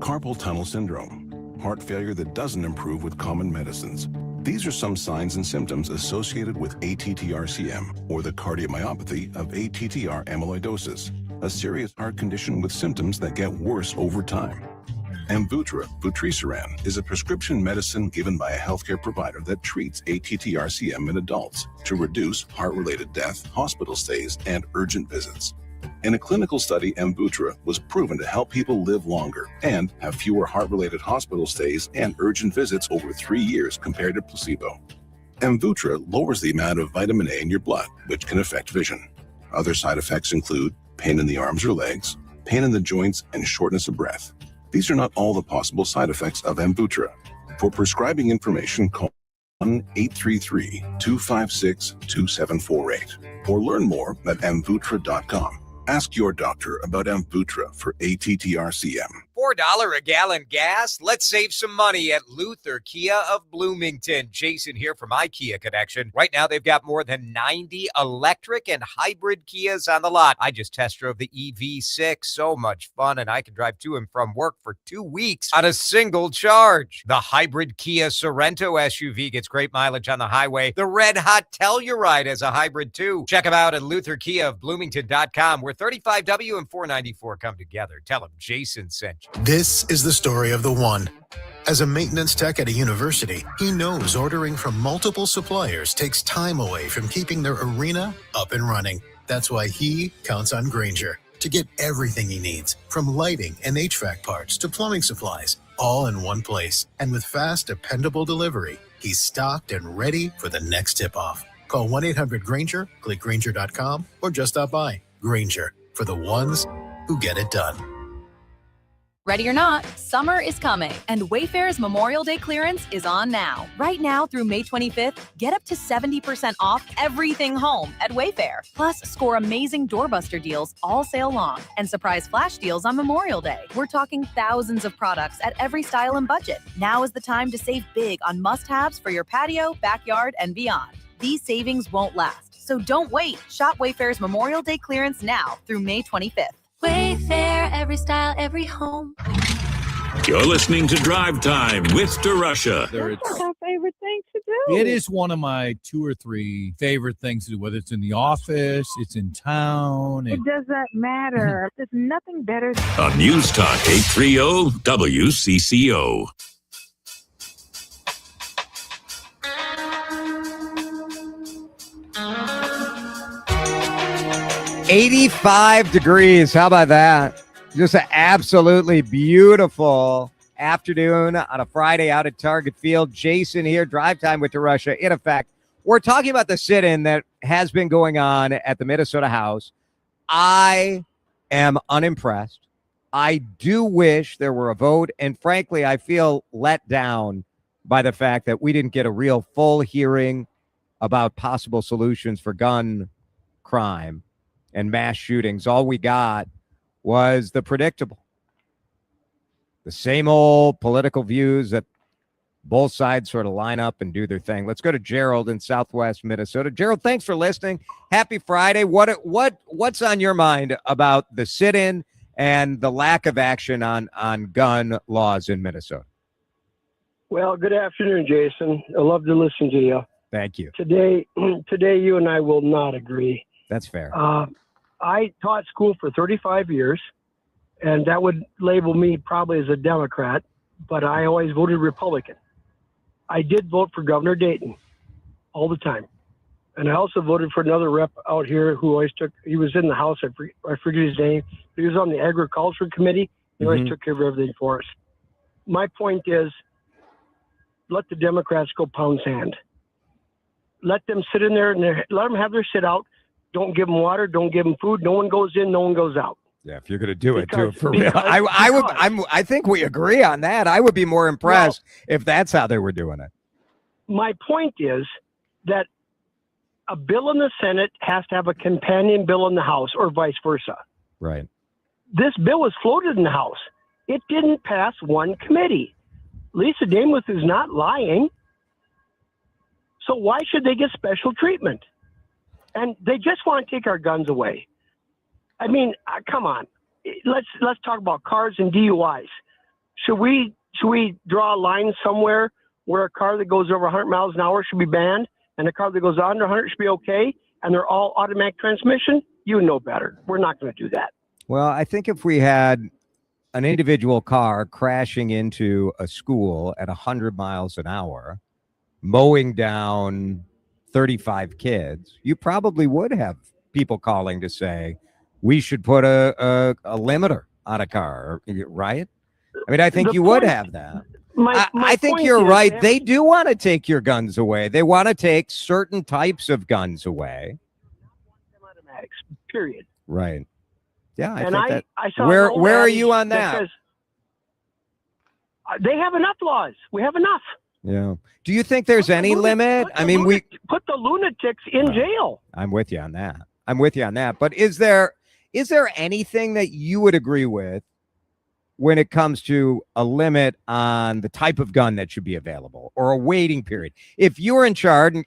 Carpal tunnel syndrome, heart failure that doesn't improve with common medicines. These are some signs and symptoms associated with ATTR-CM, or the cardiomyopathy of ATTR amyloidosis, a serious heart condition with symptoms that get worse over time. Amvuttra, vutrisiran, is a prescription medicine given by a healthcare provider that treats ATTR-CM in adults to reduce heart-related death, hospital stays, and urgent visits. In a clinical study, Amvuttra was proven to help people live longer and have fewer heart-related hospital stays and urgent visits over 3 years compared to placebo. Amvuttra lowers the amount of vitamin A in your blood, which can affect vision. Other side effects include pain in the arms or legs, pain in the joints, and shortness of breath. These are not all the possible side effects of Amvuttra. For prescribing information, call 1-833-256-2748 or learn more at amvuttra.com. Ask your doctor about Amvuttra for ATTR-CM. $4 a gallon gas? Let's save some money at Luther Kia of Bloomington. Jason here from my Kia Connection. Right now, they've got more than 90 electric and hybrid Kias on the lot. I just test drove the EV6. So much fun, and I can drive to and from work for 2 weeks on a single charge. The hybrid Kia Sorento SUV gets great mileage on the highway. The Red Hot Telluride is a hybrid, too. Check them out at LutherKiaofBloomington.com, where 35W and 494 come together. Tell them Jason sent you. This is the story of the one. As a maintenance tech at a university, he knows ordering from multiple suppliers takes time away from keeping their arena up and running. That's why he counts on Grainger to get everything he needs, from lighting and HVAC parts to plumbing supplies, all in one place. And with fast, dependable delivery, he's stocked and ready for the next tip-off. Call 1-800-GRAINGER, click Grainger.com, or just stop by. Grainger, for the ones who get it done. Ready or not, summer is coming, and Wayfair's Memorial Day clearance is on now. Right now through May 25th, get up to 70% off everything home at Wayfair. Plus, score amazing doorbuster deals all sale long and surprise flash deals on Memorial Day. We're talking thousands of products at every style and budget. Now is the time to save big on must-haves for your patio, backyard, and beyond. These savings won't last, so don't wait. Shop Wayfair's Memorial Day clearance now through May 25th. Wayfair, every style, every home. You're listening to Drive Time with DERUSHA. That's my favorite thing to do. It is one of my 2 or 3 favorite things to do, whether it's in the office, it's in town. It doesn't matter. There's nothing better. On News Talk 830 WCCO. 85 degrees. How about that? Just an absolutely beautiful afternoon on a Friday out at Target Field. Jason here, Drive Time with DERUSHA. In effect, we're talking about the sit-in that has been going on at the Minnesota House. I am unimpressed. I do wish there were a vote, and frankly, I feel let down by the fact that we didn't get a real full hearing about possible solutions for gun crime and mass shootings. All we got was the predictable. The same old political views that both sides sort of line up and do their thing. Let's go to Gerald in Southwest Minnesota. Gerald, thanks for listening. Happy Friday. What's on your mind about the sit-in and the lack of action on gun laws in Minnesota? Well, good afternoon, Jason. I love to listen to you. Thank you. Today you and I will not agree. That's fair. I taught school for 35 years, and that would label me probably as a Democrat, but I always voted Republican. I did vote for Governor Dayton all the time. And I also voted for another rep out here who always he was in the House, I forget his name, but he was on the Agriculture Committee. He always took care of everything for us. My point is, let the Democrats go pound sand. Let them sit in there and let them have their sit out. Don't give them water. Don't give them food. No one goes in. No one goes out. Yeah, if you're going to do it, do it for real. I think we agree on that. I would be more impressed if that's how they were doing it. My point is that a bill in the Senate has to have a companion bill in the House, or vice versa. Right. This bill was floated in the House. It didn't pass one committee. Lisa Damuth is not lying. So why should they get special treatment? And they just want to take our guns away. I mean, come on. Let's talk about cars and DUIs. Should we draw a line somewhere where a car that goes over 100 miles an hour should be banned, and a car that goes under 100 should be okay, and they're all automatic transmission? You know better. We're not going to do that. Well, I think if we had an individual car crashing into a school at 100 miles an hour, mowing down 35 kids, you probably would have people calling to say, we should put a limiter on a car, right? I mean, I think you would have that. I think you're right. They do want to take your guns away. They want to take certain types of guns away. Automatics, period. Right. Yeah. I saw where are you on that? They have enough laws. We have enough. Yeah. Do you think there's any limit? I mean, we put the lunatics in jail. I'm with you on that. But is there anything that you would agree with when it comes to a limit on the type of gun that should be available or a waiting period? If you were in charge,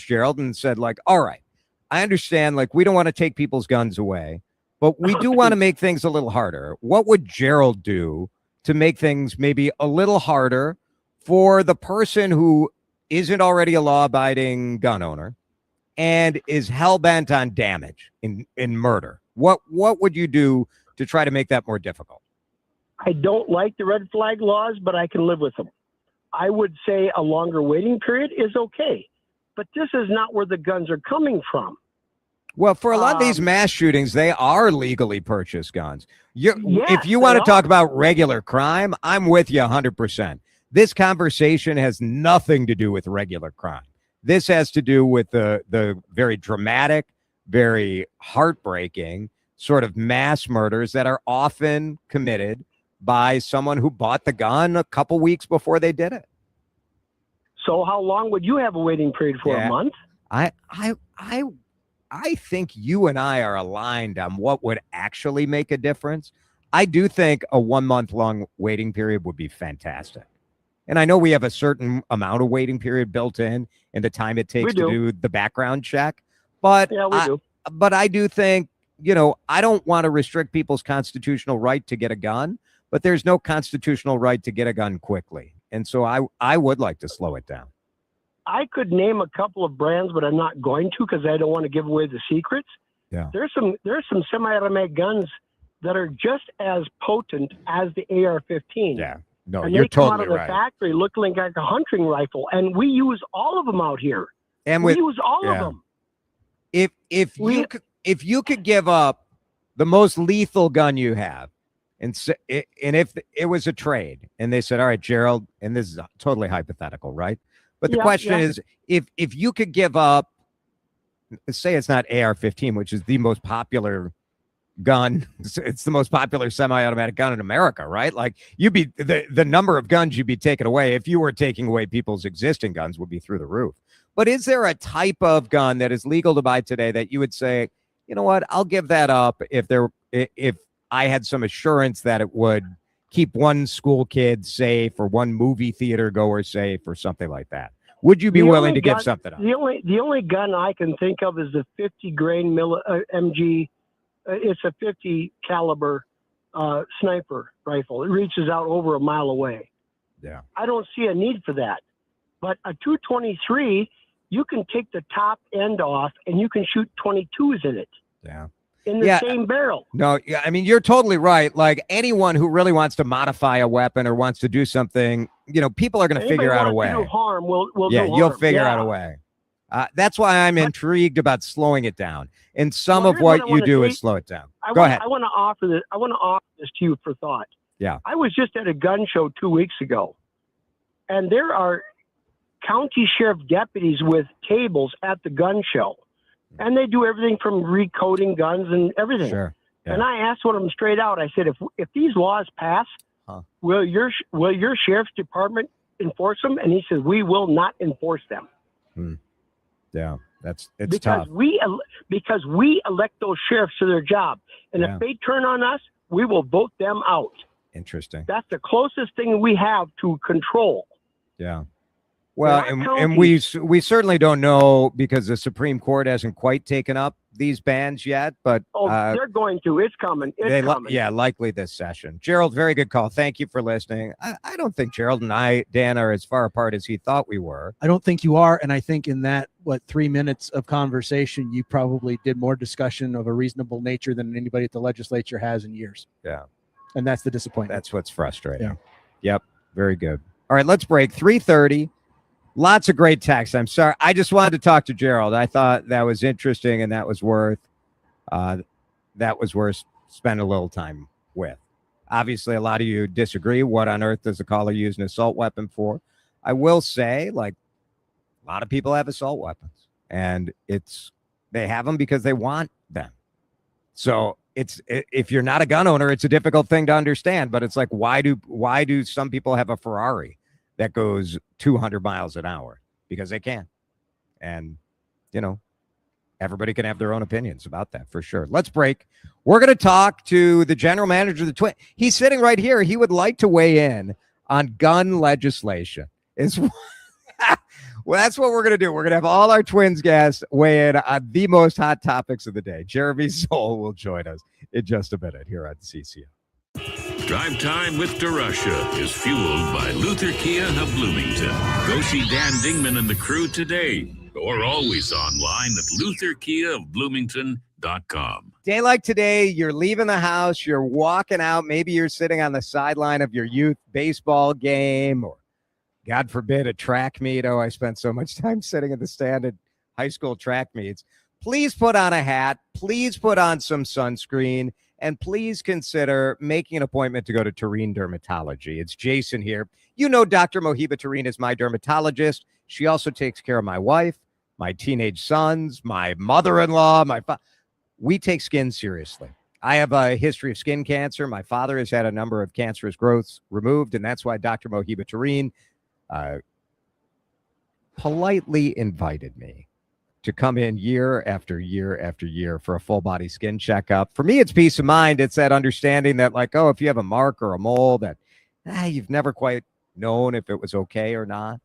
Gerald, and said, like, all right, I understand, like, we don't want to take people's guns away, but we do want to make things a little harder. What would Gerald do to make things maybe a little harder for the person who isn't already a law-abiding gun owner and is hell-bent on damage in murder? What would you do to try to make that more difficult? I don't like the red flag laws, but I can live with them. I would say a longer waiting period is okay, but this is not where the guns are coming from. Well, for a lot of these mass shootings, they are legally purchased guns. Yes, if you want to talk about regular crime, I'm with you 100%. This conversation has nothing to do with regular crime. This has to do with the very dramatic, very heartbreaking sort of mass murders that are often committed by someone who bought the gun a couple weeks before they did it. So how long would you have a waiting period for? A month? I think you and I are aligned on what would actually make a difference. I do think a 1 month long waiting period would be fantastic. And I know we have a certain amount of waiting period built in and the time it takes to do the background check. But yeah, we do. But I do think, I don't want to restrict people's constitutional right to get a gun, but there's no constitutional right to get a gun quickly. And so I would like to slow it down. I could name a couple of brands, but I'm not going to because I don't want to give away the secrets. Yeah. There's some semi-automatic guns that are just as potent as the AR-15. Yeah. No, and you're they come totally out of the right. factory looking like a hunting rifle, and we use all of them out here. And we use all of them. If you could give up the most lethal gun you have, and if it was a trade, and they said, all right, Gerald, and this is totally hypothetical, right? But the question is, if you could give up, say it's not AR-15, which is the most popular gun, it's the most popular semi-automatic gun in America, right? Like you'd be the number of guns you'd be taking away if you were taking away people's existing guns would be through the roof. But is there a type of gun that is legal to buy today that you would say, you know what, I'll give that up if I had some assurance that it would keep one school kid safe or one movie theater goer safe or something like that? Would you be willing to give something up? The only gun I can think of is the 50 grain MG. It's a 50 caliber sniper rifle. It reaches out over a mile away. Yeah. I don't see a need for that. But a 223, you can take the top end off and you can shoot 22s in it. Yeah. In the same barrel. No, yeah, I mean, you're totally right. Like anyone who really wants to modify a weapon or wants to do something, people are going to figure out a way. Do harm, we'll do harm. You'll figure out a way. That's why I'm intrigued about slowing it down. And some of what you do is slow it down. Go ahead. I want to offer this to you for thought. Yeah. I was just at a gun show 2 weeks ago, and there are county sheriff deputies with tables at the gun show, and they do everything from recoding guns and everything. Sure. Yeah. And I asked one of them straight out. I said, if these laws pass, will your sheriff's department enforce them? And he said, we will not enforce them. Yeah, it's tough. Because we elect those sheriffs to their job. And if they turn on us, we will vote them out. Interesting. That's the closest thing we have to control. Yeah. Well, and we certainly don't know because the Supreme Court hasn't quite taken up these bans yet, but they're going to. It's coming. It's coming. Likely this session. Gerald, very good call. Thank you for listening. I don't think Gerald and Dan, are as far apart as he thought we were. I don't think you are, and I think in that 3 minutes of conversation, you probably did more discussion of a reasonable nature than anybody at the legislature has in years. Yeah, and that's the disappointment. That's what's frustrating. Yeah. Yep. Very good. All right, let's break. 3:30. Lots of great texts. I'm sorry. I just wanted to talk to Gerald. I thought that was interesting, and that was worth spending a little time with. Obviously, a lot of you disagree. What on earth does a caller use an assault weapon for? I will say, like, a lot of people have assault weapons, and they have them because they want them. So if you're not a gun owner, it's a difficult thing to understand. But it's like, why do some people have a Ferrari that goes 200 miles an hour? Because they can. And, everybody can have their own opinions about that for sure. Let's break. We're going to talk to the general manager of the Twins. He's sitting right here. He would like to weigh in on gun legislation. Well, that's what we're going to do. We're going to have all our Twins guests weigh in on the most hot topics of the day. Jeremy Zoll will join us in just a minute here on CCO. Drive Time with DERUSHA is fueled by Luther Kia of Bloomington. Go see Dan Dingman and the crew today, or always online at lutherkiaofbloomington.com. Day like today, you're leaving the house, you're walking out, maybe you're sitting on the sideline of your youth baseball game, or God forbid, a track meet. Oh, I spent so much time sitting in the stand at high school track meets. Please put on a hat. Please put on some sunscreen. And please consider making an appointment to go to Tureen Dermatology. It's Jason here. You know Dr. Mohiba Tureen is my dermatologist. She also takes care of my wife, my teenage sons, my mother-in-law, we take skin seriously. I have a history of skin cancer. My father has had a number of cancerous growths removed, and that's why Dr. Mohiba Tureen politely invited me to come in year after year after year for a full body skin checkup. For me, it's peace of mind. It's that understanding that, like, if you have a mark or a mole that you've never quite known if it was okay or not,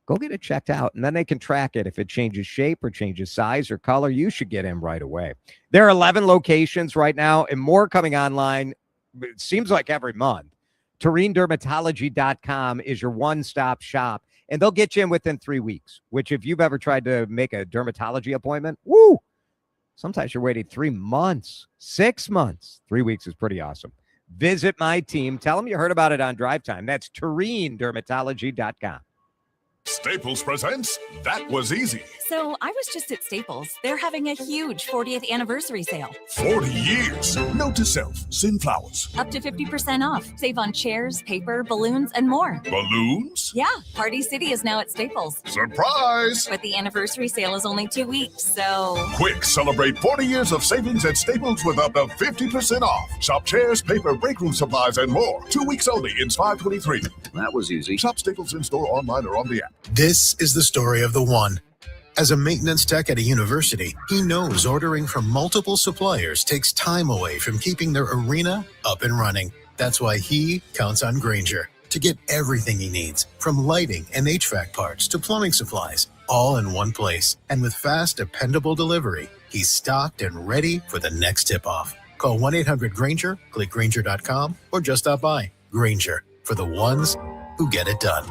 go get it checked out. And then they can track it. If it changes shape or changes size or color, you should get in right away. There are 11 locations right now and more coming online. It seems like every month. TureenDermatology.com is your one-stop shop. And they'll get you in within 3 weeks, which if you've ever tried to make a dermatology appointment, sometimes you're waiting 3 months, 6 months. 3 weeks is pretty awesome. Visit my team. Tell them you heard about it on Drive Time. That's TureenDermatology.com. Staples presents That Was Easy. So I was just at Staples. They're having a huge 40th anniversary sale. 40 years. Note to self, send flowers. Up to 50% off. Save on chairs, paper, balloons, and more. Balloons? Yeah, Party City is now at Staples. Surprise! But the anniversary sale is only 2 weeks, so... Quick, celebrate 40 years of savings at Staples with up to 50% off. Shop chairs, paper, break room supplies, and more. 2 weeks only. It's 5/23. That was easy. Shop Staples in-store, online, or on the app. This is the story of the one. As a maintenance tech at a university, he knows ordering from multiple suppliers takes time away from keeping their arena up and running. That's why he counts on Grainger to get everything he needs, from lighting and HVAC parts to plumbing supplies, all in one place. And with fast, dependable delivery, he's stocked and ready for the next tip-off. Call 1-800-GRAINGER, click Grainger.com, or just stop by. Grainger, for the ones who get it done.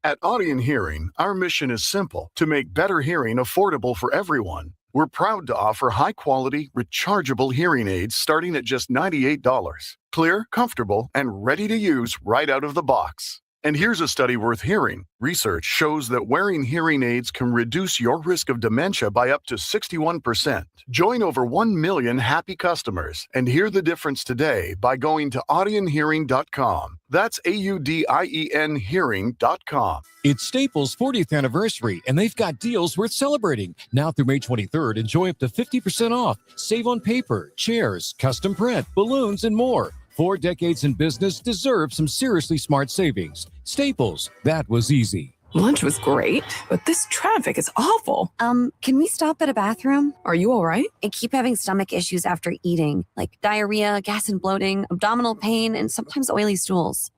At Audion Hearing, our mission is simple: to make better hearing affordable for everyone. We're proud to offer high-quality, rechargeable hearing aids starting at just $98. Clear, comfortable, and ready to use right out of the box. And here's a study worth hearing. Research shows that wearing hearing aids can reduce your risk of dementia by up to 61%. Join over 1 million happy customers and hear the difference today by going to audionhearing.com. That's AUDIEN hearing.com. It's Staples' 40th anniversary, and they've got deals worth celebrating. Now through May 23rd, enjoy up to 50% off. Save on paper, chairs, custom print, balloons, and more. 4 decades in business deserve some seriously smart savings. Staples, that was easy. Lunch was great, but this traffic is awful. Can we stop at a bathroom? Are you all right? I keep having stomach issues after eating, like diarrhea, gas and bloating, abdominal pain, and sometimes oily stools.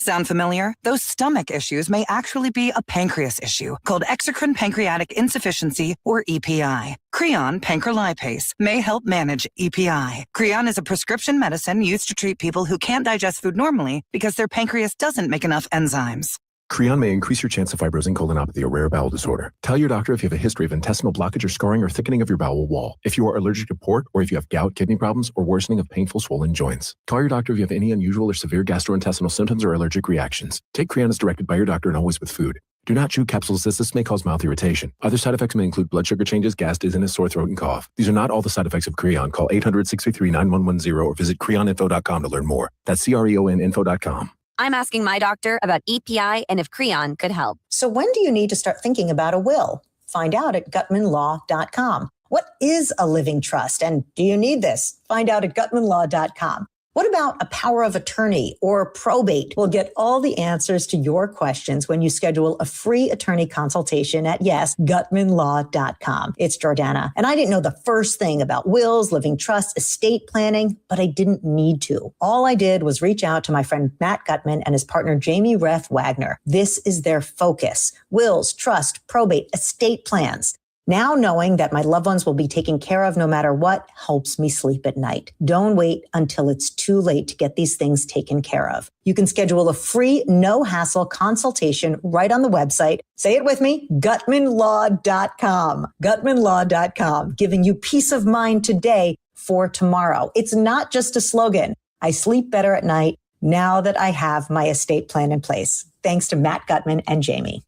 Sound familiar? Those stomach issues may actually be a pancreas issue called exocrine pancreatic insufficiency, or EPI. Creon pancrelipase may help manage EPI. Creon is a prescription medicine used to treat people who can't digest food normally because their pancreas doesn't make enough enzymes. Creon may increase your chance of fibrosing colonopathy, a rare bowel disorder. Tell your doctor if you have a history of intestinal blockage or scarring or thickening of your bowel wall, if you are allergic to pork, or if you have gout, kidney problems, or worsening of painful swollen joints. Call your doctor if you have any unusual or severe gastrointestinal symptoms or allergic reactions. Take Creon as directed by your doctor and always with food. Do not chew capsules as this may cause mouth irritation. Other side effects may include blood sugar changes, gas, dizziness, sore throat, and cough. These are not all the side effects of Creon. Call 800-633-9110 or visit creoninfo.com to learn more. That's CREONinfo.com. I'm asking my doctor about EPI and if Creon could help. So when do you need to start thinking about a will? Find out at gutmanlaw.com. What is a living trust, and do you need this? Find out at gutmanlaw.com. What about a power of attorney or probate? We'll get all the answers to your questions when you schedule a free attorney consultation at, gutmanlaw.com. It's Jordana. And I didn't know the first thing about wills, living trusts, estate planning, but I didn't need to. All I did was reach out to my friend Matt Gutman and his partner Jamie Ref Wagner. This is their focus: wills, trust, probate, estate plans. Now knowing that my loved ones will be taken care of no matter what helps me sleep at night. Don't wait until it's too late to get these things taken care of. You can schedule a free, no-hassle consultation right on the website. Say it with me, gutmanlaw.com. Gutmanlaw.com, giving you peace of mind today for tomorrow. It's not just a slogan. I sleep better at night now that I have my estate plan in place. Thanks to Matt Gutman and Jamie.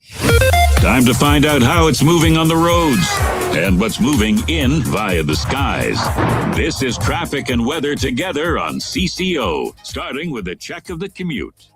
Time to find out how it's moving on the roads and what's moving in via the skies. This is traffic and weather together on CCO, starting with a check of the commute.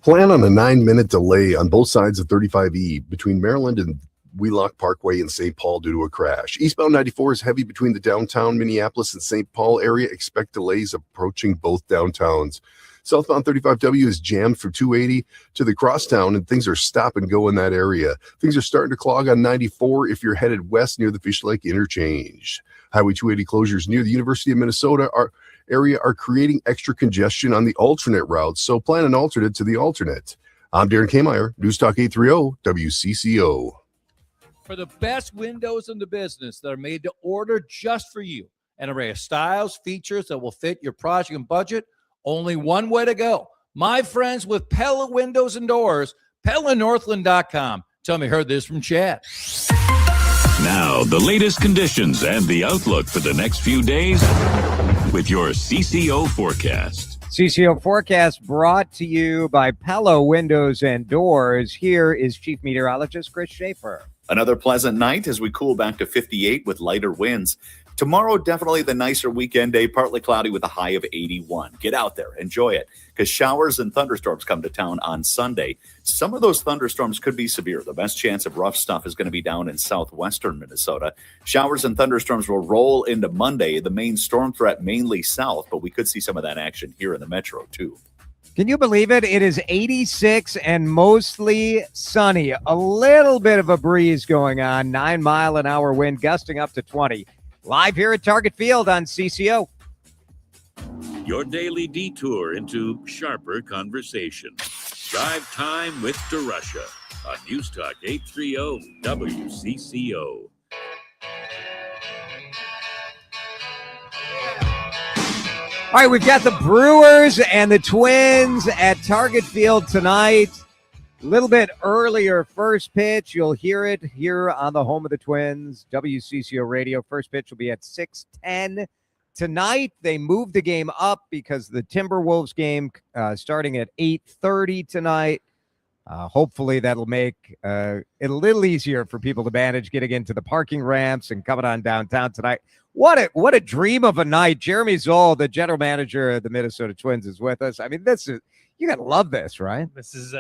Plan on a 9-minute delay on both sides of 35E between Maryland and Wheelock Parkway in St. Paul due to a crash. Eastbound 94 is heavy between the downtown Minneapolis and St. Paul area. Expect delays approaching both downtowns. Southbound 35W is jammed for 280 to the crosstown, and things are stop and go in that area. Things are starting to clog on 94 if you're headed west near the Fish Lake interchange. Highway 280 closures near the University of Minnesota area are creating extra congestion on the alternate routes, so plan an alternate to the alternate. I'm Darren Kmeyer, News Talk 830 WCCO. For the best windows in the business that are made to order just for you, an array of styles, features that will fit your project and budget, only one way to go. My friends with Pella Windows and Doors, PellaNorthland.com. Tell me, heard this from Chad. Now, the latest conditions and the outlook for the next few days with your CCO forecast. CCO forecast brought to you by Pella Windows and Doors. Here is Chief Meteorologist Kris Schaefer. Another pleasant night as we cool back to 58 with lighter winds. Tomorrow, definitely the nicer weekend day, partly cloudy with a high of 81. Get out there, enjoy it, because showers and thunderstorms come to town on Sunday. Some of those thunderstorms could be severe. The best chance of rough stuff is going to be down in southwestern Minnesota. Showers and thunderstorms will roll into Monday. The main storm threat mainly south, but we could see some of that action here in the metro too. Can you believe it? It is 86 and mostly sunny. A little bit of a breeze going on. 9-mile-an-hour wind gusting up to 20. Live here at Target Field on CCO. Your daily detour into sharper conversation. Drive Time with DERUSHA on News Talk 830 WCCO. All right, we've got the Brewers and the Twins at Target Field tonight. A little bit earlier first pitch. You'll hear it here on the home of the Twins, WCCO Radio. First pitch will be at 6:10 tonight. They moved the game up because the Timberwolves game starting at 8:30 tonight. Hopefully that'll make it a little easier for people to manage getting into the parking ramps and coming on downtown tonight. What a dream of a night. Jeremy Zoll, the general manager of the Minnesota Twins, is with us. I mean, you gotta love this, right? This is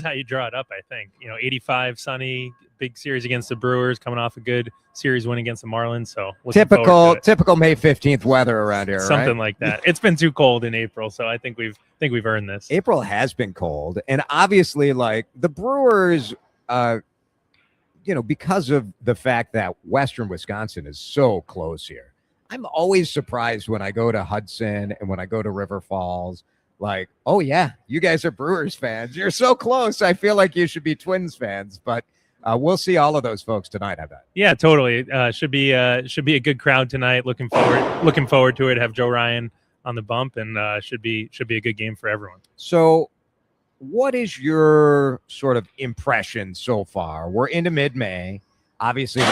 how you draw it up, I think. 85 sunny, big series against the Brewers, coming off a good series win against the Marlins. So typical May 15th weather around here, something right? like that. It's been too cold in April, so I think we've earned this. April has been cold, and obviously, like the Brewers, because of the fact that Western Wisconsin is so close here. I'm always surprised when I go to Hudson and when I go to River Falls. like, oh yeah, you guys are Brewers fans. You're so close. I feel like you should be Twins fans, but we'll see all of those folks tonight, I bet. Yeah, totally. Should be a good crowd tonight. Looking forward to it. Have Joe Ryan on the bump, and should be a good game for everyone. So what is your sort of impression so far? We're into mid-May. Obviously,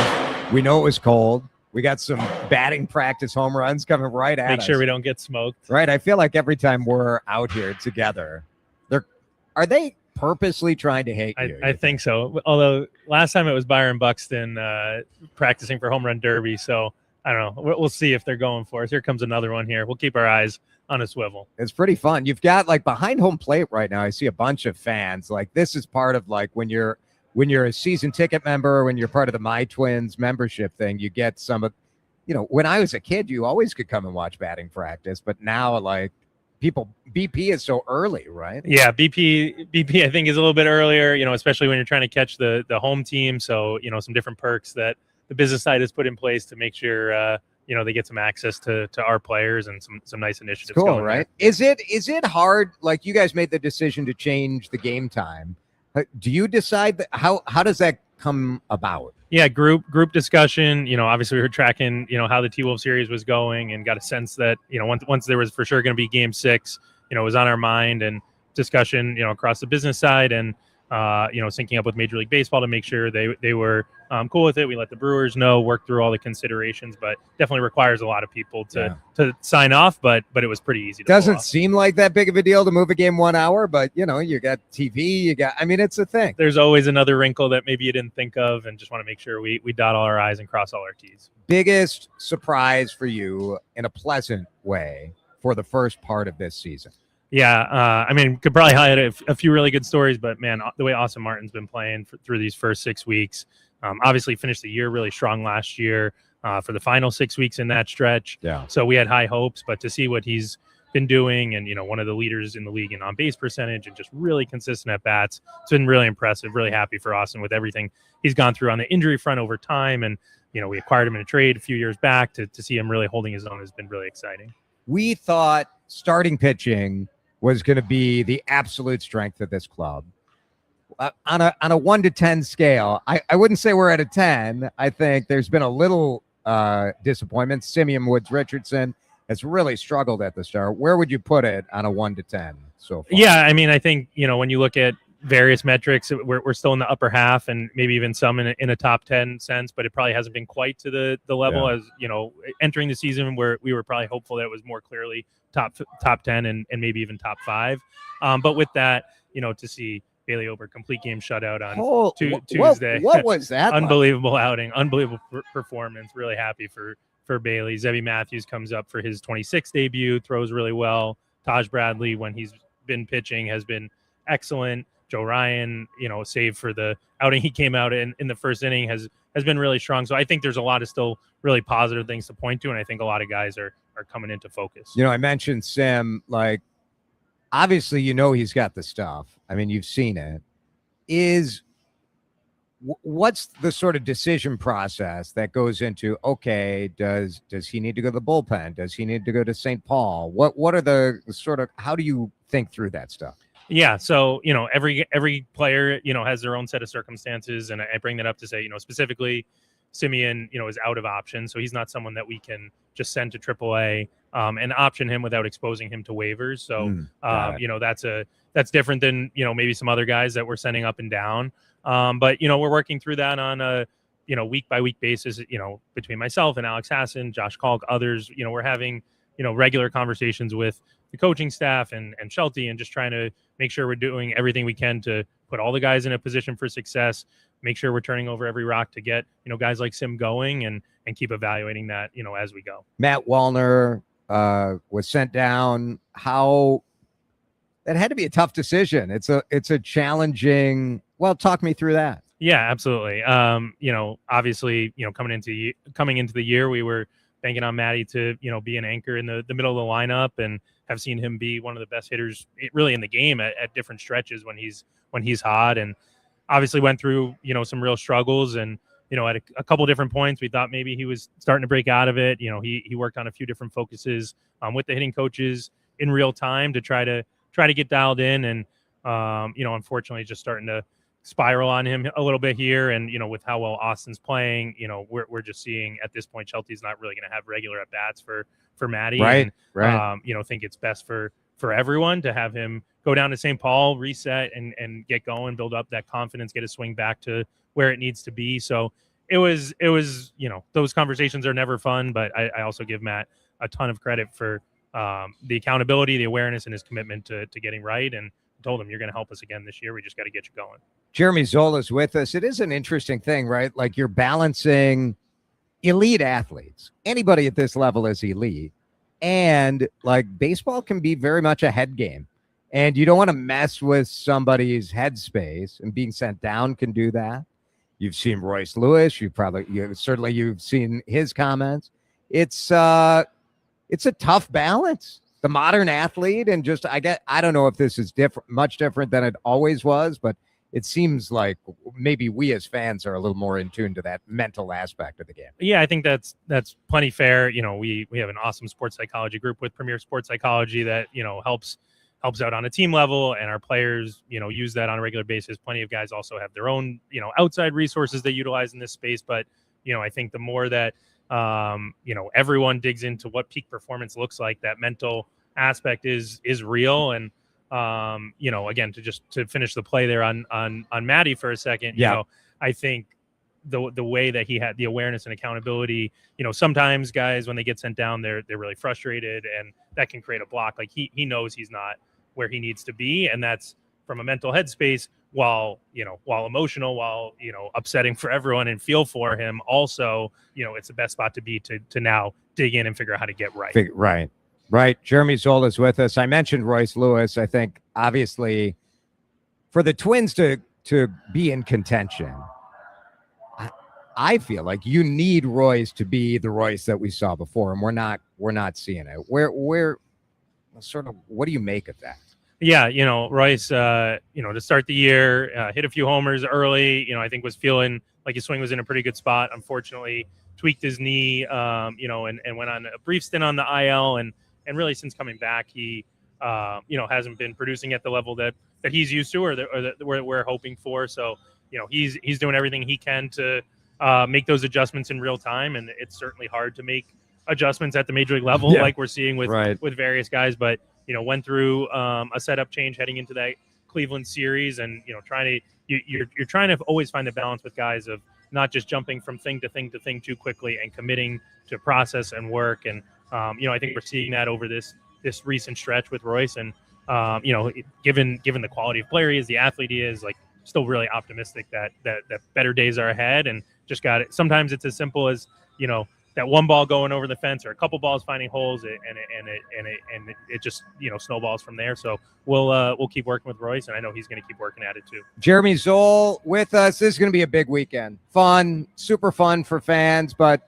we know it was cold. We got some batting practice home runs coming right at us. Make sure we don't get smoked. Right. I feel like every time we're out here together, are they purposely trying to hate you? I think so. Although last time it was Byron Buxton practicing for home run derby. So I don't know. We'll see if they're going for us. Here comes another one here. We'll keep our eyes on a swivel. It's pretty fun. You've got like behind home plate right now. I see a bunch of fans. Like this is part of like when you're a season ticket member, when you're part of the My Twins membership thing, you get some of, when I was a kid, you always could come and watch batting practice, but now like BP is so early, right? Yeah. BP I think is a little bit earlier, especially when you're trying to catch the home team. So, some different perks that the business side has put in place to make sure, they get some access to our players and some nice initiatives. Cool, going right? there. Is it hard? Like you guys made the decision to change the game time. Do you decide how does that come about? Yeah, group discussion. Obviously we were tracking, how the T-Wolves series was going and got a sense that, once there was for sure going to be game 6, it was on our mind, and discussion, across the business side and, syncing up with Major League Baseball to make sure they were cool with it. We let the Brewers know, work through all the considerations, but definitely requires a lot of people to sign off. But it was pretty easy. Doesn't seem like that big of a deal to move a game 1 hour, but you got TV, it's a thing. There's always another wrinkle that maybe you didn't think of, and just want to make sure we dot all our I's and cross all our T's. Biggest surprise for you in a pleasant way for the first part of this season? Yeah, could probably highlight a few really good stories, but man, the way Austin Martin's been playing through these first 6 weeks, obviously finished the year really strong last year for the final 6 weeks in that stretch. Yeah. So we had high hopes, but to see what he's been doing, and one of the leaders in the league in on base percentage and just really consistent at bats, it's been really impressive. Really happy for Austin with everything he's gone through on the injury front over time, and we acquired him in a trade a few years back to see him really holding his own has been really exciting. We thought starting pitching was going to be the absolute strength of this club. On a 1 to 10 scale, I wouldn't say we're at a 10. I think there's been a little disappointment. Simeon Woods Richardson has really struggled at the start. Where would you put it on a 1 to 10 so far? Yeah, I think, when you look at various metrics, we're still in the upper half and maybe even some in a top 10 sense, but it probably hasn't been quite to the level as, entering the season where we were probably hopeful that it was more clearly top 10 and maybe even top 5. But with that, to see Bailey Ober complete game shutout on Tuesday. What was that? Unbelievable outing, unbelievable performance. Really happy for Bailey. Zebby Matthews comes up for his 26th debut, throws really well. Taj Bradley, when he's been pitching, has been excellent. Joe Ryan, save for the outing he came out in the first inning, has been really strong. So I think there's a lot of still really positive things to point to, and I think a lot of guys are coming into focus. I mentioned Sim, like obviously he's got the stuff. You've seen it. What's the sort of decision process that goes into, okay, does he need to go to the bullpen? Does he need to go to St. Paul? What are the sort of, how do you think through that stuff? Yeah. So, every player, has their own set of circumstances. And I bring that up to say, specifically Simeon, is out of options. So he's not someone that we can just send to AAA and option him without exposing him to waivers. So, that's different than, maybe some other guys that we're sending up and down. But, we're working through that on a, week by week basis, between myself and Alex Hassan, Josh Kalk, others, we're having, regular conversations with the coaching staff and Shelty, and just trying to make sure we're doing everything we can to put all the guys in a position for success, make sure we're turning over every rock to get, guys like Sim going and keep evaluating that, as we go. Matt Wallner was sent down. That had to be a tough decision. It's a challenging, talk me through that. Yeah, absolutely. Obviously, coming into the year, we were banking on Matty to, be an anchor in the middle of the lineup, and have seen him be one of the best hitters really in the game at different stretches when he's hot, and obviously went through, some real struggles. And, at a couple different points, we thought maybe he was starting to break out of it. He worked on a few different focuses with the hitting coaches in real time to try to try to get dialed in. And unfortunately, just starting to spiral on him a little bit here. And with how well Austin's playing, we're just seeing at this point Shelty's not really going to have regular at bats for Matty. Right. Think it's best for everyone to have him go down to St. Paul, reset, and get going, build up that confidence, get his swing back to where it needs to be. So it was those conversations are never fun, but I also give Matt a ton of credit for the accountability, the awareness, and his commitment to getting right. And told him, you're going to help us again this year. We just got to get you going. Jeremy Zoll is with us. It is an interesting thing, right? Like, you're balancing elite athletes. Anybody at this level is elite. And like, baseball can be very much a head game. And you don't want to mess with somebody's headspace, and being sent down can do that. You've seen Royce Lewis. You've seen his comments. It's a tough balance. The modern athlete, and I don't know if this is much different than it always was, but it seems like maybe we as fans are a little more in tune to that mental aspect of the game. Yeah, I think that's plenty fair. We have an awesome sports psychology group with Premier Sports Psychology that helps out on a team level, and our players use that on a regular basis. Plenty of guys also have their own outside resources they utilize in this space, but I think the more that everyone digs into what peak performance looks like, that mental aspect is real. And again, to finish the play there on Matty for a second, I think the way that he had the awareness and accountability, sometimes guys, when they get sent down, they're really frustrated, and that can create a block. Like, he knows he's not where he needs to be, and that's from a mental headspace, while emotional, while upsetting for everyone, and feel for him. Also, it's the best spot to be to now dig in and figure out how to get right. Right. Jeremy Zoll is with us. I mentioned Royce Lewis. I think obviously for the Twins to be in contention, I feel like you need Royce to be the Royce that we saw before, and we're not seeing it. Where sort of, what do you make of that? Yeah, Royce, to start the year, hit a few homers early. I think was feeling like his swing was in a pretty good spot. Unfortunately, tweaked his knee, and went on a brief stint on the IL. And really, since coming back, he, hasn't been producing at the level that he's used to, or that we're hoping for. So, he's doing everything he can to make those adjustments in real time. And it's certainly hard to make adjustments at the major league level, like we're seeing with various guys. But went through a setup change heading into that Cleveland series, and you're trying to always find a balance with guys of not just jumping from thing to thing to thing too quickly, and committing to process and work. And I think we're seeing that over this recent stretch with Royce. And given the quality of player he is, the athlete he is, like, still really optimistic that better days are ahead. And just got it. Sometimes it's as simple as that one ball going over the fence, or a couple balls finding holes, and it just snowballs from there. So we'll keep working with Royce, and I know he's going to keep working at it too. Jeremy Zoll with us. This is going to be a big weekend. Fun, super fun for fans, but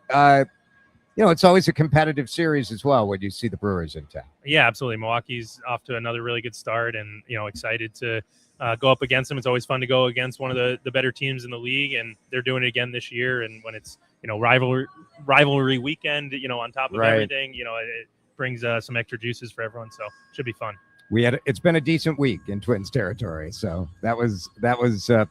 it's always a competitive series as well when you see the Brewers in town. Yeah, absolutely. Milwaukee's off to another really good start, and excited to go up against them. It's always fun to go against one of the better teams in the league, and they're doing it again this year. And when it's rivalry weekend, on top of everything, it brings some extra juices for everyone. So should be fun. It's been a decent week in Twins territory, so that was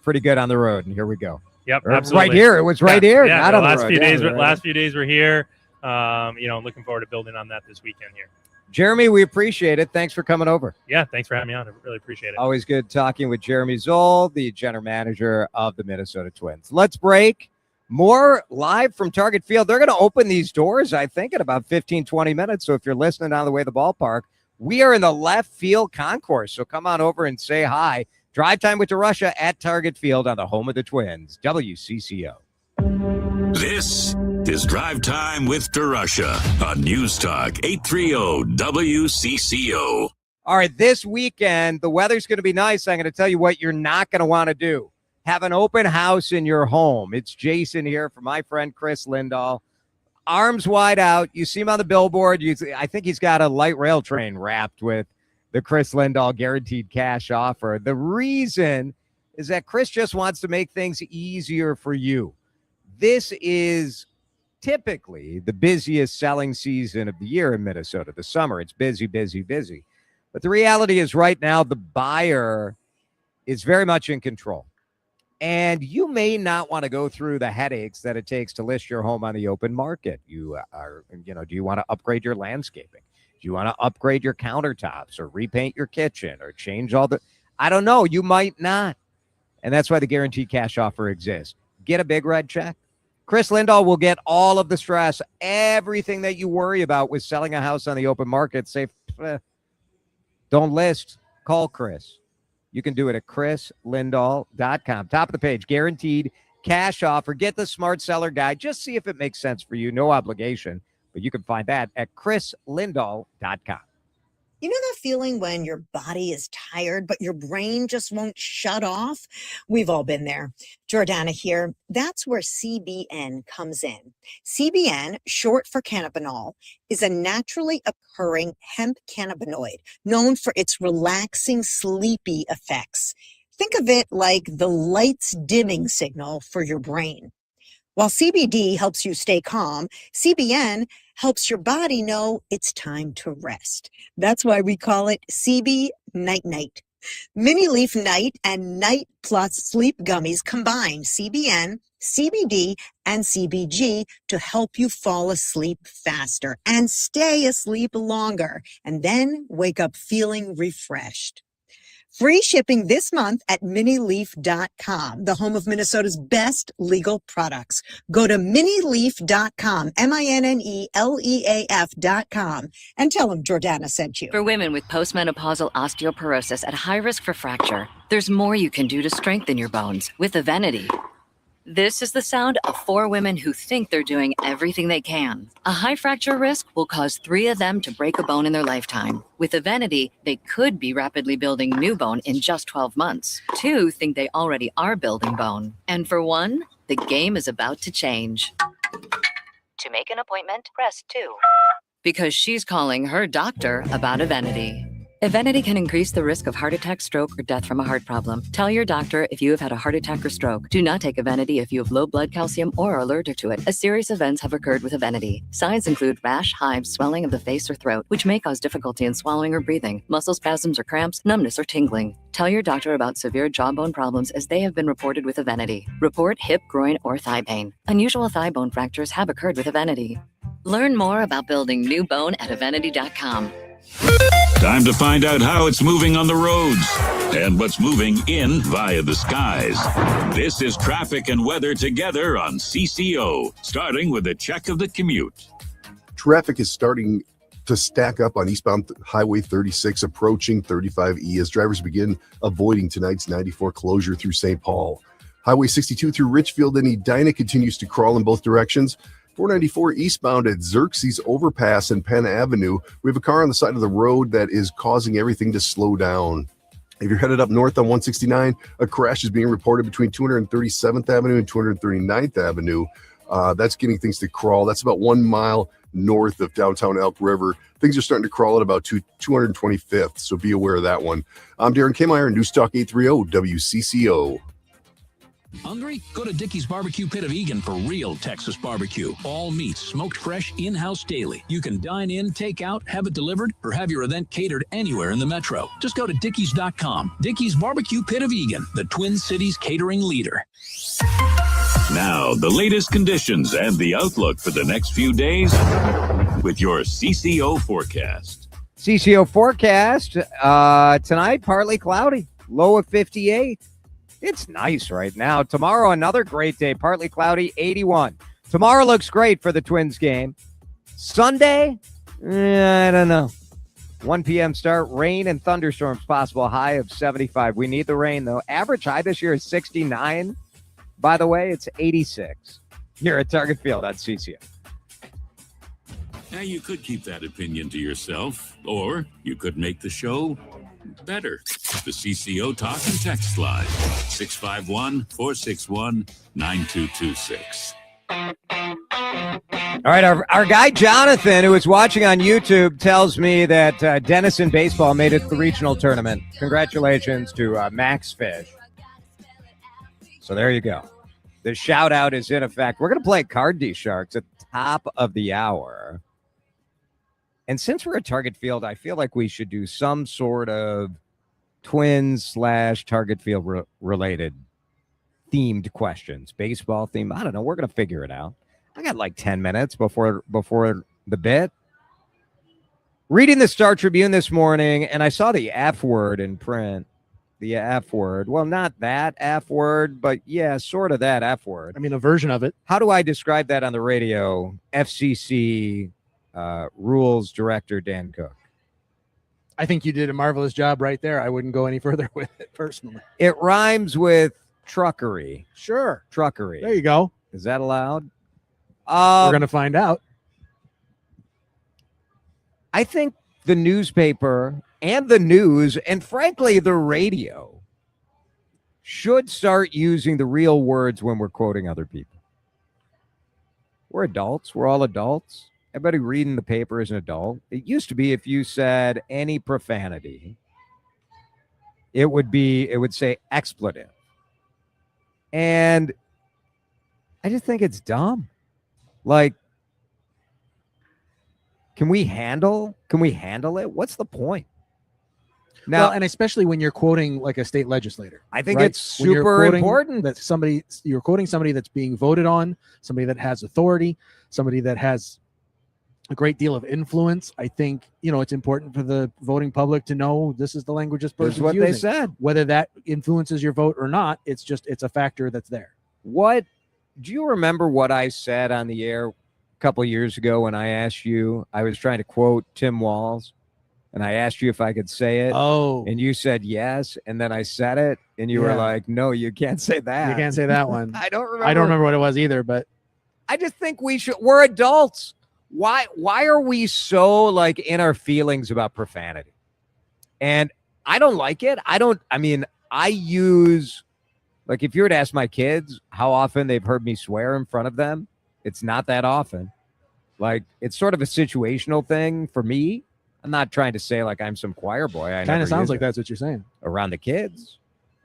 pretty good on the road, and here we go. Yep, absolutely. Right here, it was right here. Yeah, not on the last road. few days. Right. Last few days we're here. Looking forward to building on that this weekend here. Jeremy, we appreciate it. Thanks for coming over. Yeah, thanks for having me on. I really appreciate it. Always good talking with Jeremy Zoll, the general manager of the Minnesota Twins. Let's break. More live from Target Field. They're going to open these doors, I think, in about 15, 20 minutes. So if you're listening on the way to the ballpark, we are in the left field concourse. So come on over and say hi. Drive Time with DERUSHA at Target Field on the home of the Twins, WCCO. This is Drive Time with DERUSHA on News Talk 830 WCCO. All right, this weekend, the weather's going to be nice. I'm going to tell you what you're not going to want to do. Have an open house in your home. It's Jason here for my friend Kris Lindahl. Arms wide out. You see him on the billboard. I think he's got a light rail train wrapped with the Kris Lindahl guaranteed cash offer. The reason is that Kris just wants to make things easier for you. This is typically the busiest selling season of the year in Minnesota. The summer, it's busy, busy, busy. But the reality is right now the buyer is very much in control. And you may not want to go through the headaches that it takes to list your home on the open market. Do you want to upgrade your landscaping? Do you want to upgrade your countertops or repaint your kitchen or change I don't know. You might not. And that's why the guaranteed cash offer exists. Get a big red check. Kris Lindahl will get all of the stress, everything that you worry about with selling a house on the open market. Say, don't list. Call Kris. You can do it at KrisLindahl.com. Top of the page, guaranteed cash offer. Get the smart seller guide. Just see if it makes sense for you. No obligation. But you can find that at KrisLindahl.com. You know that feeling when your body is tired, but your brain just won't shut off? We've all been there. Jordana here. That's where CBN comes in. CBN, short for cannabinol, is a naturally occurring hemp cannabinoid known for its relaxing, sleepy effects. Think of it like the lights dimming signal for your brain. While CBD helps you stay calm, CBN helps your body know it's time to rest. That's why we call it CB Night Night. Mini Leaf Night and Night Plus Sleep Gummies combine CBN, CBD, and CBG to help you fall asleep faster and stay asleep longer, and then wake up feeling refreshed. Free shipping this month at minileaf.com, the home of Minnesota's best legal products. Go to minileaf.com, MINNELEAF.com, and tell them Jordana sent you. For women with postmenopausal osteoporosis at high risk for fracture, there's more you can do to strengthen your bones with Evenity. This is the sound of 4 women who think they're doing everything they can. A high fracture risk will cause 3 of them to break a bone in their lifetime. With Evenity, they could be rapidly building new bone in just 12 months. 2 think they already are building bone. And for 1, the game is about to change. To make an appointment, press 2. Because she's calling her doctor about Evenity. Evenity can increase the risk of heart attack, stroke, or death from a heart problem. Tell your doctor if you have had a heart attack or stroke. Do not take Evenity if you have low blood calcium or are allergic to it, as serious events have occurred with Evenity. Signs include rash, hives, swelling of the face or throat, which may cause difficulty in swallowing or breathing, muscle spasms or cramps, numbness or tingling. Tell your doctor about severe jawbone problems as they have been reported with Evenity. Report hip, groin, or thigh pain. Unusual thigh bone fractures have occurred with Evenity. Learn more about building new bone at Evenity.com. Time to find out how it's moving on the roads and what's moving in via the skies. This is traffic and weather together on CCO, starting with a check of the commute. Traffic is starting to stack up on eastbound Highway 36 approaching 35E as drivers begin avoiding tonight's 94 closure through St. Paul. Highway 62 through Richfield and Edina continues to crawl in both directions. 494 eastbound at Xerxes Overpass and Penn Avenue. We have a car on the side of the road that is causing everything to slow down. If you're headed up north on 169, a crash is being reported between 237th Avenue and 239th Avenue. That's getting things to crawl. That's about 1 mile north of downtown Elk River. Things are starting to crawl at about 225th, so be aware of that one. I'm Darren Kmeyer, Newstalk 830 WCCO. Hungry? Go to Dickey's Barbecue Pit of Egan for real Texas barbecue. All meats smoked fresh in-house daily. You can dine in, take out, have it delivered, or have your event catered anywhere in the metro. Just go to Dickeys.com. Dickey's Barbecue Pit of Egan, the Twin Cities catering leader. Now, the latest conditions and the outlook for the next few days with your CCO forecast. CCO forecast tonight, partly cloudy, low of 58. It's nice right now. Tomorrow, another great day. Partly cloudy, 81. Tomorrow looks great for the Twins game. Sunday, I don't know. 1 p.m. start, rain and thunderstorms possible, high of 75. We need the rain, though. Average high this year is 69. By the way, it's 86 here at Target Field on CCO. Now, you could keep that opinion to yourself, or you could make the show better. The CCO Talk and Text Line, 651-461-9226. All right, our guy Jonathan, who is watching on YouTube, tells me that Denison Baseball made it to the regional tournament. Congratulations to Max Fish. So there you go. The shout-out is in effect. We're going to play Card D Sharks at the top of the hour. And since we're at Target Field, I feel like we should do some sort of Twins/Target Field related themed questions. Baseball theme. I don't know. We're going to figure it out. I got like 10 minutes before the bit. Reading the Star Tribune this morning, and I saw the F word in print. The F word. Well, not that F word, but yeah, sort of that F word. I mean, a version of it. How do I describe that on the radio? FCC rules director Dan Cook. I think you did a marvelous job right there. I wouldn't go any further with it personally. It rhymes with truckery. Sure. Truckery. There you go. Is that allowed? We're going to find out. I think the newspaper and the news, and frankly, the radio, should start using the real words when we're quoting other people. We're adults. We're all adults. Everybody reading the paper is an adult. It used to be if you said any profanity, it would say expletive. And I just think it's dumb. Like, can we handle it? What's the point? Now, Well, and especially when you're quoting like a state legislator. I think right? it's When you're super quoting important. that you're quoting somebody that's being voted on, somebody that has authority, somebody that has a great deal of influence. I think, it's important for the voting public to know this is the language this person's what using. they said. Whether that influences your vote or not, it's a factor that's there. What do you remember what I said on the air a couple of years ago when I asked you? I was trying to quote Tim Walz, and I asked you if I could say it. Oh. And you said yes, and then I said it, and you were like, "No, you can't say that. You can't say that one. I don't remember. I don't remember what it was either, but I just think we're adults. Why are we so like in our feelings about profanity? And I don't like it. I use, like, if you were to ask my kids how often they've heard me swear in front of them, it's not that often. Like, it's sort of a situational thing for me. I'm not trying to say like I'm some choir boy. kind of sounds like that's what you're saying. Around the kids.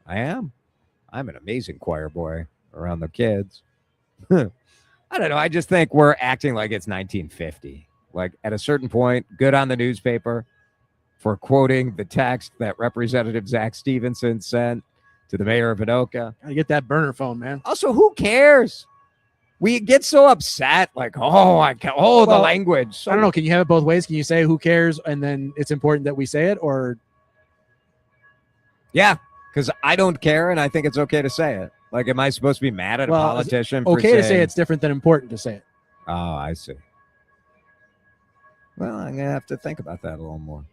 I am. I'm an amazing choir boy around the kids. I don't know. I just think we're acting like it's 1950. Like, at a certain point, good on the newspaper for quoting the text that Representative Zach Stevenson sent to the mayor of Anoka. Gotta get that burner phone, man. Also, who cares? We get so upset, like, the language. So, I don't know. Can you have it both ways? Can you say who cares and then it's important that we say it, or? Yeah, because I don't care and I think it's okay to say it. Like, am I supposed to be mad at a politician? For okay to say saying, it's different than important to say it. Oh, I see. Well, I'm going to have to think about that a little more.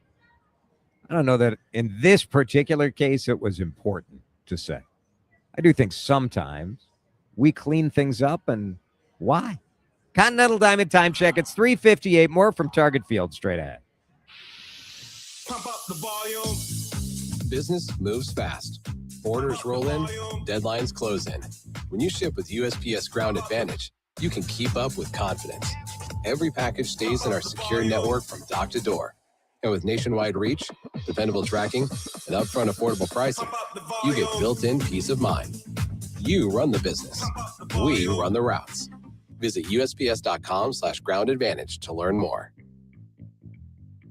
I don't know that in this particular case it was important to say. I do think sometimes we clean things up, and why? Continental Diamond time check. It's 3:58. More from Target Field straight ahead. Pump up the volume. Business moves fast. Orders roll in, deadlines close in. When you ship with USPS Ground Advantage, you can keep up with confidence. Every package stays in our secure network from dock to door. And with nationwide reach, dependable tracking, and upfront affordable pricing, you get built-in peace of mind. You run the business. We run the routes. Visit USPS.com/Ground Advantage to learn more.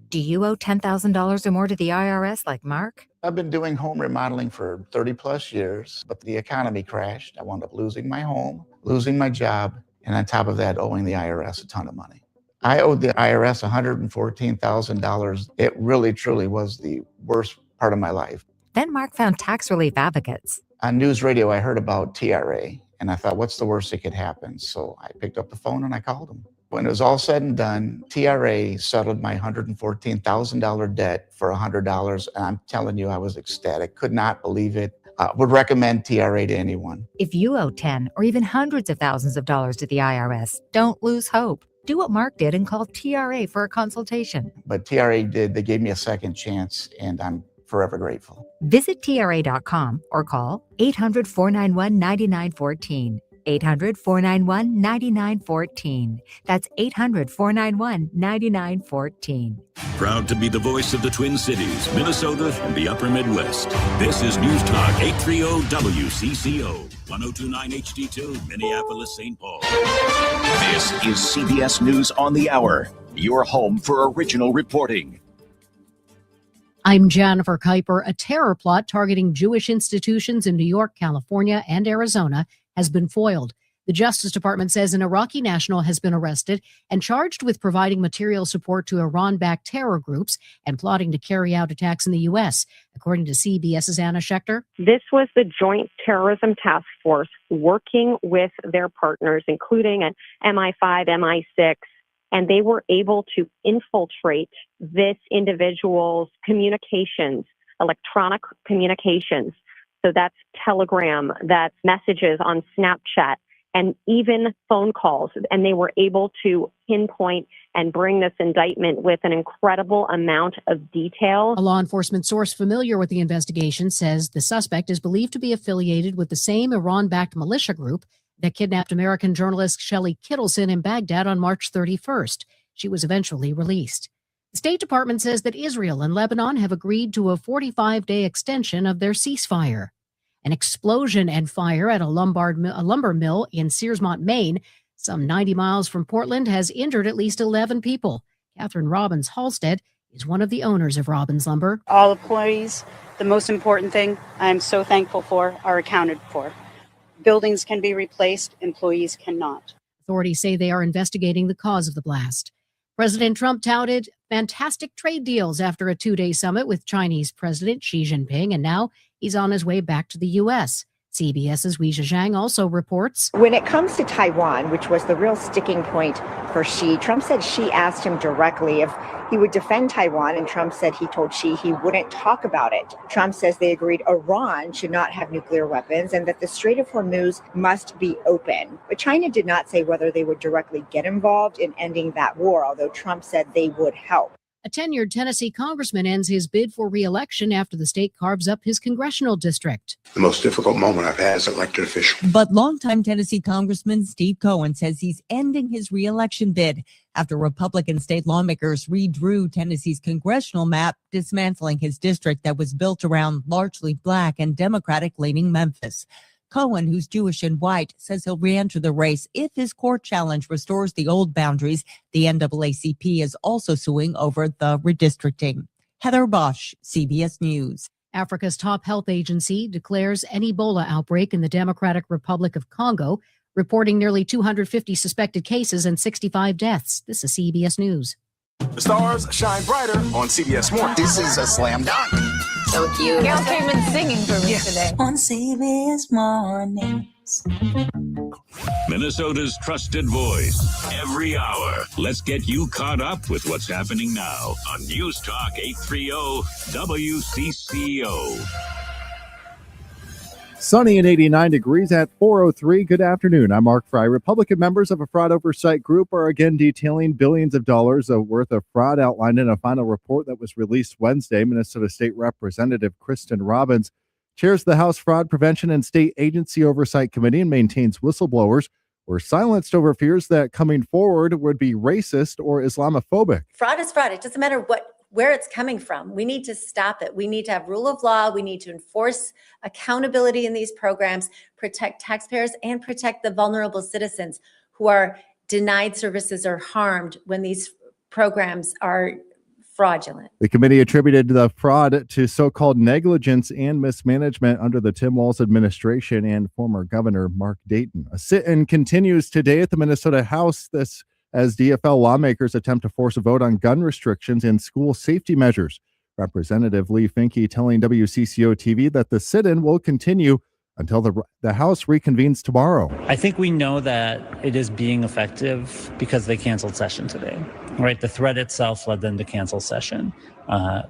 Do you owe $10,000 or more to the IRS like Mark? I've been doing home remodeling for 30 plus years, but the economy crashed. I wound up losing my home, losing my job, and on top of that, owing the IRS a ton of money. I owed the IRS $114,000. It really, truly was the worst part of my life. Then Mark found tax relief advocates. On news radio, I heard about TRA, and I thought, what's the worst that could happen? So I picked up the phone and I called them. When it was all said and done, TRA settled my $114,000 debt for $100, and I'm telling you, I was ecstatic. Could not believe it. Would recommend TRA to anyone. If you owe 10 or even hundreds of thousands of dollars to the IRS, don't lose hope. Do what Mark did and call TRA for a consultation. But TRA did. They gave me a second chance, and I'm forever grateful. Visit TRA.com or call 800-491-9914. 800-491-9914. That's 800-491-9914. Proud to be the voice of the Twin Cities, Minnesota, and the Upper Midwest. This is News Talk 830 WCCO, 1029 HD2, Minneapolis, St. Paul. This is CBS News on the Hour, your home for original reporting. I'm Jennifer Kuiper. A terror plot targeting Jewish institutions in New York, California, and Arizona has been foiled. The Justice Department says an Iraqi national has been arrested and charged with providing material support to Iran-backed terror groups and plotting to carry out attacks in the U.S., according to CBS's Anna Schechter. This was the Joint Terrorism Task Force working with their partners, including an MI5, MI6, and they were able to infiltrate this individual's communications, electronic communications. So that's Telegram, that's messages on Snapchat, and even phone calls. And they were able to pinpoint and bring this indictment with an incredible amount of detail. A law enforcement source familiar with the investigation says the suspect is believed to be affiliated with the same Iran-backed militia group that kidnapped American journalist Shelley Kittleson in Baghdad on March 31st. She was eventually released. The State Department says that Israel and Lebanon have agreed to a 45-day extension of their ceasefire. An explosion and fire at a lumber mill in Searsmont, Maine, some 90 miles from Portland, has injured at least 11 people. Catherine Robbins Halstead is one of the owners of Robbins Lumber. All employees, the most important thing I'm so thankful for, are accounted for. Buildings can be replaced, employees cannot. Authorities say they are investigating the cause of the blast. President Trump touted fantastic trade deals after a two-day summit with Chinese President Xi Jinping, and now he's on his way back to the U.S. CBS's Weijia Zhang also reports. When it comes to Taiwan, which was the real sticking point for Xi, Trump said Xi asked him directly if he would defend Taiwan, and Trump said he told Xi he wouldn't talk about it. Trump says they agreed Iran should not have nuclear weapons and that the Strait of Hormuz must be open. But China did not say whether they would directly get involved in ending that war, although Trump said they would help. A tenured Tennessee congressman ends his bid for re-election after the state carves up his congressional district. The most difficult moment I've had as an elected official. But longtime Tennessee Congressman Steve Cohen says he's ending his re-election bid after Republican state lawmakers redrew Tennessee's congressional map, dismantling his district that was built around largely black and Democratic-leaning Memphis. Cohen, who's Jewish and white, says he'll re-enter the race if his court challenge restores the old boundaries. The NAACP is also suing over the redistricting. Heather Bosch, CBS News. Africa's top health agency declares an Ebola outbreak in the Democratic Republic of Congo, reporting nearly 250 suspected cases and 65 deaths. This is CBS News. The stars shine brighter on CBS Morning. This is a slam dunk. So cute. Y'all came in singing for me today. On CBS Mornings. Minnesota's trusted voice. Every hour. Let's get you caught up with what's happening now on News Talk 830 WCCO. Sunny and 89 degrees at 4:03. Good afternoon. I'm Mark Fry. Republican members of a fraud oversight group are again detailing billions of dollars worth of fraud outlined in a final report that was released Wednesday. Minnesota State Representative Kristen Robbins chairs the House Fraud Prevention and State Agency Oversight Committee and maintains whistleblowers were silenced over fears that coming forward would be racist or Islamophobic. Fraud is fraud. It doesn't matter where it's coming from. We need to stop it. We need to have rule of law. We need to enforce accountability in these programs, protect taxpayers, and protect the vulnerable citizens who are denied services or harmed when these programs are fraudulent. The committee attributed the fraud to so-called negligence and mismanagement under the Tim Walz administration and former Governor Mark Dayton. A sit-in continues today at the Minnesota House as DFL lawmakers attempt to force a vote on gun restrictions and school safety measures. Representative Lee Finke telling WCCO TV that the sit-in will continue until the House reconvenes tomorrow. I think we know that it is being effective because they canceled session today, right? The threat itself led them to cancel session.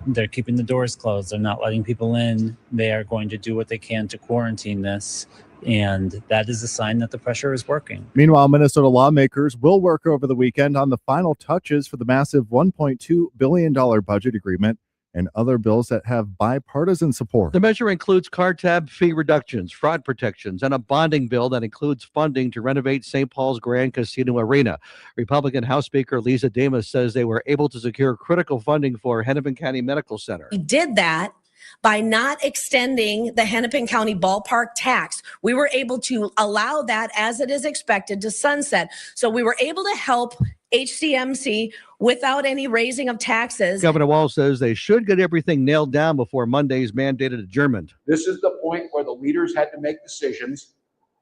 They're keeping the doors closed. They're not letting people in. They are going to do what they can to quarantine this. And that is a sign that the pressure is working. Meanwhile, Minnesota lawmakers will work over the weekend on the final touches for the massive $1.2 billion budget agreement and other bills that have bipartisan support. The measure includes car tab fee reductions, fraud protections, and a bonding bill that includes funding to renovate St. Paul's Grand Casino Arena. Republican House Speaker Lisa Damas says they were able to secure critical funding for Hennepin County Medical Center. We did that by not extending the Hennepin County ballpark tax. We were able to allow that, as it is expected, to sunset. So we were able to help HCMC without any raising of taxes. Governor Walz says they should get everything nailed down before Monday's mandated adjournment. This is the point where the leaders had to make decisions,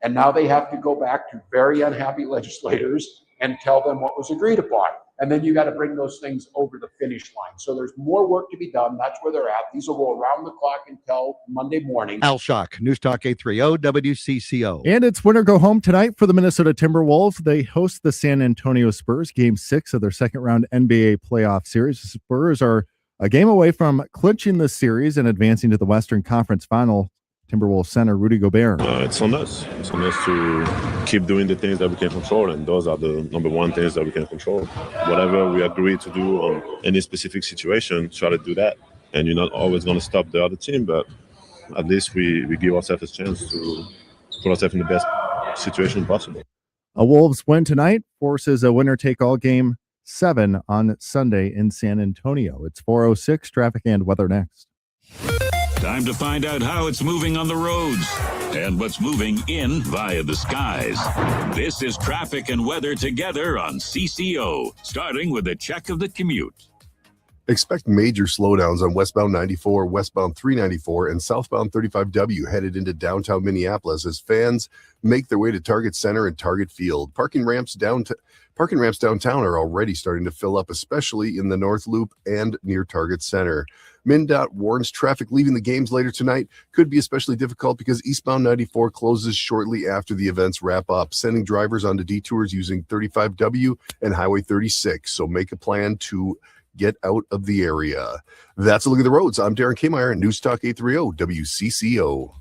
and now they have to go back to very unhappy legislators and tell them what was agreed upon. And then you got to bring those things over the finish line. So there's more work to be done. That's where they're at. These will go around the clock until Monday morning. Al Shock, News Talk 830 WCCO. And it's winner go home tonight for the Minnesota Timberwolves. They host the San Antonio Spurs, Game 6 of their second round NBA playoff series. The Spurs are a game away from clinching the series and advancing to the Western Conference Final. Timberwolves center Rudy Gobert. It's on us. It's on us to keep doing the things that we can control, and those are the number one things that we can control. Whatever we agree to do on any specific situation, try to do that. And you're not always going to stop the other team, but at least we give ourselves a chance to put ourselves in the best situation possible. A Wolves win tonight forces a winner-take-all Game 7 on Sunday in San Antonio. It's 4:06, traffic and weather next. Time to find out how it's moving on the roads and what's moving in via the skies. This is traffic and weather together on CCO, starting with a check of the commute. Expect major slowdowns on westbound 94, westbound 394, and southbound 35W headed into downtown Minneapolis as fans make their way to Target Center and Target Field. Parking ramps downtown are already starting to fill up, especially in the North Loop and near Target Center. MnDOT warns traffic leaving the games later tonight could be especially difficult because eastbound 94 closes shortly after the events wrap up, sending drivers onto detours using 35W and Highway 36. So make a plan to get out of the area. That's a look at the roads. I'm Darren Kmeyer, News Talk 830 WCCO.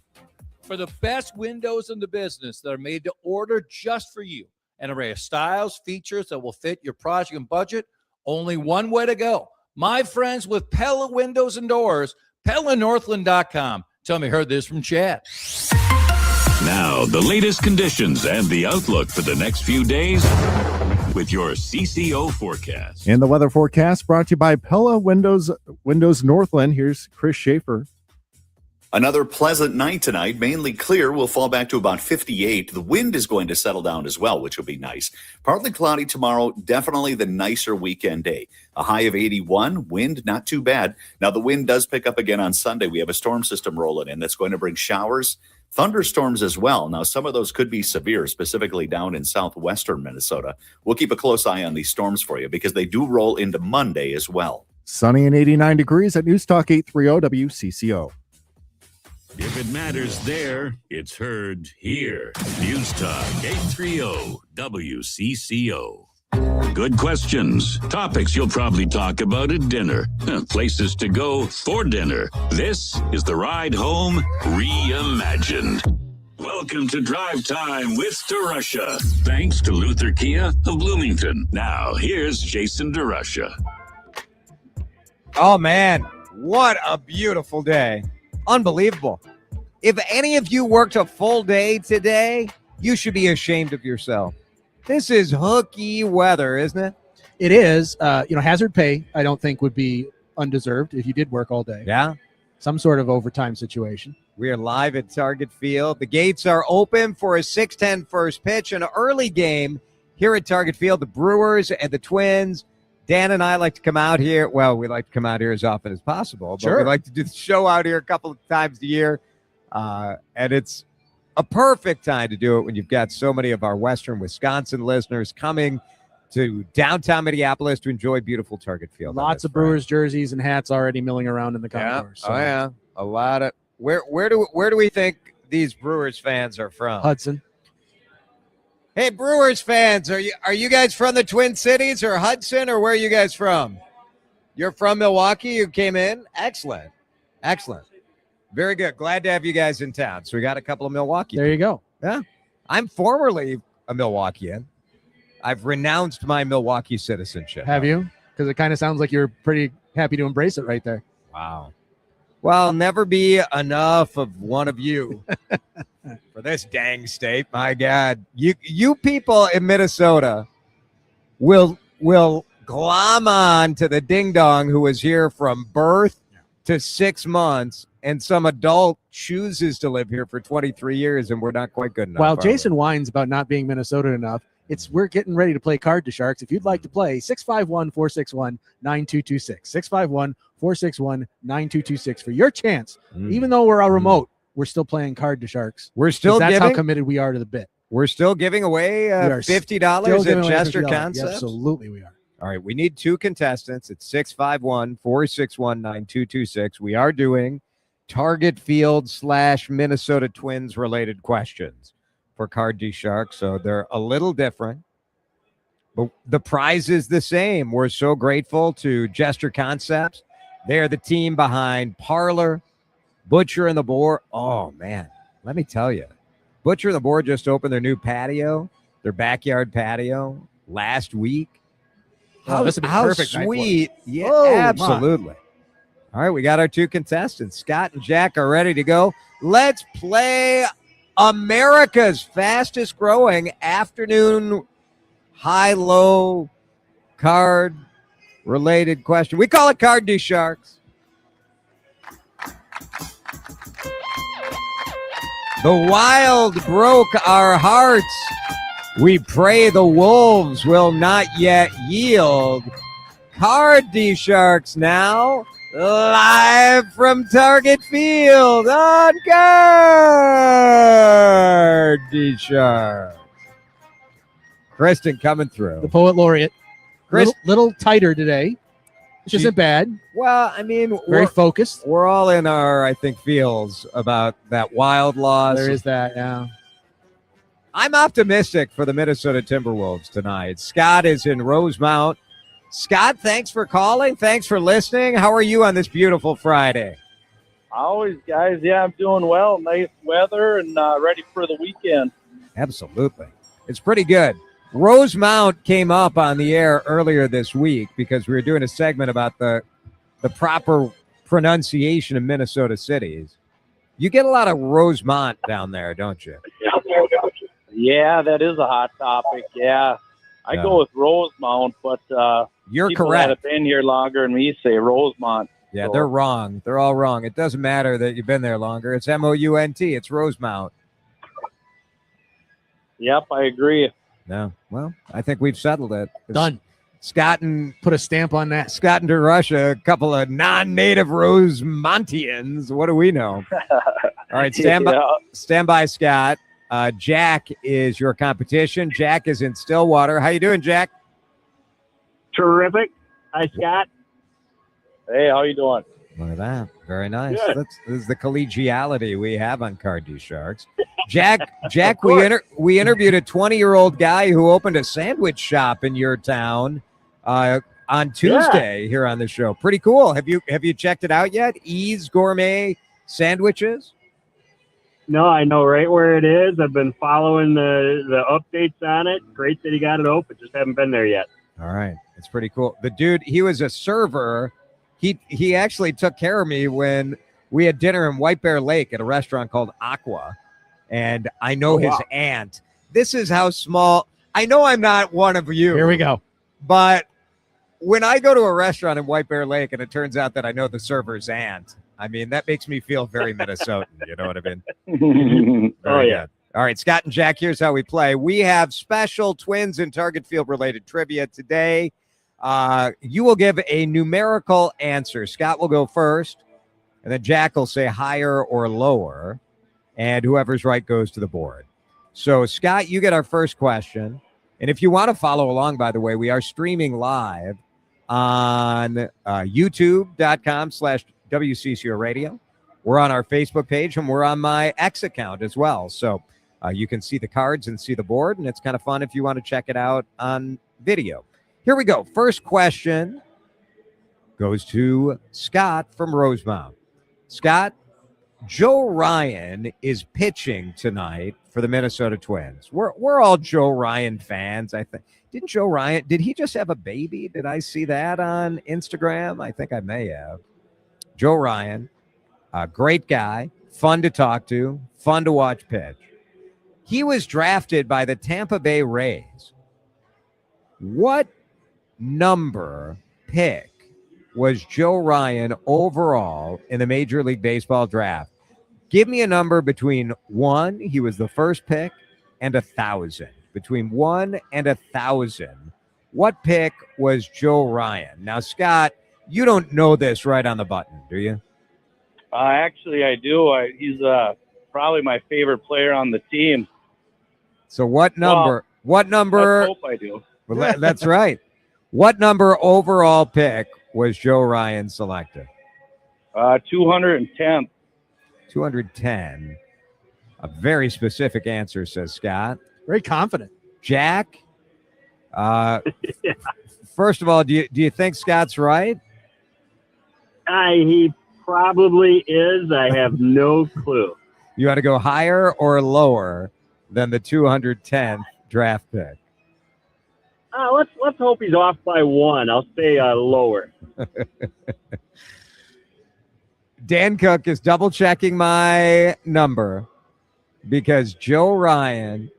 For the best windows in the business that are made to order just for you, an array of styles, features that will fit your project and budget, only one way to go. My friends with Pella Windows and Doors, PellaNorthland.com. Tell me you heard this from Chad. Now, the latest conditions and the outlook for the next few days with your CCO forecast. And the weather forecast brought to you by Pella Windows Northland. Here's Kris Schaefer. Another pleasant night tonight, mainly clear. We'll fall back to about 58. The wind is going to settle down as well, which will be nice. Partly cloudy tomorrow, definitely the nicer weekend day. A high of 81, wind not too bad. Now the wind does pick up again on Sunday. We have a storm system rolling in that's going to bring showers, thunderstorms as well. Now some of those could be severe, specifically down in southwestern Minnesota. We'll keep a close eye on these storms for you because they do roll into Monday as well. Sunny and 89 degrees at News Talk 830 WCCO. If it matters there, it's heard here. News Talk 830 WCCO. Good questions. Topics you'll probably talk about at dinner. Places to go for dinner. This is the Ride Home Reimagined. Welcome to Drive Time with DERUSHA. Thanks to Luther Kia of Bloomington. Now, here's Jason DERUSHA. Oh, man. What a beautiful day. Unbelievable. If any of you worked a full day today, you should be ashamed of yourself. This is hooky weather, isn't it? It is. Hazard pay, I don't think would be undeserved if you did work all day. Yeah. Some sort of overtime situation. We are live at Target Field. The gates are open for a 6:10 first pitch, an early game here at Target Field. The Brewers and the Twins. Dan and I like to come out here. Well, we like to come out here as often as possible, but Sure. we like to do the show out here a couple of times a year. And it's a perfect time to do it when you've got so many of our Western Wisconsin listeners coming to downtown Minneapolis to enjoy beautiful Target Field. Lots of Brewers jerseys and hats already milling around in the concourse. Oh, yeah. A lot of where do we think these Brewers fans are from? Hudson. Hey, Brewers fans, are you guys from the Twin Cities or Hudson, or where are you guys from? You're from Milwaukee? You came in? Excellent. Very good. Glad to have you guys in town. So we got a couple of Milwaukee. There you go. Yeah. I'm formerly a Milwaukeean. I've renounced my Milwaukee citizenship. Have you? Because it kind of sounds like you're pretty happy to embrace it right there. Wow. Well, never be enough of one of you for this dang state. My God. You people in Minnesota will glom on to the ding-dong who was here from birth to 6 months, and some adult chooses to live here for 23 years, and we're not quite good enough. While Jason whines about not being Minnesota enough, we're getting ready to play Card to Sharks. If you'd like to play, 651-461-9226. 651-461-9226 for your chance. Even though we're remote, we're still playing Card to Sharks. We're still that's giving, how committed we are to the bit. We're still giving away $50 at Jester Concepts. Absolutely, we are. All right, we need 2 contestants. It's 651-461-9226. We are doing Target Field / Minnesota Twins related questions for Card D Sharks, so they're a little different. But the prize is the same. We're so grateful to Jester Concepts. They're the team behind Parlor, Butcher and the Boar. Oh, man, let me tell you. Butcher and the Boar just opened their new patio, their backyard patio, last week. How sweet. Yeah, absolutely. All right, we got our 2 contestants. Scott and Jack are ready to go. Let's play America's fastest growing afternoon high-low card related question. We call it Card D Sharks. The Wild broke our hearts. We pray the Wolves will not yet yield. Card D Sharks now, live from Target Field on Card D Sharks. Kristen coming through. The poet laureate. Chris, little tighter today, which isn't bad. Well, I mean, very focused. We're all in our, I think, feels about that Wild loss. There is that, yeah. I'm optimistic for the Minnesota Timberwolves tonight. Scott is in Rosemount. Scott, thanks for calling. Thanks for listening. How are you on this beautiful Friday? Always, guys. Yeah, I'm doing well. Nice weather and ready for the weekend. Absolutely. It's pretty good. Rosemount came up on the air earlier this week because we were doing a segment about the proper pronunciation of Minnesota cities. You get a lot of Rosemont down there, don't you? Yeah, that is a hot topic. Yeah. I go with Rosemount, but you're people correct. that have been here longer than me say Rosemont. Yeah, So, they're wrong. They're all wrong. It doesn't matter that you've been there longer. It's Mount. It's Rosemount. Yep, I agree. No. Well, I think we've settled it. Done. Scott and put a stamp on that. Scott and DERUSHA, a couple of non-native Rosemontians. What do we know? All right, stand by, Scott. Jack is your competition. Jack is in Stillwater. How you doing, Jack? Terrific. Hi, Scott. Hey, how you doing? Look at that. Very nice. Good. This is the collegiality we have on Card D Sharks. Jack, we interviewed a 20-year-old guy who opened a sandwich shop in your town on Tuesday here on the show. Pretty cool. Have you checked it out yet? Ease Gourmet Sandwiches? No, I know right where it is. I've been following the updates on it. Great that he got it open. Just haven't been there yet. All right. It's pretty cool. The dude, he was a server. He actually took care of me when we had dinner in White Bear Lake at a restaurant called Aqua. And I know his aunt. This is how small. I know I'm not one of you. Here we go. But when I go to a restaurant in White Bear Lake and it turns out that I know the server's aunt, I mean, that makes me feel very Minnesotan. You know what I mean? Very good. All right, Scott and Jack, here's how we play. We have special Twins and Target Field related trivia today. You will give a numerical answer. Scott will go first, and then Jack will say higher or lower, and whoever's right goes to the board. So, Scott, you get our first question. And if you want to follow along, by the way, we are streaming live on youtube.com/WCCO Radio. We're on our Facebook page, and we're on my X account as well. So you can see the cards and see the board, and it's kind of fun if you want to check it out on video. Here we go. First question goes to Scott from Rosemount. Scott, Joe Ryan is pitching tonight for the Minnesota Twins. We're all Joe Ryan fans, I think. Did he just have a baby? Did I see that on Instagram? I think I may have. Joe Ryan, a great guy, fun to talk to, fun to watch pitch. He was drafted by the Tampa Bay Rays. What number pick was Joe Ryan overall in the Major League Baseball draft? Give me a number between 1, he was the first pick, and 1,000. between 1 and 1,000. What pick was Joe Ryan? Now, Scott, you don't know this right on the button, do you? Actually, I do. He's probably my favorite player on the team. So what number? What number? I hope I do. Well, that's right. What number overall pick was Joe Ryan selected? 210th. 210. A very specific answer, says Scott. Very confident. Jack, first of all, do you think Scott's right? He probably is. I have no clue. You want to go higher or lower than the 210th draft pick? Let's hope he's off by 1. I'll say lower. Dan Cook is double checking my number because Joe Ryan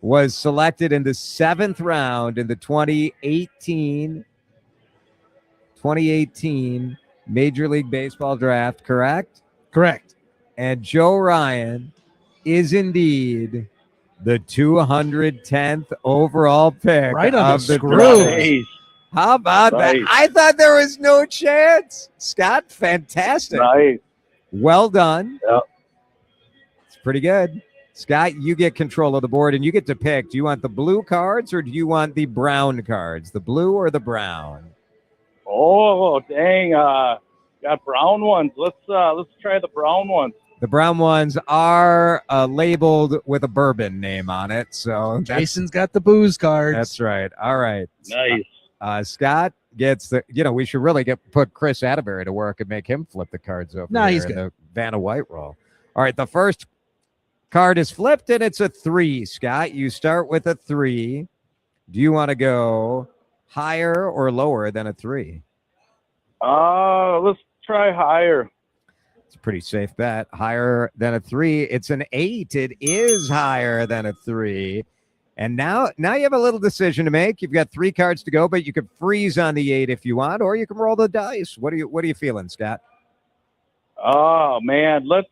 was selected in the 7th round in the 2018 Major League Baseball draft, correct? Correct. And Joe Ryan is indeed the 210th overall pick Right on of the the screws. draft. How about Nice. that? I thought there was no chance. Scott, fantastic. Nice. Well done. Yep. It's pretty good. Scott, you get control of the board and you get to pick. Do you want the blue cards or do you want the brown cards? The blue or the brown? Oh, dang. Got brown ones. Let's try the brown ones. The brown ones are labeled with a bourbon name on it. So Jason's got the booze cards. That's right. All right. Nice. Scott gets the, we should really put Kris Attebery to work and make him flip the cards over. No, there he's in good. the Vanna White roll. All right. The first card is flipped and it's a 3. Scott, you start with a 3. Do you want to go higher or lower than a 3? Let's try higher. It's a pretty safe bet. Higher than a 3. It's an 8. It is higher than a 3. And now you have a little decision to make. You've got 3 cards to go, but you can freeze on the 8 if you want, or you can roll the dice. What are you feeling, Scott? Oh man, let's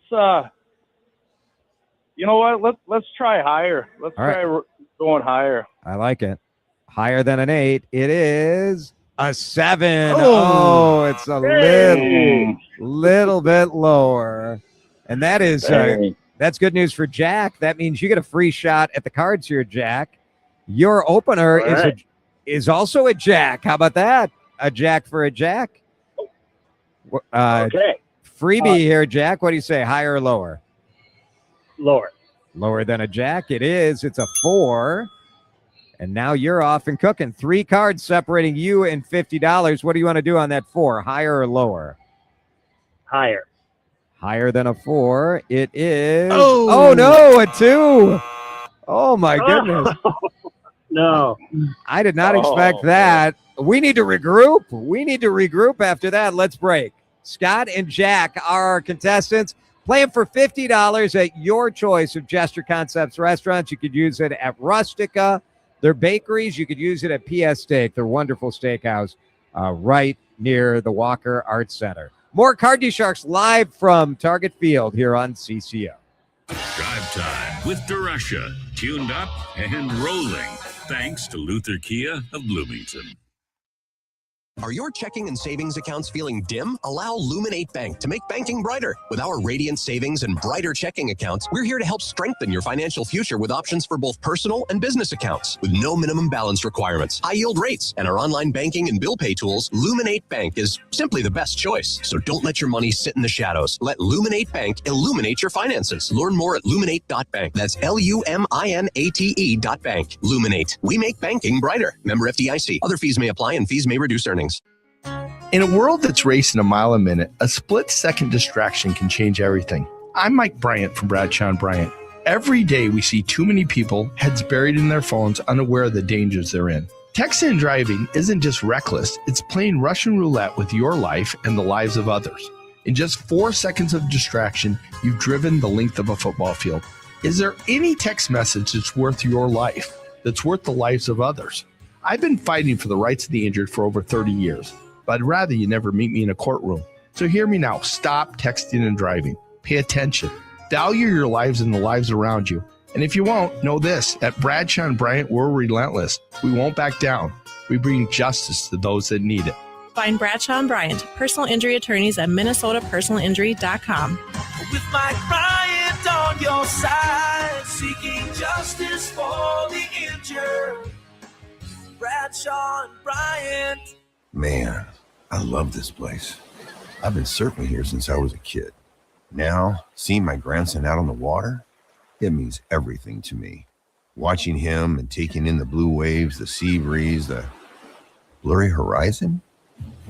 you know what? Let's try higher. Let's All try going higher. I like it. Higher than an 8. It is a 7. Oh. It's a Dang. little bit lower. And that is Dang. that's good news for Jack. That means you get a free shot at the cards here, Jack. Your opener All right. is also a Jack. How about that? A Jack for a Jack. Okay. Freebie here, Jack. What do you say? Higher or lower? Lower. Lower than a Jack. It is. It's a 4. And now you're off and cooking. 3 cards separating you and $50. What do you want to do on that 4? Higher or lower? Higher. Higher than a 4. It is. Oh. Oh no, a 2. Oh my goodness. No. I did not Oh, expect that. We need to regroup after that. Let's break. Scott and Jack are our contestants. Playing for $50 at your choice of Gesture Concepts restaurants. You could use it at Rustica. Their bakeries, you could use it at PS Steak, their wonderful steakhouse right near the Walker Arts Center. More Cardi Sharks live from Target Field here on CCO. Drive Time with DERUSHA. Tuned up and rolling. Thanks to Luther Kia of Bloomington. Are your checking and savings accounts feeling dim? Allow Luminate Bank to make banking brighter. With our Radiant Savings and Brighter checking accounts, we're here to help strengthen your financial future with options for both personal and business accounts. With no minimum balance requirements, high yield rates, and our online banking and bill pay tools, Luminate Bank is simply the best choice. So don't let your money sit in the shadows. Let Luminate Bank illuminate your finances. Learn more at luminate.bank. That's LUMINATE.bank. Luminate. We make banking brighter. Member FDIC. Other fees may apply and fees may reduce earnings. In a world that's racing a mile a minute, a split-second distraction can change everything. I'm Mike Bryant from Bradshaw & Bryant. Every day we see too many people, heads buried in their phones, unaware of the dangers they're in. Texting and driving isn't just reckless, it's playing Russian roulette with your life and the lives of others. In just 4 seconds of distraction, you've driven the length of a football field. Is there any text message that's worth your life, that's worth the lives of others? I've been fighting for the rights of the injured for over 30 years, but I'd rather you never meet me in a courtroom. So hear me now. Stop texting and driving. Pay attention. Value your lives and the lives around you. And if you won't, know this. At Bradshaw and Bryant, we're relentless. We won't back down. We bring justice to those that need it. Find Bradshaw and Bryant, personal injury attorneys at minnesotapersonalinjury.com. With Mike Bryant on your side, seeking justice for the injured. Bradshaw and Bryant. Man, I love this place. I've been surfing here since I was a kid. Now, seeing my grandson out on the water, it means everything to me. Watching him and taking in the blue waves, the sea breeze, the blurry horizon.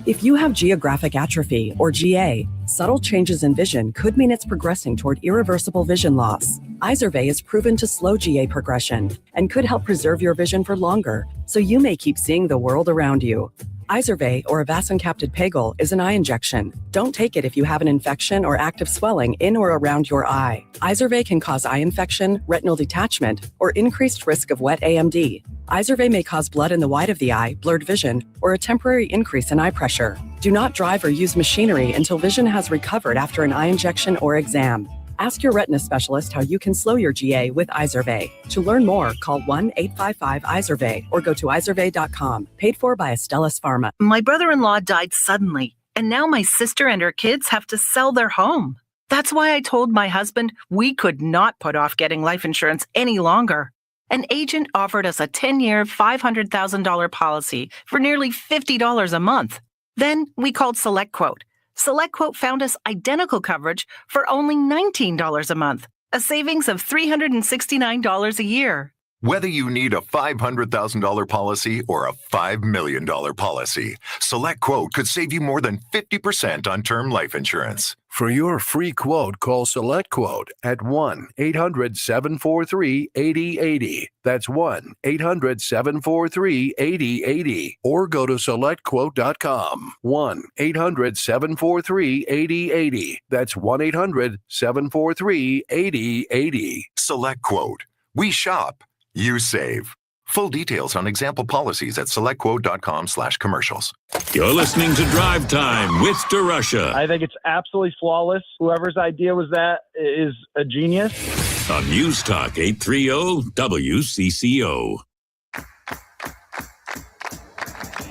If you have geographic atrophy, or GA, subtle changes in vision could mean it's progressing toward irreversible vision loss. Izervay is proven to slow GA progression and could help preserve your vision for longer, so you may keep seeing the world around you. Izervay, or avacincaptad pegol, is an eye injection. Don't take it if you have an infection or active swelling in or around your eye. Izervay can cause eye infection, retinal detachment, or increased risk of wet AMD. Izervay may cause blood in the white of the eye, blurred vision, or a temporary increase in eye pressure. Do not drive or use machinery until vision has recovered after an eye injection or exam. Ask your retina specialist how you can slow your GA with Izervay. To learn more, call 1-855-IZERVAY or go to izervay.com. Paid for by Astellas Pharma. My brother-in-law died suddenly, and now my sister and her kids have to sell their home. That's why I told my husband we could not put off getting life insurance any longer. An agent offered us a 10-year, $500,000 policy for nearly $50 a month. Then we called SelectQuote. SelectQuote found us identical coverage for only $19 a month, a savings of $369 a year. Whether you need a $500,000 policy or a $5 million policy, SelectQuote could save you more than 50% on term life insurance. For your free quote, call SelectQuote at 1-800-743-8080. That's 1-800-743-8080. Or go to SelectQuote.com. 1-800-743-8080. That's 1-800-743-8080. SelectQuote. We shop. You save. Full details on example policies at selectquote.com/commercials. You're listening to Drive Time with DERUSHA. I think it's absolutely flawless. Whoever's idea was that is a genius. On News Talk 830 WCCO.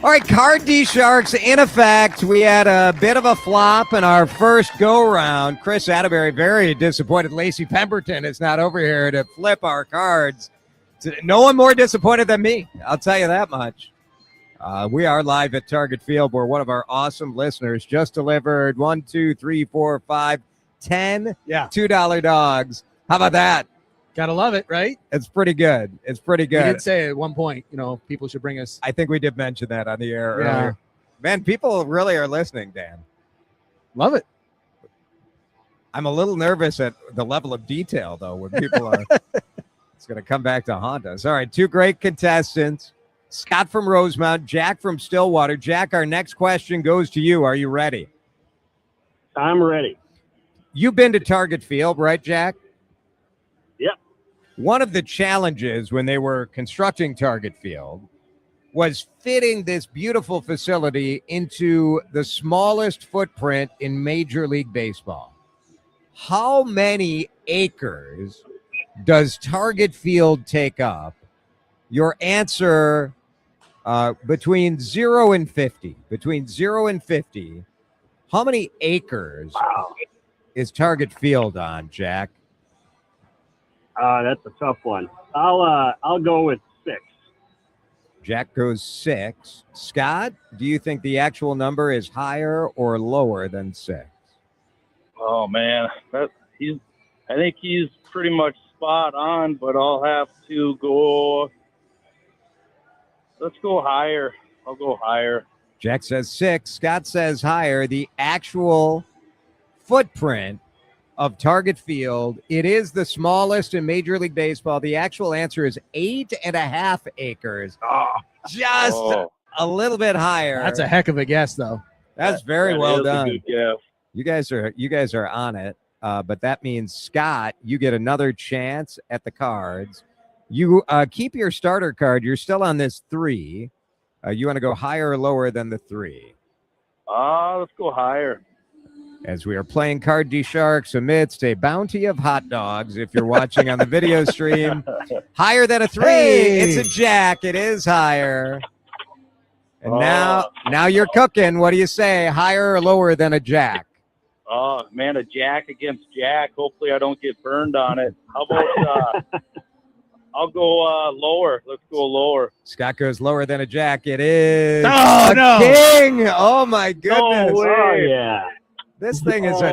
All right, Card D Sharks in effect. We had a bit of a flop in our first go-round. Kris Attebery very disappointed. Lacey Pemberton is not over here to flip our cards. No one more disappointed than me. I'll tell you that much. We are live at Target Field where one of our awesome listeners just delivered 10 $2 dogs. How about that? Gotta love it, right? It's pretty good. It's pretty good. You did say at one point, people should bring us. I think we did mention that on the air earlier. Man, people really are listening, Dan. Love it. I'm a little nervous at the level of detail, though, when people are. It's going to come back to haunt us. All right, two great contestants. Scott from Rosemount, Jack from Stillwater. Jack, our next question goes to you. Are you ready? I'm ready. You've been to Target Field, right, Jack? Yep. One of the challenges when they were constructing Target Field was fitting this beautiful facility into the smallest footprint in Major League Baseball. How many acres does Target Field take up? Your answer between 0 and 50. Between 0 and 50. How many acres is Target Field on, Jack? That's a tough one. I'll go with 6. Jack goes 6. Scott, do you think the actual number is higher or lower than 6? Oh man, I think he's pretty much spot on, but I'll have to go. Let's go higher. I'll go higher. Jack says 6. Scott says higher. The actual footprint of Target Field, it is the smallest in Major League Baseball. The actual answer is 8.5 acres. Just a little bit higher. That's a heck of a guess, though. That's very well done. A good guess. You guys are on it. But that means, Scott, you get another chance at the cards. You keep your starter card. You're still on this 3. You want to go higher or lower than the 3? Let's go higher. as we are playing Card D Sharks amidst a bounty of hot dogs. If you're watching on the video stream, higher than a 3. Hey! It's a jack. It is higher. And now you're cooking. What do you say? Higher or lower than a jack? Oh, man, a jack against jack. Hopefully I don't get burned on it. How about I'll go lower. Let's go lower. Scott goes lower than a jack. It is no. king. Oh, my goodness. No way. Oh, yeah. This thing is a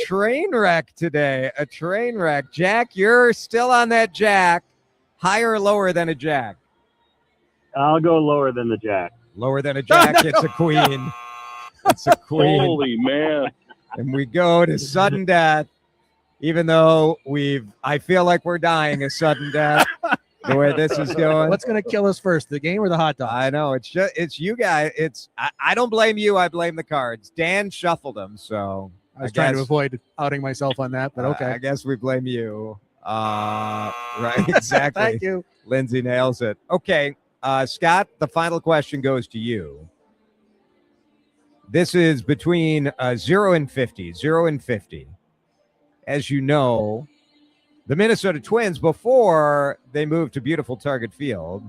train wreck today. A train wreck. Jack, you're still on that jack. Higher or lower than a jack? I'll go lower than the jack. Lower than a jack. It's a queen. It's a queen. Holy man. And we go to sudden death, even though I feel like we're dying a sudden death. The way this is going. What's going to kill us first, the game or the hot dog? I know. It's you guys. I don't blame you. I blame the cards. Dan shuffled them, so I was trying to avoid outing myself on that, but okay. I guess we blame you. Right, exactly. Thank you. Lindsay nails it. Okay, Scott, the final question goes to you. This is between 0 and 50. 0 and 50. As you know, the Minnesota Twins, before they moved to beautiful Target Field,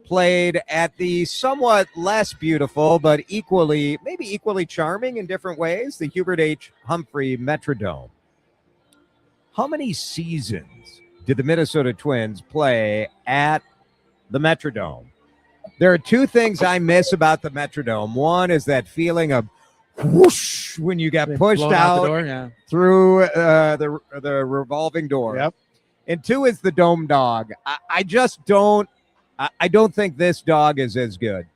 played at the somewhat less beautiful but maybe equally charming in different ways, the Hubert H. Humphrey Metrodome. How many seasons did the Minnesota Twins play at the Metrodome? There are two things I miss about the Metrodome. One is that feeling of whoosh when you got pushed out the door, through the revolving door. Yep. And two is the dome dog. I just don't. I don't think this dog is as good.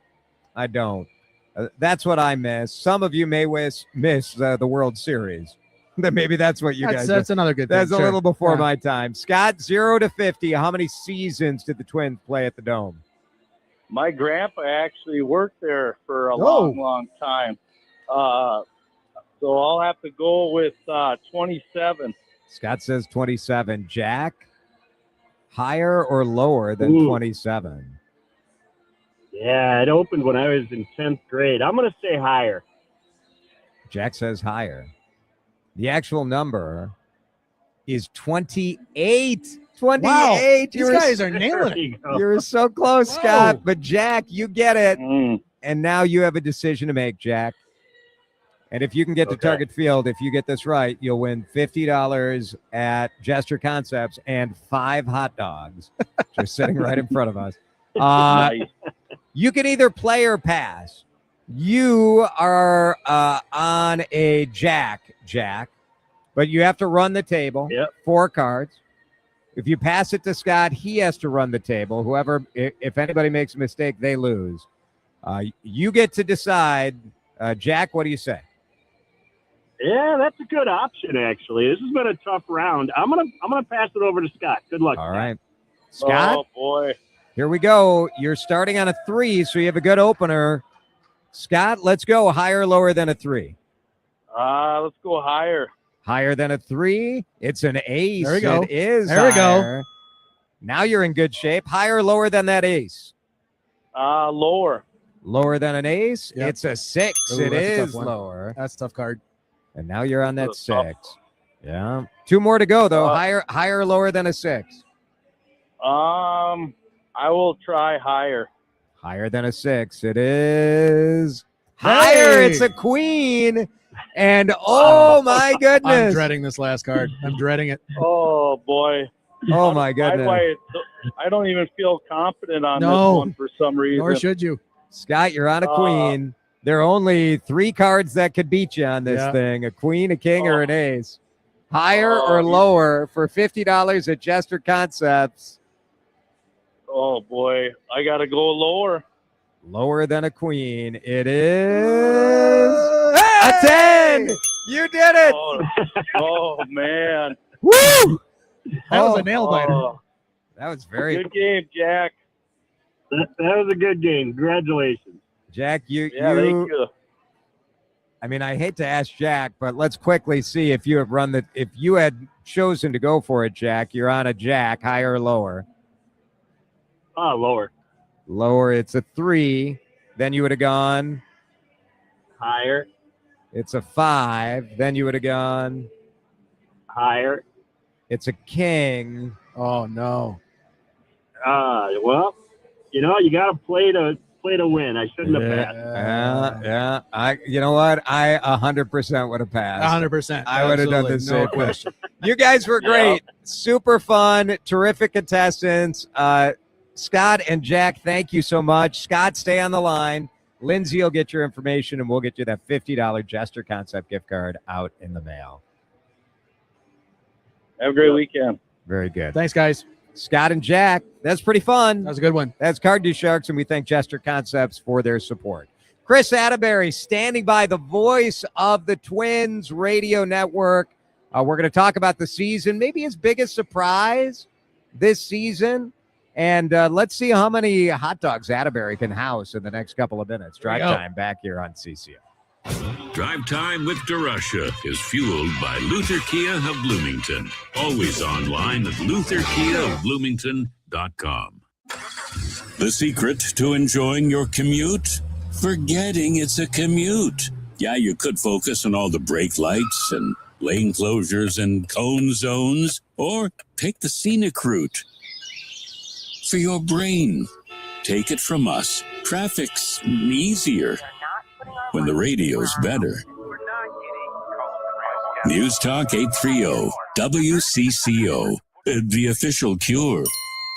I don't. That's what I miss. Some of you may miss the World Series. Maybe that's what you guys. That's another good thing. That's a little before my time. Scott, 0 to 50. How many seasons did the Twins play at the Dome? My grandpa actually worked there for a long time. So I'll have to go with 27. Scott says 27. Jack, higher or lower than 27? Yeah, it opened when I was in 10th grade. I'm going to say higher. Jack says higher. The actual number is 28. 28. Wow, these guys are nailing it. You're so close, Scott. But Jack, you get it. And now you have a decision to make, Jack. And if you can get to Target Field, if you get this right, you'll win $50 at Gesture Concepts and 5 hot dogs just sitting right in front of us. Nice. You can either play or pass. You are on a jack, but you have to run the table. Yep. 4 cards. If you pass it to Scott, he has to run the table. If anybody makes a mistake, they lose. You get to decide. Jack, what do you say? Yeah, that's a good option, actually. This has been a tough round. I'm gonna pass it over to Scott. Good luck. All right. Scott? Oh, boy. Here we go. You're starting on a 3, so you have a good opener. Scott, let's go. Higher or lower than a 3? Let's go higher. Higher than a 3? It's an ace. There we go. It is There we higher. Now you're in good shape. Higher or lower than that ace? Lower. Lower than an ace? Yep. It's a 6. Ooh, It that's a tough is one. lower. That's a tough card. And now you're on that That's a tough 6. Yeah. 2 more to go, though. Higher or lower than a 6? I will try higher. Higher than a 6. It is higher. It's a queen. And oh my goodness. I'm dreading this last card. I'm dreading it. Oh, boy. Oh my goodness. I don't even feel confident on this No. one for some reason. Nor should you. Scott, you're on a queen. There are only 3 cards that could beat you on this thing. A queen, a king, or an ace. Higher or lower for $50 at Gesture Concepts. Oh, boy. I got to go lower. Lower than a queen. It is a 10. You did it. Oh man. Woo! That was a nail biter. That was very good game, Jack. That was a good game. Congratulations. Jack, Thank you. I mean, I hate to ask Jack, but let's quickly see if you had chosen to go for it, Jack. You're on a jack, higher or lower? Lower. Lower, it's a 3. Then you would have gone higher. It's a 5. Then you would have gone higher. It's a king. Oh no. Well, you got to play to win. I shouldn't have passed. Yeah. You know what? I 100% would have passed. 100%. I would have done the Absolutely. same No question. You guys were great. Super fun. Terrific contestants. Scott and Jack, thank you so much. Scott, stay on the line. Lindsay will get your information, and we'll get you that $50 Jester Concept gift card out in the mail. Have a great weekend. Very good. Thanks, guys. Scott and Jack, that's pretty fun. That was a good one. That's Cardinal Sharks, and we thank Jester Concepts for their support. Kris Attebery standing by, the voice of the Twins radio network. We're going to talk about the season, maybe his biggest surprise this season. And let's see how many hot dogs Attebery can house in the next couple of minutes. Drive time back here on CCO. Drive Time with DERUSHA is fueled by Luther Kia of Bloomington. Always online at lutherkiaofbloomington.com. The secret to enjoying your commute? Forgetting it's a commute. Yeah, you could focus on all the brake lights and lane closures and cone zones, or take the scenic route. For your brain, take it from us. Traffic's easier when the radio's better. News Talk 830 WCCO, the official cure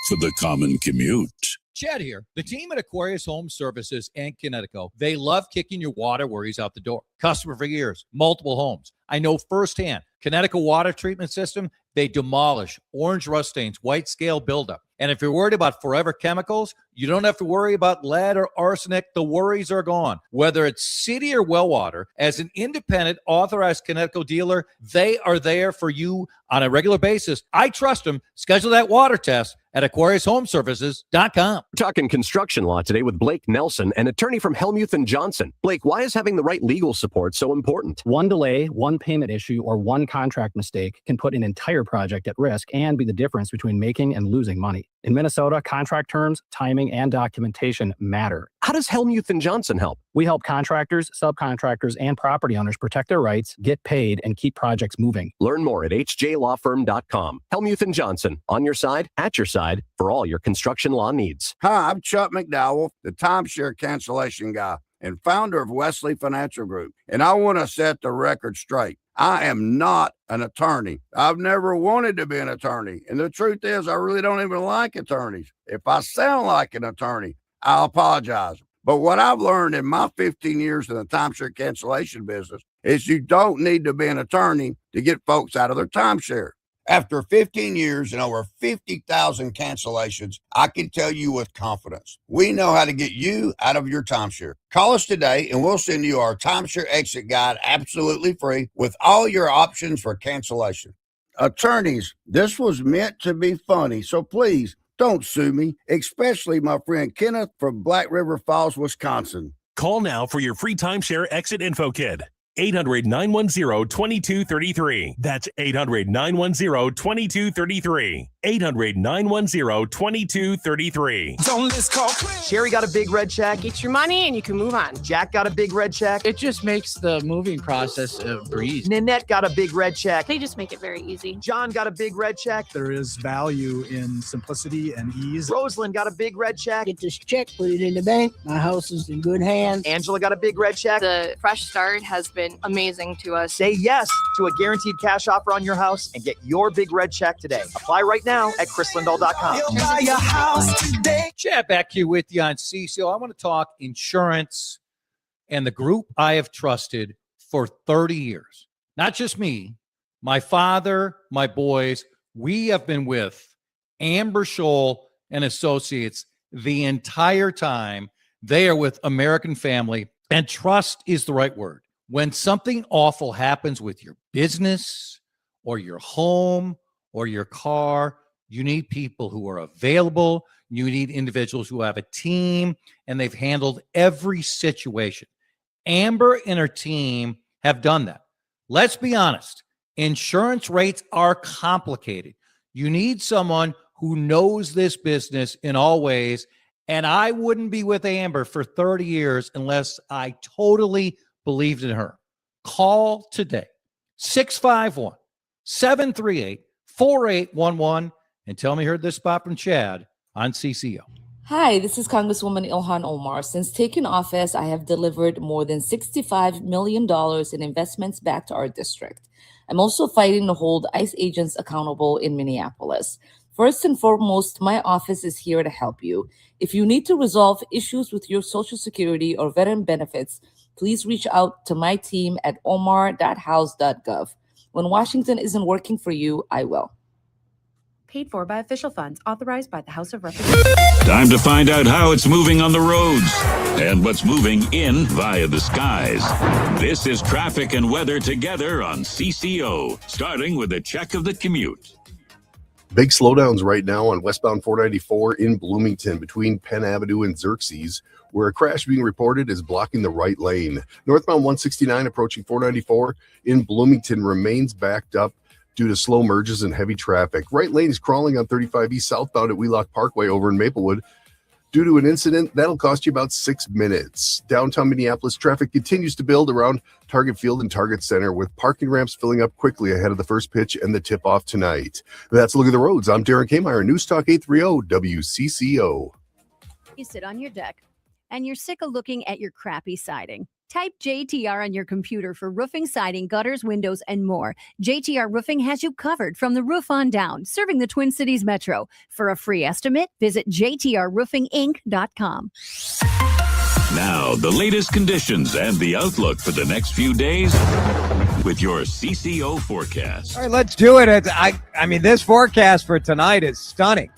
for the common commute. Chad here. The team at Aquarius Home Services and Connecticut, they love kicking your water worries out the door. Customer for years, multiple homes. I know firsthand. Connecticut water treatment system, they demolish orange rust stains, white scale buildup. And if you're worried about forever chemicals, you don't have to worry about lead or arsenic. The worries are gone. Whether it's city or well water, as an independent authorized Connecticut dealer, they are there for you on a regular basis. I trust them. Schedule that water test at AquariusHomeservices.com. We're talking construction law today with Blake Nelson, an attorney from Helmuth & Johnson. Blake, why is having the right legal support so important? One delay, one payment issue, or one contract mistake can put an entire project at risk and be the difference between making and losing money. In Minnesota, contract terms, timing, and documentation matter. How does Helmuth & Johnson help? We help contractors, subcontractors, and property owners protect their rights, get paid, and keep projects moving. Learn more at hjlawfirm.com. Helmuth & Johnson, on your side, at your side, for all your construction law needs. Hi, I'm Chuck McDowell, the timeshare cancellation guy and founder of Wesley Financial Group. And I want to set the record straight. I am not an attorney. I've never wanted to be an attorney. And the truth is, I really don't even like attorneys. If I sound like an attorney, I'll apologize. But what I've learned in my 15 years in the timeshare cancellation business is you don't need to be an attorney to get folks out of their timeshare. After 15 years and over 50,000 cancellations, I can tell you with confidence, we know how to get you out of your timeshare. Call us today and we'll send you our timeshare exit guide absolutely free with all your options for cancellation. Attorneys, this was meant to be funny, so please don't sue me, especially my friend Kenneth from Black River Falls, Wisconsin. Call now for your free timeshare exit info kit. 800-910-2233. That's 800-910-2233. 800-910-2233. Sherry got a big red check. Get your money and you can move on. Jack got a big red check. It just makes the moving process a breeze. Nanette got a big red check. They just make it very easy. John got a big red check. There is value in simplicity and ease. Rosalind got a big red check. Get this check, put it in the bank. My house is in good hands. Angela got a big red check. The fresh start has been amazing to us. Say yes to a guaranteed cash offer on your house and get your big red check today. Apply right now at chrislindahl.com. Chat back here with you on CCO. I want to talk insurance and the group I have trusted for 30 years. Not just me, my father, my boys. We have been with Amber Scholl and Associates the entire time. They are with American Family, and trust is the right word. When something awful happens with your business or your home or your car, you need people who are available. You need individuals who have a team, and they've handled every situation. Amber and her team have done that. Let's be honest. Insurance rates are complicated. You need someone who knows this business in all ways, and I wouldn't be with Amber for 30 years unless I totally believed in her. Call today, 651-738-4811, and tell me you heard this spot from Chad on CCO. Hi, this is Congresswoman Ilhan Omar. Since taking office, I have delivered more than $65 million in investments back to our district. I'm also fighting to hold ICE agents accountable in Minneapolis. First and foremost, my office is here to help you. If you need to resolve issues with your Social Security or veteran benefits, please reach out to my team at omar.house.gov. When Washington isn't working for you, I will. Paid for by official funds authorized by the House of Representatives. Time to find out how it's moving on the roads and what's moving in via the skies. This is traffic and weather together on CCO, starting with a check of the commute. Big slowdowns right now on westbound 494 in Bloomington between Penn Avenue and Xerxes, where a crash being reported is blocking the right lane. Northbound 169 approaching 494 in Bloomington remains backed up due to slow merges and heavy traffic. Right lane is crawling on 35 East southbound at Wheelock Parkway over in Maplewood. Due to an incident, that'll cost you about 6 minutes. Downtown Minneapolis traffic continues to build around Target Field and Target Center, with parking ramps filling up quickly ahead of the first pitch and the tip-off tonight. That's a look at the roads. I'm Darren Kmeyer, News Talk 830 WCCO. You sit on your deck and you're sick of looking at your crappy siding. Type JTR on your computer for roofing, siding, gutters, windows, and more. JTR Roofing has you covered from the roof on down, serving the Twin Cities Metro. For a free estimate, visit jtrroofinginc.com. Now, the latest conditions and the outlook for the next few days with your CCO forecast. All right, let's do it. I mean, this forecast for tonight is stunning.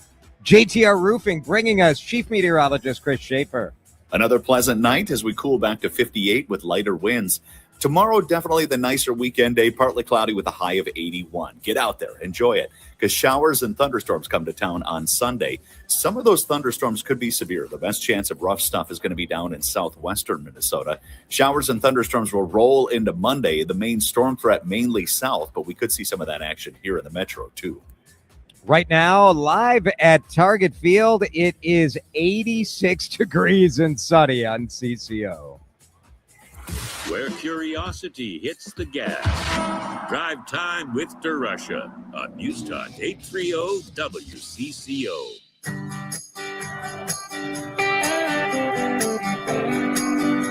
JTR Roofing bringing us Chief Meteorologist Kris Schaefer. Another pleasant night as we cool back to 58 with lighter winds. Tomorrow, definitely the nicer weekend day, partly cloudy with a high of 81. Get out there, enjoy it, because showers and thunderstorms come to town on Sunday. Some of those thunderstorms could be severe. The best chance of rough stuff is going to be down in southwestern Minnesota. Showers and thunderstorms will roll into Monday. The main storm threat mainly south, but we could see some of that action here in the metro too. Right now, live at Target Field, it is 86 degrees and sunny on CCO. Where curiosity hits the gas. Drive time with DERUSHA on News Talk 830 WCCO.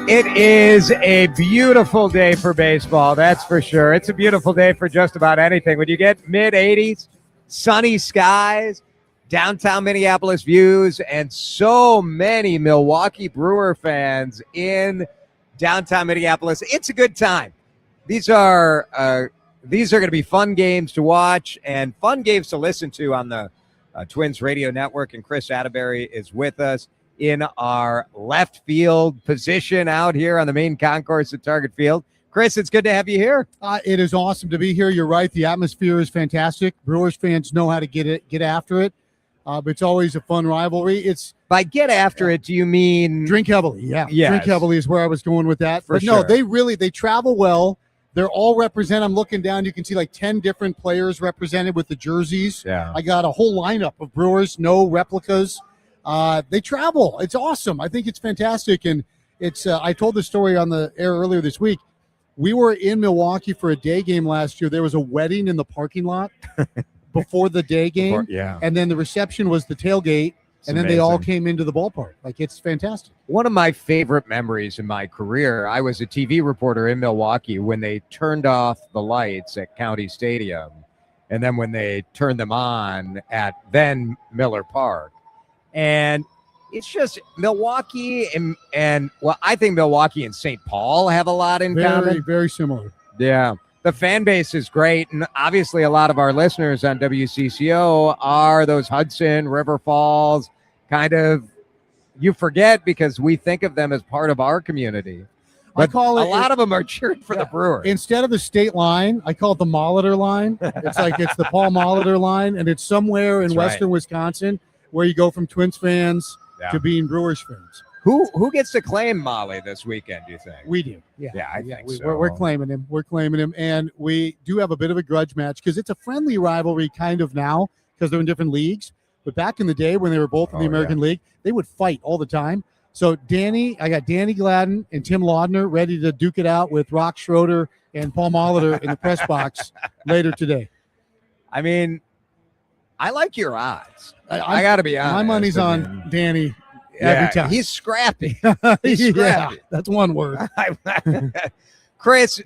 It is a beautiful day for baseball, that's for sure. It's a beautiful day for just about anything. When you get mid-80s, sunny skies, downtown Minneapolis views, and so many Milwaukee Brewer fans in downtown Minneapolis, it's a good time. These are going to be fun games to watch and fun games to listen to on the Twins radio network. And Kris Attebery is with us in our left field position out here on the main concourse at Target Field. Kris, it's good to have you here. It is awesome to be here. You're right. The atmosphere is fantastic. Brewers fans know how to get after it. But it's always a fun rivalry. It's by get after it, do you mean drink heavily? Yeah. Yes. Drink heavily is where I was going with that. For but sure. no, they travel well. They're all represented. I'm looking down. You can see like 10 different players represented with the jerseys. Yeah. I got a whole lineup of Brewers, no replicas. They travel. It's awesome. I think it's fantastic. And it's I told the story on the air earlier this week. We were in Milwaukee for a day game last year. There was a wedding in the parking lot before the day game. And then the reception was the tailgate. And then they all came into the ballpark. Like, it's fantastic. One of my favorite memories in my career, I was a TV reporter in Milwaukee when they turned off the lights at County Stadium. And then when they turned them on at then Miller Park. And it's just Milwaukee and well, I think Milwaukee and St. Paul have a lot in common. Very similar. Yeah. The fan base is great. And obviously a lot of our listeners on WCCO are those Hudson, River Falls, kind of, you forget because we think of them as part of our community. But I call it, a lot of them are cheering for the Brewers. Instead of the state line, I call it the Molitor line. It's like it's the Paul Molitor line, and it's somewhere in western Wisconsin where you go from Twins fans to being Brewers fans. Who gets to claim Molly this weekend, do you think? We do. Yeah, I think so. We're claiming him. We're claiming him. And we do have a bit of a grudge match because it's a friendly rivalry kind of now because they're in different leagues. But back in the day when they were both in the American League, they would fight all the time. So I got Danny Gladden and Tim Laudner ready to duke it out with Rock Schroeder and Paul Molitor in the press box later today. I mean, I like your odds. I got to be honest. My money's on Danny every time. He's scrappy. He's scrappy. Yeah, that's one word. Kris,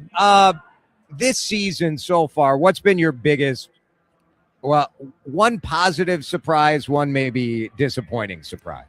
this season so far, what's been your biggest, one positive surprise, one maybe disappointing surprise?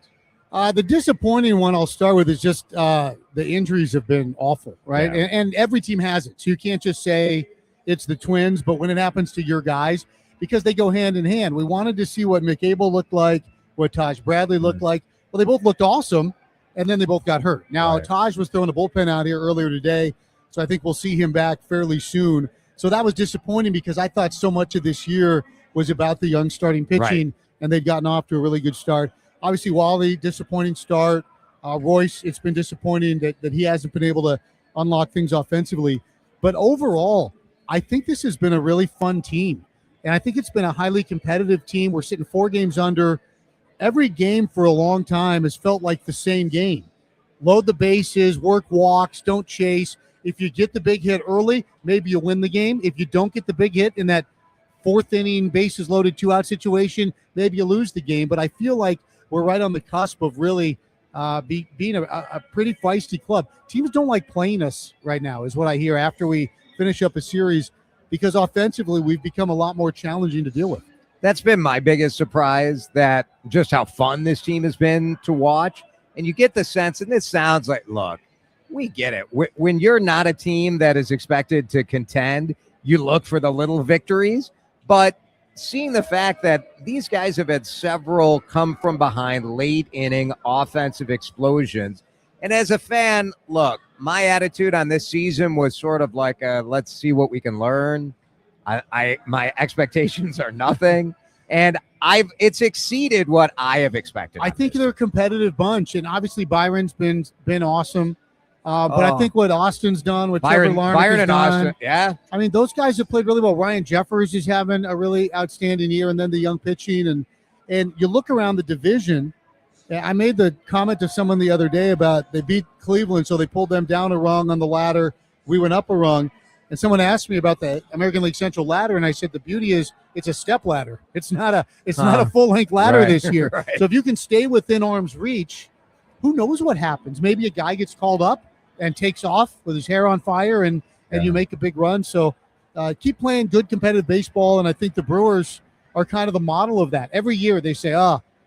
The disappointing one I'll start with is just the injuries have been awful, right? Yeah. And every team has it. So you can't just say it's the Twins, but when it happens to your guys, because they go hand in hand. We wanted to see what McAble looked like, what Taj Bradley looked like. Well, they both looked awesome, and then they both got hurt. Now, Taj was throwing a bullpen out here earlier today, so I think we'll see him back fairly soon. So that was disappointing because I thought so much of this year was about the young starting pitching, and they'd gotten off to a really good start. Obviously, Wally, disappointing start. Royce, it's been disappointing that he hasn't been able to unlock things offensively. But overall, I think this has been a really fun team. And I think it's been a highly competitive team. We're sitting 4 games under. Every game for a long time has felt like the same game. Load the bases, work walks, don't chase. If you get the big hit early, maybe you win the game. If you don't get the big hit in that 4th inning, bases loaded, 2-out situation, maybe you lose the game. But I feel like we're right on the cusp of really being a pretty feisty club. Teams don't like playing us right now, is what I hear after we finish up a series, because offensively we've become a lot more challenging to deal with. That's been my biggest surprise, that just how fun this team has been to watch. And you get the sense, and this sounds like, look, we get it. When you're not a team that is expected to contend, you look for the little victories. But seeing the fact that these guys have had several come from behind late inning offensive explosions. And as a fan, look, my attitude on this season was sort of like, let's see what we can learn. My expectations are nothing. And it's exceeded what I have expected. I think they're a competitive bunch. And obviously Byron's been awesome. But I think what Austin's done, what Trevor Larnach has done, Austin, yeah. I mean, those guys have played really well. Ryan Jeffers is having a really outstanding year, and then the young pitching. And you look around the division. I made the comment to someone the other day about they beat Cleveland, so they pulled them down a rung on the ladder. We went up a rung. And someone asked me about the American League Central ladder, and I said the beauty is it's a step ladder. It's not a full-length ladder this year. So if you can stay within arm's reach, who knows what happens? Maybe a guy gets called up and takes off with his hair on fire, and you make a big run. So keep playing good competitive baseball, and I think the Brewers are kind of the model of that. Every year they say,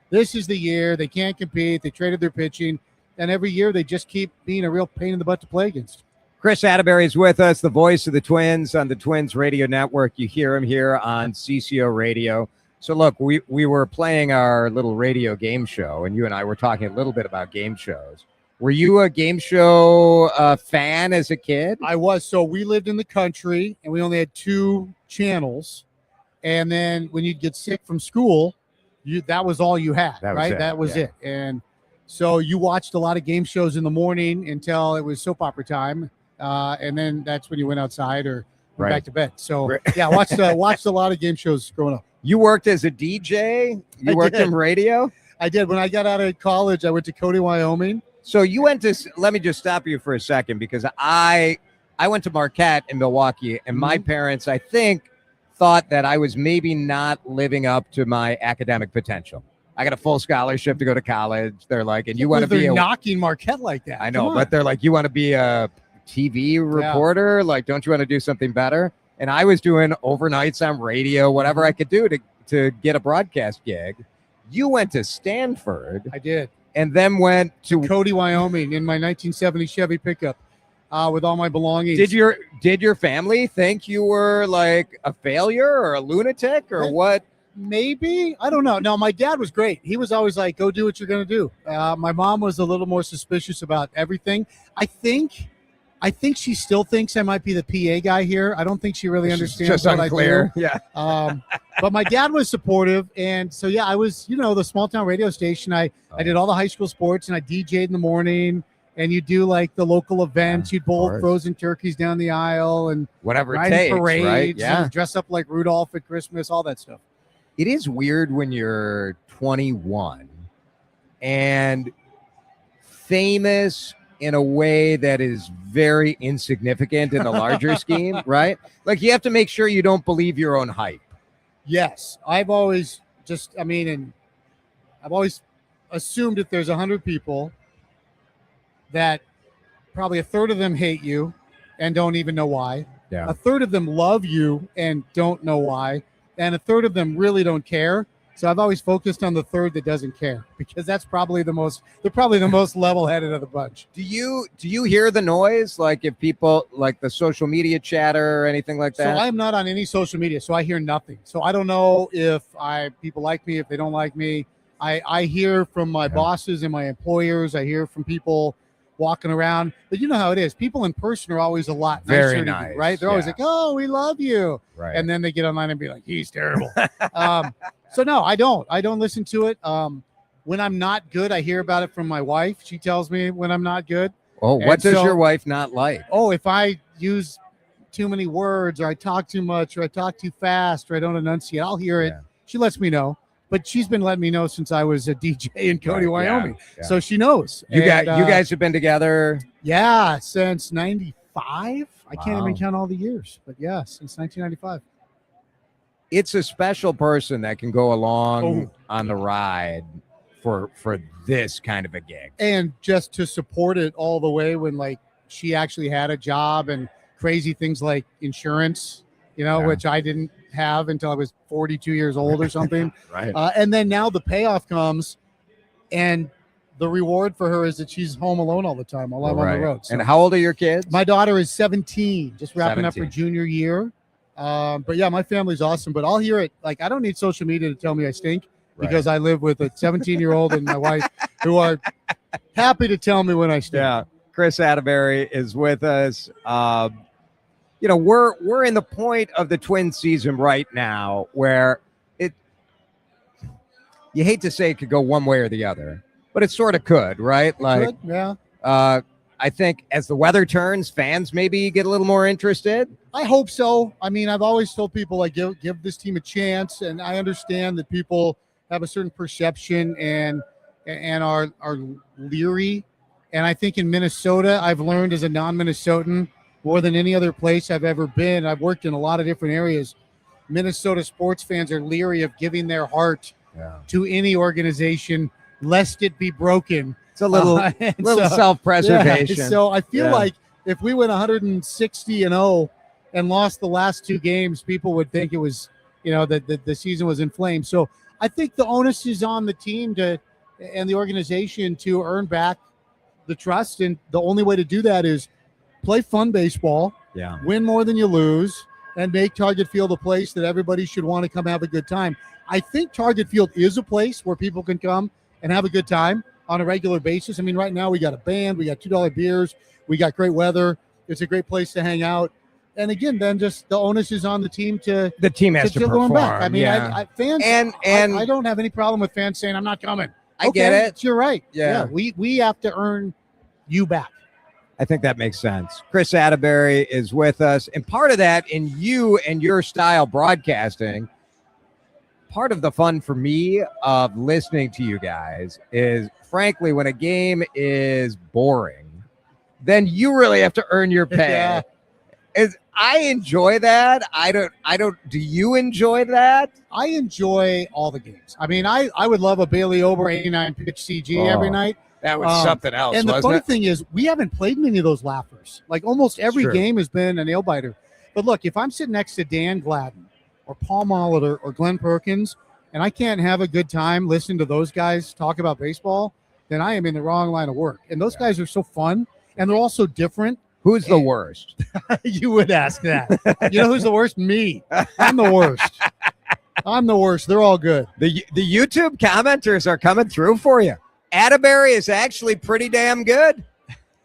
this is the year. They can't compete. They traded their pitching. And every year they just keep being a real pain in the butt to play against. Kris Attebery is with us, the voice of the Twins on the Twins Radio Network. You hear him here on CCO Radio. So, look, we were playing our little radio game show, and you and I were talking a little bit about game shows. Were you a game show fan as a kid? I was. So we lived in the country, and we only had 2 channels. And then when you'd get sick from school, that was all you had, right? That was it. And so you watched a lot of game shows in the morning until it was soap opera time. And then that's when you went outside or went back to bed. So, watched a lot of game shows growing up. You worked as a DJ? You worked in radio? I did. When I got out of college, I went to Cody, Wyoming. So you went to, let me just stop you for a second, because I went to Marquette in Milwaukee, and my parents, I think, thought that I was maybe not living up to my academic potential. I got a full scholarship to go to college. They're like, and you want to be knocking Marquette like that. I know, but they're like, you want to be a TV reporter? Like, don't you want to do something better? And I was doing overnights on radio, whatever I could do to get a broadcast gig. You went to Stanford. I did. And then went to Cody, Wyoming in my 1970 Chevy pickup with all my belongings. Did your family think you were like a failure or a lunatic or what? Maybe. I don't know. No, my dad was great. He was always like, go do what you're going to do. My mom was a little more suspicious about everything. I think she still thinks I might be the PA guy here. I don't think she really understands what unclear. I do. Yeah. But my dad was supportive. And so, I was, the small town radio station. I did all the high school sports, and I DJ'd in the morning, and you do like the local events. You'd bowl frozen turkeys down the aisle and whatever it takes, parades, right? Yeah. And dress up like Rudolph at Christmas, all that stuff. It is weird when you're 21 and famous in a way that is very insignificant in the larger scheme, right? Like you have to make sure you don't believe your own hype. Yes, I've always I've always assumed if there's 100 people that probably a third of them hate you and don't even know why. Yeah. A third of them love you and don't know why. And a third of them really don't care. So I've always focused on the third that doesn't care because they're probably the most level-headed of the bunch. Do you hear the noise? Like if people like the social media chatter or anything like that? So I'm not on any social media, so I hear nothing. So I don't know if people like me, if they don't like me. I hear from my bosses and my employers. I hear from people walking around. But you know how it is. People in person are always a lot nicer Very to nice, you, right? They're always like, oh, we love you. Right. And then they get online and be like, he's terrible. So no, I don't listen to it. When I'm not good, I hear about it from my wife. She tells me when I'm not good. Oh, what does your wife not like? Oh, if I use too many words or I talk too much or I talk too fast or I don't enunciate, I'll hear it. She lets me know. But she's been letting me know since I was a DJ in Cody, Wyoming. yeah. So she knows. You guys have been together? Yeah, since 95. I can't even Wow. count all the years. But yeah, since 1995. It's a special person that can go along on the ride for this kind of a gig. And just to support it all the way when like she actually had a job and crazy things like insurance, which I didn't have until I was 42 years old or something. Right. And then now the payoff comes and the reward for her is that she's home alone all the time while I'm on the road. So and how old are your kids? my daughter is 17, just wrapping up her 17. junior year. But yeah, my family's awesome, but I'll hear it. Like, I don't need social media to tell me I stink because I live with a 17-year-old and my wife who are happy to tell me when I stink. Yeah. Kris Attebery is with us. We're in the point of the Twins season right now where you hate to say it could go one way or the other, but it sort of could, right? Like, yeah. I think as the weather turns, fans maybe get a little more interested. I hope so. I mean, I've always told people like give this team a chance, and I understand that people have a certain perception and are leery. And I think in Minnesota, I've learned as a non-Minnesotan more than any other place I've ever been. I've worked in a lot of different areas. Minnesota sports fans are leery of giving their heart to any organization lest it be broken. It's a little self-preservation. Yeah, so I feel like if we went 160-0 and lost the last two games, people would think it was, that the season was in flames. So I think the onus is on the team and the organization to earn back the trust. And the only way to do that is play fun baseball, win more than you lose, and make Target Field a place that everybody should want to come have a good time. I think Target Field is a place where people can come and have a good time on a regular basis. I mean, right now we got a band, we got $2 beers, we got great weather. It's a great place to hang out. And again, then just the onus is on the team to has to perform. Back. I mean, fans, and I don't have any problem with fans saying I'm not coming. I get it. You're right. Yeah. We have to earn you back. I think that makes sense. Kris Attebery is with us. And part of that in you and your style broadcasting, part of the fun for me of listening to you guys is, frankly, when a game is boring, then you really have to earn your pay. I enjoy that. I don't. Do you enjoy that? I enjoy all the games. I mean, I would love a Bailey Ober 89 pitch CG every night. That was something else. And the wasn't funny it? thing is, we haven't played many of those laughers. Like almost every True. game has been a nail biter. But look, if I'm sitting next to Dan Gladden or Paul Molitor or Glenn Perkins, and I can't have a good time listening to those guys talk about baseball, then I am in the wrong line of work. And those guys are so fun, and they're all so different. Who's the worst? You would ask that. You know who's the worst? Me. I'm the worst. I'm the worst. They're all good. The YouTube commenters are coming through for you. Attebery is actually pretty damn good.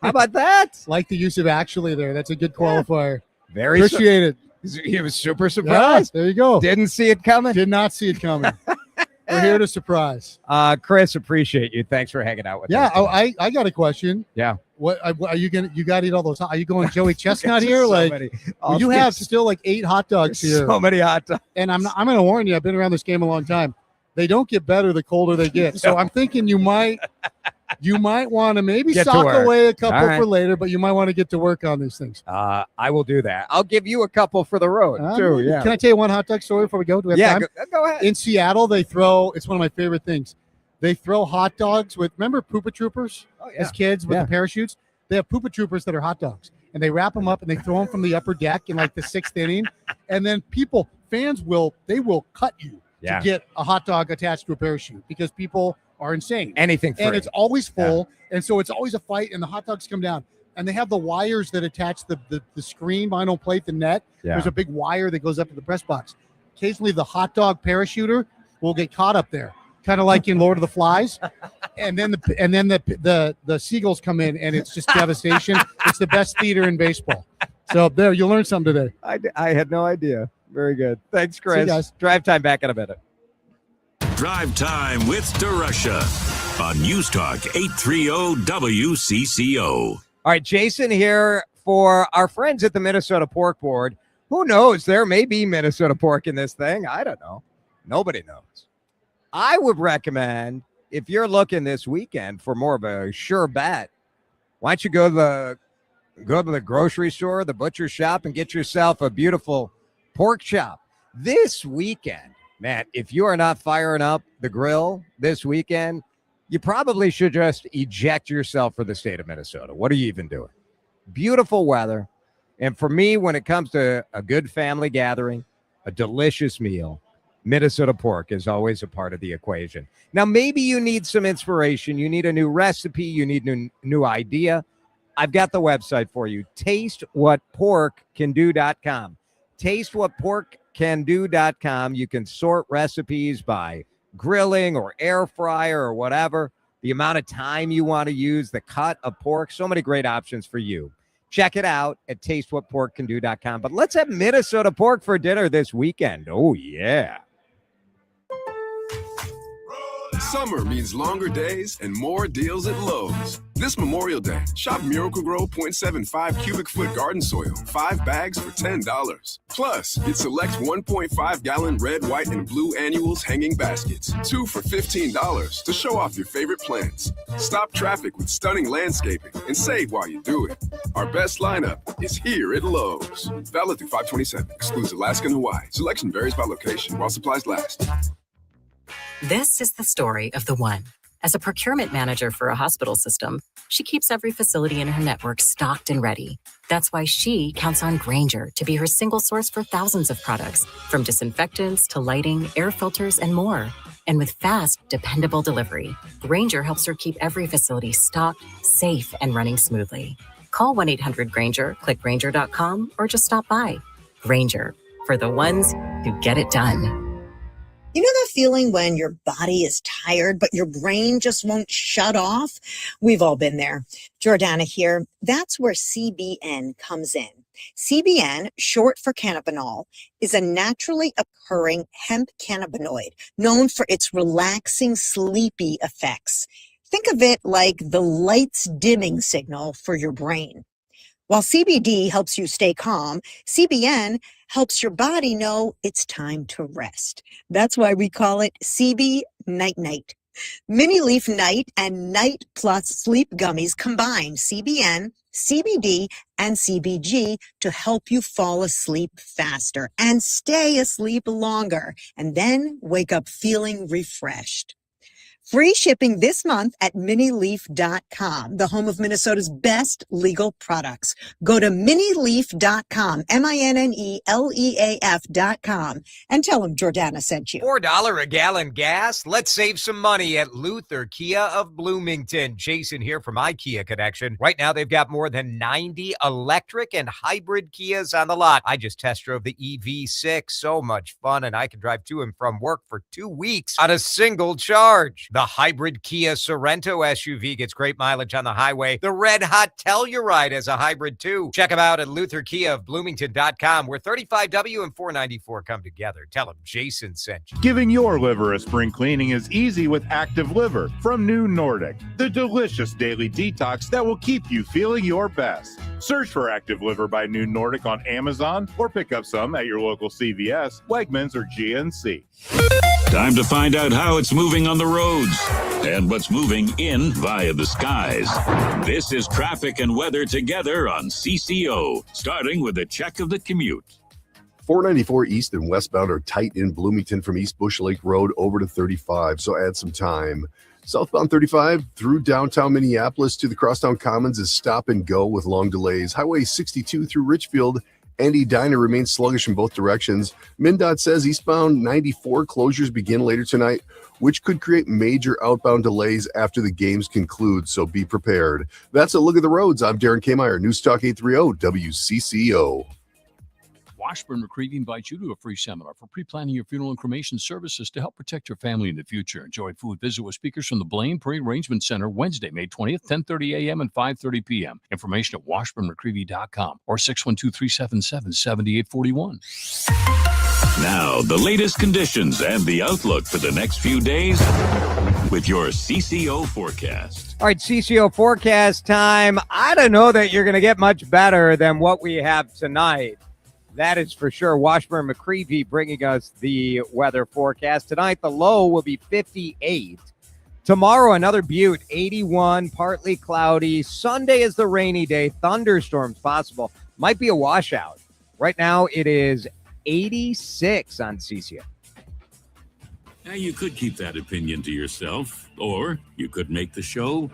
How about that? Like the use of actually there. That's a good qualifier. Very Appreciate it. He was super surprised. Yeah, there you go. Didn't see it coming. Did not see it coming. We're here to surprise. Kris, appreciate you. Thanks for hanging out with us. Yeah, I got a question. Yeah. What are you gonna? You got to eat all those? Are you going Joey Chestnut here? So Like many. you have still like 8 hot dogs here. So many hot dogs. And I'm going to warn you. I've been around this game a long time. They don't get better the colder they get. So I'm thinking you might you might want to maybe Get to sock work. away a couple All right. for later, but you might want to get to work on these things. I will do that. I'll give you a couple for the road too. Yeah. Can I tell you one hot dog story before we go? Do we have time? Go ahead. In Seattle, it's one of my favorite things. They throw hot dogs remember Poopa Troopers as kids with the parachutes? They have Poopa Troopers that are hot dogs, and they wrap them up and they throw them from the upper deck in like the 6th inning. And then fans will cut you to get a hot dog attached to a parachute because people are insane. Anything free. And it's always full. Yeah. And so it's always a fight, and the hot dogs come down. And they have the wires that attach the screen vinyl plate, the net. Yeah. There's a big wire that goes up to the press box. Occasionally, the hot dog parachuter will get caught up there, kind of like in Lord of the Flies. And then the seagulls come in, and it's just devastation. It's the best theater in baseball. So there, you'll learn something today. I had no idea. Very good. Thanks, Chris. See you guys. Drive time back in a minute. Drive Time with DERUSHA on News Talk 830 WCCO. All right, Jason here for our friends at the Minnesota Pork Board. Who knows? There may be Minnesota pork in this thing. I don't know. Nobody knows. I would recommend, if you're looking this weekend for more of a sure bet, why don't you go to the grocery store, the butcher shop, and get yourself a beautiful pork chop. This weekend, man, if you are not firing up the grill this weekend, you probably should just eject yourself for the state of Minnesota. What are you even doing? Beautiful weather. And for me, when it comes to a good family gathering, a delicious meal, Minnesota pork is always a part of the equation. Now, maybe you need some inspiration. You need a new recipe. You need a new idea. I've got the website for you, tastewhatporkcando.com. Tastewhatporkcando.com. You can sort recipes by grilling or air fryer or whatever, the amount of time you want to use, the cut of pork, so many great options for you. Check it out at tastewhatporkcando.com. But let's have Minnesota pork for dinner this weekend. Oh, yeah. Summer means longer days and more deals at Lowe's. This Memorial Day, shop Miracle-Gro 0.75 cubic foot garden soil, 5 bags for $10. Plus, get select 1.5-gallon red, white, and blue annuals hanging baskets, 2 for $15 to show off your favorite plants. Stop traffic with stunning landscaping and save while you do it. Our best lineup is here at Lowe's. Valid through 5/27, excludes Alaska and Hawaii. Selection varies by location while supplies last. This is the story of the one. As a procurement manager for a hospital system, she keeps every facility in her network stocked and ready. That's why she counts on Grainger to be her single source for thousands of products, from disinfectants to lighting, air filters, and more. And with fast, dependable delivery, Grainger helps her keep every facility stocked, safe, and running smoothly. Call 1-800-GRAINGER, click Grainger.com, or just stop by. Grainger, for the ones who get it done. You know that feeling when your body is tired, but your brain just won't shut off? We've all been there. Jordana here. That's where CBN comes in. CBN, short for cannabinol, is a naturally occurring hemp cannabinoid known for its relaxing, sleepy effects. Think of it like the lights dimming signal for your brain. While CBD helps you stay calm, CBN helps your body know it's time to rest. That's why we call it CB Night Night. Mini Leaf Night and Night Plus Sleep Gummies combine CBN, CBD, and CBG to help you fall asleep faster and stay asleep longer, and then wake up feeling refreshed. Free shipping this month at minileaf.com, the home of Minnesota's best legal products. Go to minileaf.com, MINNELEAF.com, and tell them Jordana sent you. $4 a gallon gas? Let's save some money at Luther Kia of Bloomington. Jason here from my Kia Connection. Right now, they've got more than 90 electric and hybrid Kias on the lot. I just test drove the EV6. So much fun, and I can drive to and from work for 2 weeks on a single charge. The hybrid Kia Sorento SUV gets great mileage on the highway. The red hot Telluride is a hybrid too. Check them out at LutherKiaofBloomington.com, where 35W and 494 come together. Tell them Jason sent you. Giving your liver a spring cleaning is easy with Active Liver from New Nordic, the delicious daily detox that will keep you feeling your best. Search for Active Liver by New Nordic on Amazon or pick up some at your local CVS, Wegmans, or GNC. Time to find out how it's moving on the roads. roads and what's moving in via the skies. This is traffic and weather together on CCO, starting with a check of the commute. 494 east and westbound are tight in Bloomington from East Bush Lake Road over to 35, so add some time. Southbound 35 through downtown Minneapolis to the Crosstown Commons is stop and go with long delays. Highway 62 through Richfield and Edina remains sluggish in both directions. MnDOT says eastbound 94 closures begin later tonight, which could create major outbound delays after the games conclude, so be prepared. That's a look at the roads. I'm Darren Kmeyer, News Talk 830 WCCO. Washburn McCreevy invites you to a free seminar for pre-planning your funeral and cremation services to help protect your family in the future. Enjoy food. Visit with speakers from the Blaine Pre-Arrangement Center Wednesday, May 20th, 10:30 a.m. and 5:30 p.m. Information at washburnmccreevy.com or 612-377-7841. Now, the latest conditions and the outlook for the next few days with your CCO forecast. All right, CCO forecast time. I don't know that you're going to get much better than what we have tonight. That is for sure. Washburn McCreevy bringing us the weather forecast. Tonight, the low will be 58. Tomorrow, another Butte, 81, partly cloudy. Sunday is the rainy day. Thunderstorms possible. Might be a washout. Right now, it is 86 on CCO. Now, you could keep that opinion to yourself, or you could make the show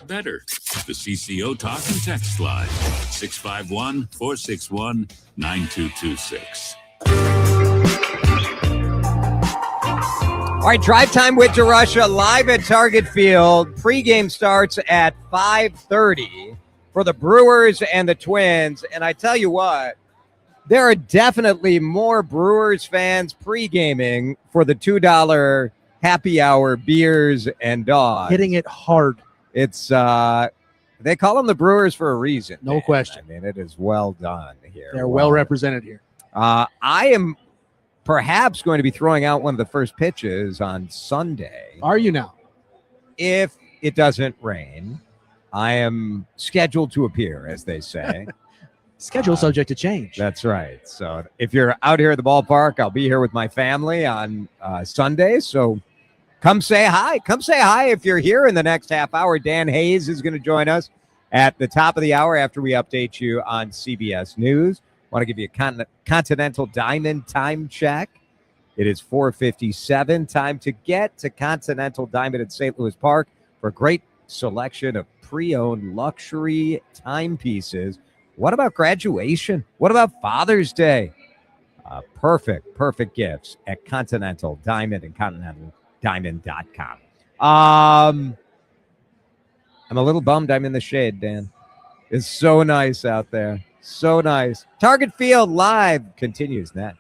better. The CCO Talk and Text line, 651-461-9226. All right, drive time with DERUSHA live at Target Field. Pregame starts at 5:30 for the Brewers and the Twins. And I tell you what, there are definitely more Brewers fans pre-gaming for the $2 happy hour beers and dogs. Hitting it hard. It's they call them the Brewers for a reason. No question. I mean, it is well done here. They're well represented here. I am perhaps going to be throwing out one of the first pitches on Sunday. Are you now? If it doesn't rain, I am scheduled to appear, as they say. Schedule subject to change. That's right. So if you're out here at the ballpark, I'll be here with my family on Sunday. So come say hi. Come say hi if you're here in the next half hour. Dan Hayes is going to join us at the top of the hour after we update you on CBS News. Want to give you a Continental Diamond time check. It is 4:57. Time to get to Continental Diamond at St. Louis Park for a great selection of pre-owned luxury timepieces. What about graduation? What about Father's Day? Perfect gifts at Continental Diamond and ContinentalDiamond.com. I'm a little bummed I'm in the shade, Dan. It's so nice out there. So nice. Target Field Live continues next.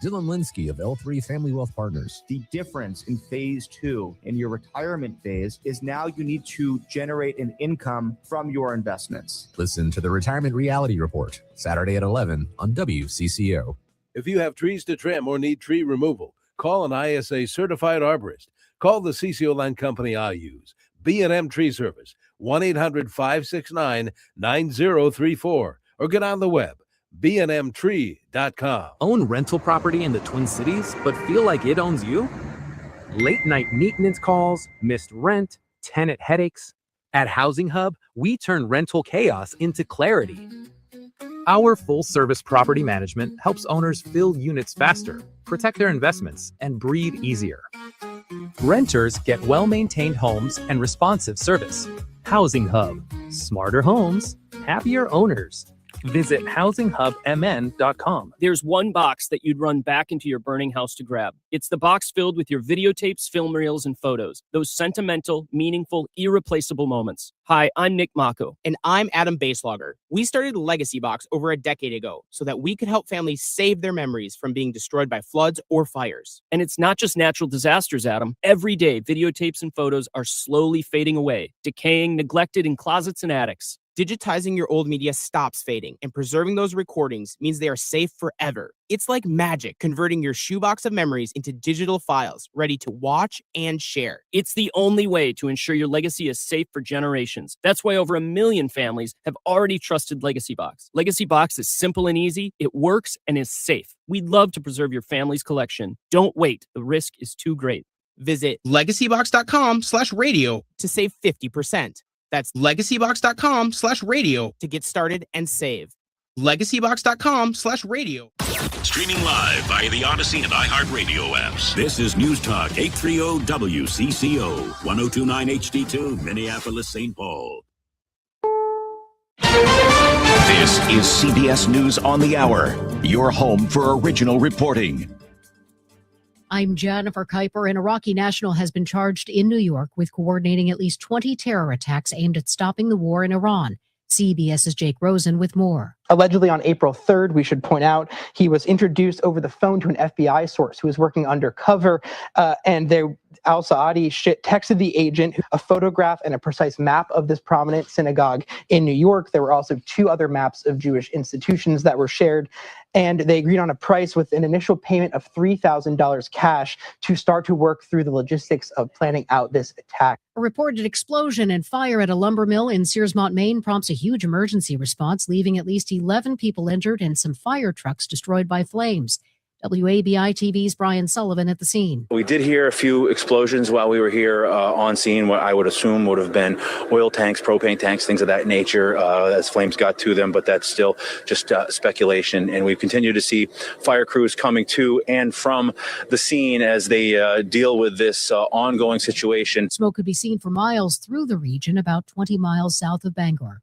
Dylan Linsky of L3 Family Wealth Partners. The difference in phase 2 in your retirement phase is now you need to generate an income from your investments. Listen to the Retirement Reality Report, Saturday at 11 on WCCO. If you have trees to trim or need tree removal, call an ISA certified arborist. Call the CCO Land Company I use. B&M Tree Service, 1-800-569-9034. Or get on the web, bnmtree.com. Own rental property in the Twin Cities, but feel like it owns you? Late night maintenance calls, missed rent, tenant headaches. At Housing Hub, we turn rental chaos into clarity. Our full-service property management helps owners fill units faster, protect their investments, and breathe easier. Renters get well-maintained homes and responsive service. Housing Hub. Smarter homes, happier owners. Visit housinghubmn.com. There's one box that you'd run back into your burning house to grab. It's the box filled with your videotapes, film reels, and photos. Those sentimental, meaningful, irreplaceable moments. Hi, I'm Nick Mako. And I'm Adam Baselogger. We started Legacy Box over a decade ago so that we could help families save their memories from being destroyed by floods or fires. And it's not just natural disasters, Adam. Every day, videotapes and photos are slowly fading away, decaying, neglected in closets and attics. Digitizing your old media stops fading, and preserving those recordings means they are safe forever. It's like magic, converting your shoebox of memories into digital files, ready to watch and share. It's the only way to ensure your legacy is safe for generations. That's why over 1 million families have already trusted Legacy Box. Legacy Box is simple and easy, it works, and is safe. We'd love to preserve your family's collection. Don't wait. The risk is too great. Visit legacybox.com/radio to save 50%. That's legacybox.com/radio to get started and save. legacybox.com/radio. Streaming live via the Odyssey and iHeartRadio apps. This is News Talk 830 WCCO 1029 HD2 Minneapolis, St. Paul. This is CBS News on the Hour, your home for original reporting. I'm Jennifer Kuiper. An Iraqi national has been charged in New York with coordinating at least 20 terror attacks aimed at stopping the war in Iran. CBS's Jake Rosen with more. Allegedly on April 3rd, we should point out, he was introduced over the phone to an FBI source who was working undercover, and al-Saadi texted the agent a photograph and a precise map of this prominent synagogue in New York. There were also 2 other maps of Jewish institutions that were shared, and they agreed on a price with an initial payment of $3,000 cash to start to work through the logistics of planning out this attack. A reported explosion and fire at a lumber mill in Searsmont, Maine prompts a huge emergency response, leaving at least 11 people injured and some fire trucks destroyed by flames. WABI TV's Brian Sullivan at the scene. We did hear a few explosions while we were here on scene, what I would assume would have been oil tanks, propane tanks, things of that nature as flames got to them, but that's still just speculation. And we continue to see fire crews coming to and from the scene as they deal with this ongoing situation. Smoke could be seen for miles through the region, about 20 miles south of Bangor.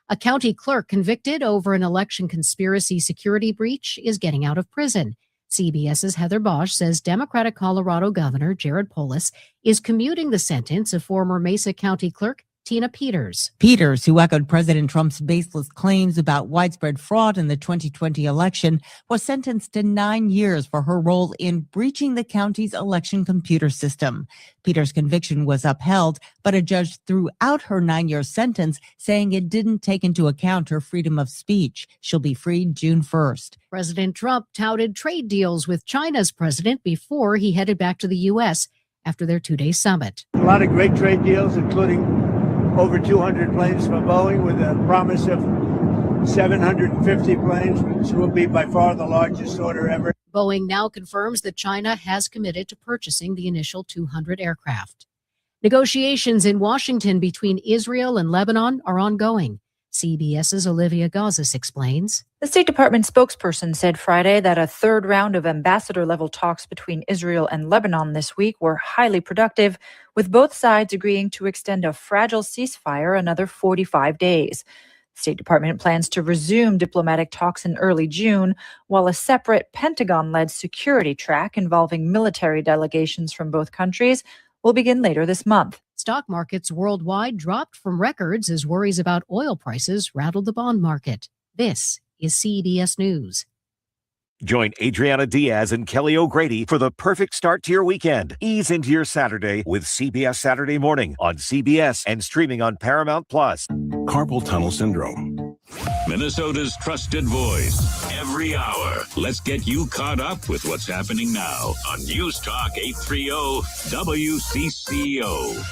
A county clerk convicted over an election conspiracy security breach is getting out of prison. CBS's Heather Bosch says Democratic Colorado Governor Jared Polis is commuting the sentence of former Mesa County Clerk Tina Peters. Peters, who echoed President Trump's baseless claims about widespread fraud in the 2020 election, was sentenced to 9 years for her role in breaching the county's election computer system. Peters' conviction was upheld, but a judge threw out her 9-year sentence, saying it didn't take into account her freedom of speech. She'll be freed June 1st. President Trump touted trade deals with China's president before he headed back to the U.S. after their 2-day summit. A lot of great trade deals, including over 200 planes from Boeing with a promise of 750 planes, which will be by far the largest order ever. Boeing now confirms that China has committed to purchasing the initial 200 aircraft. Negotiations in Washington between Israel and Lebanon are ongoing. CBS's Olivia Gazis explains. The State Department spokesperson said Friday that a third round of ambassador-level talks between Israel and Lebanon this week were highly productive, with both sides agreeing to extend a fragile ceasefire another 45 days. The State Department plans to resume diplomatic talks in early June, while a separate Pentagon-led security track involving military delegations from both countries will begin later this month. Stock markets worldwide dropped from records as worries about oil prices rattled the bond market. This is CBS News. Join Adriana Diaz and Kelly O'Grady for the perfect start to your weekend. Ease into your Saturday with CBS Saturday Morning on CBS and streaming on Paramount+. Carpal tunnel syndrome. Minnesota's trusted voice. Every hour. Let's get you caught up with what's happening now on News Talk 830 WCCO.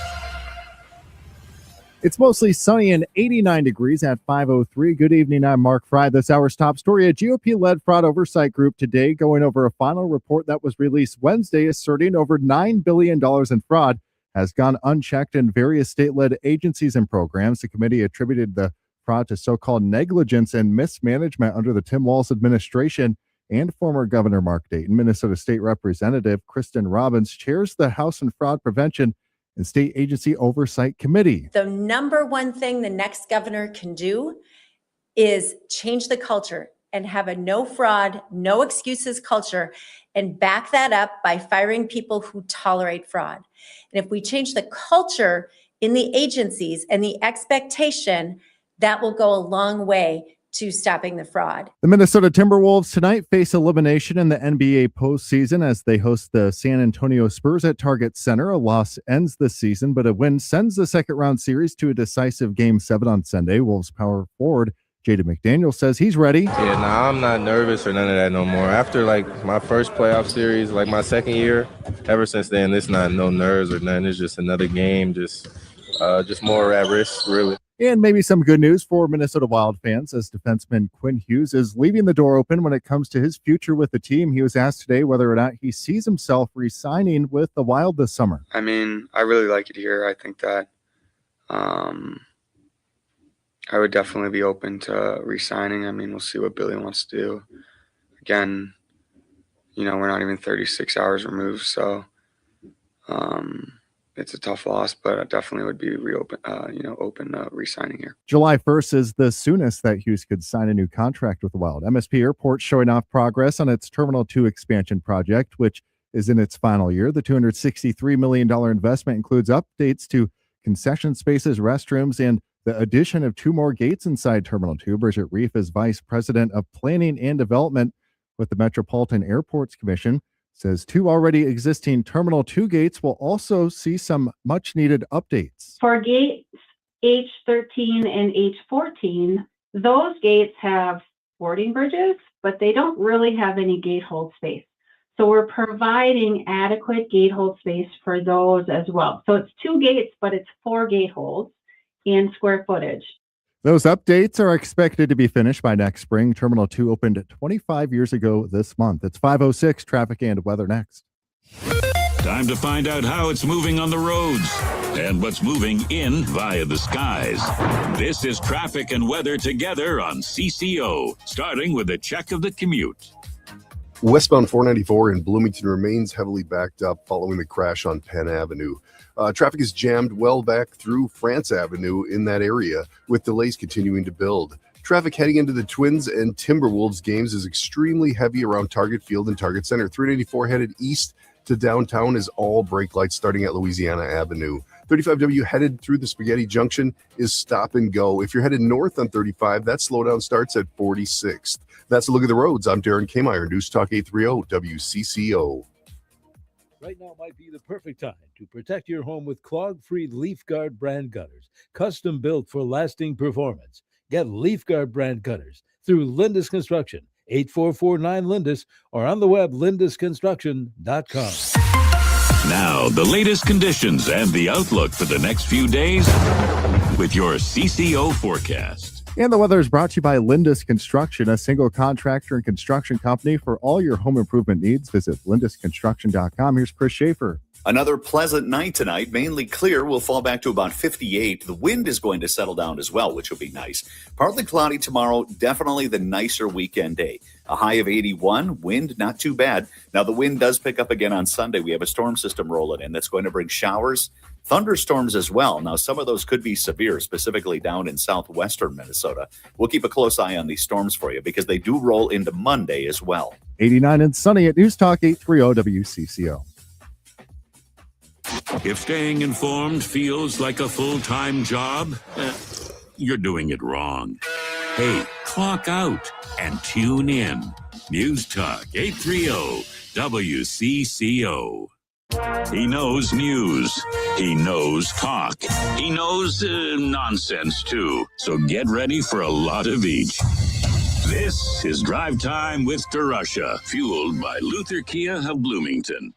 It's mostly sunny and 89 degrees at 5:03. Good evening, I'm Mark Fry. This hour's top story, a GOP-led fraud oversight group today going over a final report that was released Wednesday asserting over $9 billion in fraud has gone unchecked in various state-led agencies and programs. The committee attributed the fraud to so-called negligence and mismanagement under the Tim Walz administration and former Governor Mark Dayton. Minnesota State Representative Kristen Robbins chairs the House and Fraud Prevention and State Agency Oversight Committee. The number one thing the next governor can do is change the culture and have a no fraud, no excuses culture, and back that up by firing people who tolerate fraud. And if we change the culture in the agencies and the expectation, that will go a long way to stopping the fraud. The Minnesota Timberwolves tonight face elimination in the NBA postseason as they host the San Antonio Spurs at Target Center. A loss ends the season, but a win sends the second round series to a decisive Game 7 on Sunday. Wolves power forward Jaden McDaniel says he's ready. Yeah, I'm not nervous or none of that no more. After my first playoff series, my second year, ever since then, it's not no nerves or nothing. It's just another game, just more at risk, really. And maybe some good news for Minnesota Wild fans, as defenseman Quinn Hughes is leaving the door open when it comes to his future with the team. He was asked today whether or not he sees himself re-signing with the Wild this summer. I mean, I really like it here. I think that I would definitely be open to re-signing. I mean, we'll see what Billy wants to do. Again, we're not even 36 hours removed, so it's a tough loss, but I definitely would be open to re-signing here. July 1st is the soonest that Hughes could sign a new contract with the Wild. MSP Airport showing off progress on its Terminal 2 expansion project, which is in its final year. The $263 million investment includes updates to concession spaces, restrooms, and the addition of 2 more gates inside Terminal 2. Bridget Reif is Vice President of Planning and Development with the Metropolitan Airports Commission. Says 2 already existing Terminal 2 gates will also see some much-needed updates. For gates H13 and H14, those gates have boarding bridges, but they don't really have any gate hold space. So we're providing adequate gate hold space for those as well. So it's 2 gates, but it's 4 gate holds in square footage. Those updates are expected to be finished by next spring. Terminal 2 opened 25 years ago this month. It's 5:06, traffic and weather next. Time to find out how it's moving on the roads and what's moving in via the skies. This is traffic and weather together on CCO, starting with a check of the commute. Westbound 494 in Bloomington remains heavily backed up following the crash on Penn Avenue. Traffic is jammed well back through France Avenue in that area, with delays continuing to build. Traffic heading into the Twins and Timberwolves games is extremely heavy around Target Field and Target Center. 394 headed east to downtown is all brake lights starting at Louisiana Avenue. 35W headed through the Spaghetti Junction is stop and go. If you're headed north on 35, that slowdown starts at 46th. That's a look at the roads. I'm Darren Kmeyer, News Talk 830 WCCO. Right now might be the perfect time to protect your home with clog-free Leaf Guard brand gutters, custom built for lasting performance. Get Leaf Guard brand gutters through Lindus Construction, 8449 Lindus, or on the web, lindusconstruction.com. Now, the latest conditions and the outlook for the next few days with your CCO forecast. And the weather is brought to you by Lindus Construction, a single contractor and construction company for all your home improvement needs. Visit lindusconstruction.com. Here's Chris Schaefer. Another pleasant night tonight, mainly clear. We'll fall back to about 58. The wind is going to settle down as well, which will be nice. Partly cloudy tomorrow, definitely the nicer weekend day. A high of 81, wind not too bad. Now the wind does pick up again on Sunday. We have a storm system rolling in that's going to bring showers, thunderstorms as well. Now some of those could be severe, specifically down in southwestern Minnesota. We'll keep a close eye on these storms for you because they do roll into Monday as well. 89 and sunny at News Talk 830 WCCO. If staying informed feels like a full-time job, you're doing it wrong. Hey, clock out and tune in. News Talk 830 WCCO. He knows news. He knows talk. He knows nonsense, too. So get ready for a lot of each. This is Drive Time with DERUSHA, fueled by Luther Kia of Bloomington.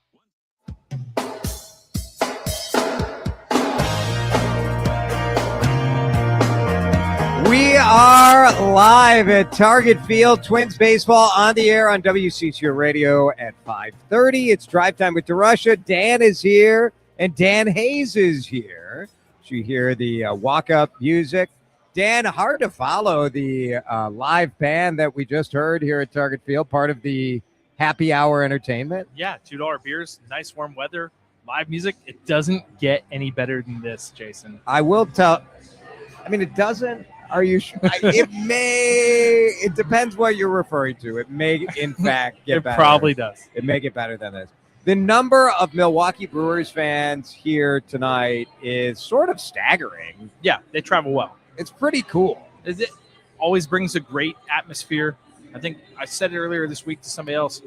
We are live at Target Field, Twins baseball on the air on WCCO Radio at 5:30. It's Drive Time with DERUSHA. Dan is here, and Dan Hayes is here. You hear the walk-up music. Dan, hard to follow the live band that we just heard here at Target Field, part of the happy hour entertainment. Yeah, $2 beers, nice warm weather, live music. It doesn't get any better than this, Jason. I will tell. I mean, it doesn't. Are you sure? It depends what you're referring to. It may, in fact, get better. It probably does. It may get better than this. The number of Milwaukee Brewers fans here tonight is sort of staggering. Yeah, they travel well. It's pretty cool. It always brings a great atmosphere. I think I said it earlier this week to somebody else.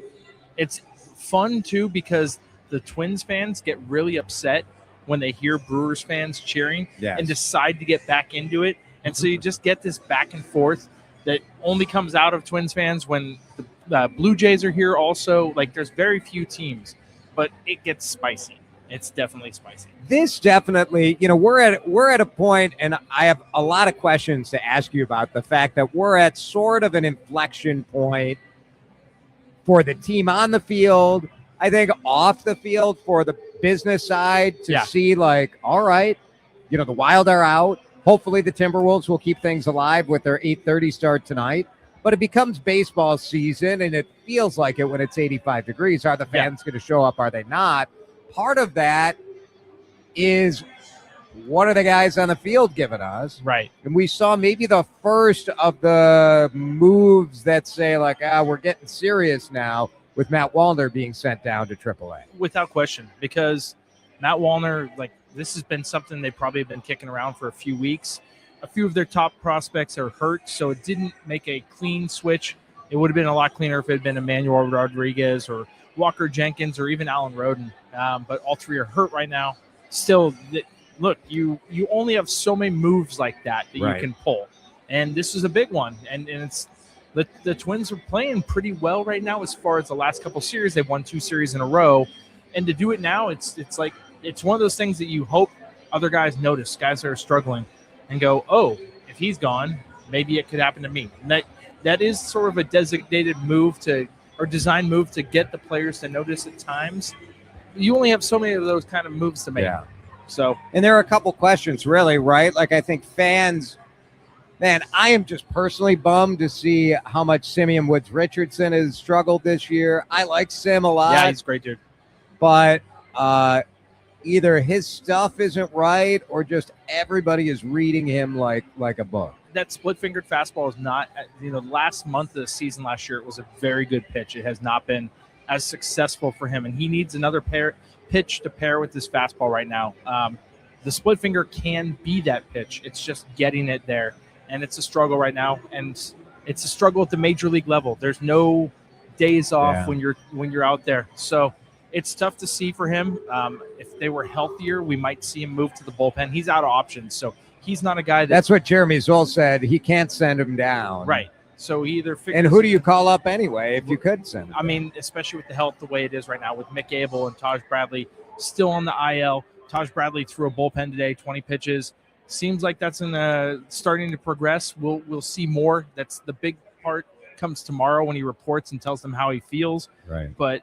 It's fun, too, because the Twins fans get really upset when they hear Brewers fans cheering and decide to get back into it. And so you just get this back and forth that only comes out of Twins fans when the Blue Jays are here also. Like, there's very few teams, but it gets spicy. It's definitely spicy. This definitely, we're at a point, and I have a lot of questions to ask you about the fact that we're at sort of an inflection point for the team on the field. I think off the field for the business side to see like, all right, the Wild are out. Hopefully the Timberwolves will keep things alive with their 8:30 start tonight. But it becomes baseball season, and it feels like it when it's 85 degrees. Are the fans going to show up? Are they not? Part of that is, what are the guys on the field giving us? Right. And we saw maybe the first of the moves that say, like, we're getting serious now with Matt Wallner being sent down to AAA. Without question, because Matt Wallner, like, this has been something they've probably been kicking around for a few weeks. A few of their top prospects are hurt, so it didn't make a clean switch. It would have been a lot cleaner if it had been Emmanuel Rodriguez or Walker Jenkins or even Alan Roden. But all three are hurt right now. Still, look, you only have so many moves like that you can pull. And this is a big one. And it's the Twins are playing pretty well right now as far as the last couple series. They've won 2 series in a row. And to do it now, it's like it's one of those things that you hope other guys notice, guys that are struggling, and go, oh, if he's gone, maybe it could happen to me. And that is sort of a designated move design move to get the players to notice at times. You only have so many of those kind of moves to make. Yeah. So, and there are a couple questions, really, right? Like, I think fans, man, I am just personally bummed to see how much Simeon Woods Richardson has struggled this year. I like Sim a lot. Yeah, he's a great dude. But either his stuff isn't right or just everybody is reading him like a book. That split-fingered fastball is not, last month of the season last year, it was a very good pitch. It has not been as successful for him, and he needs another pitch to pair with this fastball right now. The split finger can be that pitch. It's just getting it there, and it's a struggle right now, and it's a struggle at the major league level. There's no days off when you're out there, so it's tough to see for him. If they were healthier, we might see him move to the bullpen. He's out of options, so he's not a guy that's what Jeremy Zoll said. He can't send him down. Right. So he either figures. And who do you call up anyway if you could send him? I mean, especially with the health the way it is right now, with Mick Abel and Taj Bradley still on the IL. Taj Bradley threw a bullpen today, 20 pitches. Seems like that's starting to progress. We'll see more. That's the big part. Comes tomorrow when he reports and tells them how he feels. Right. But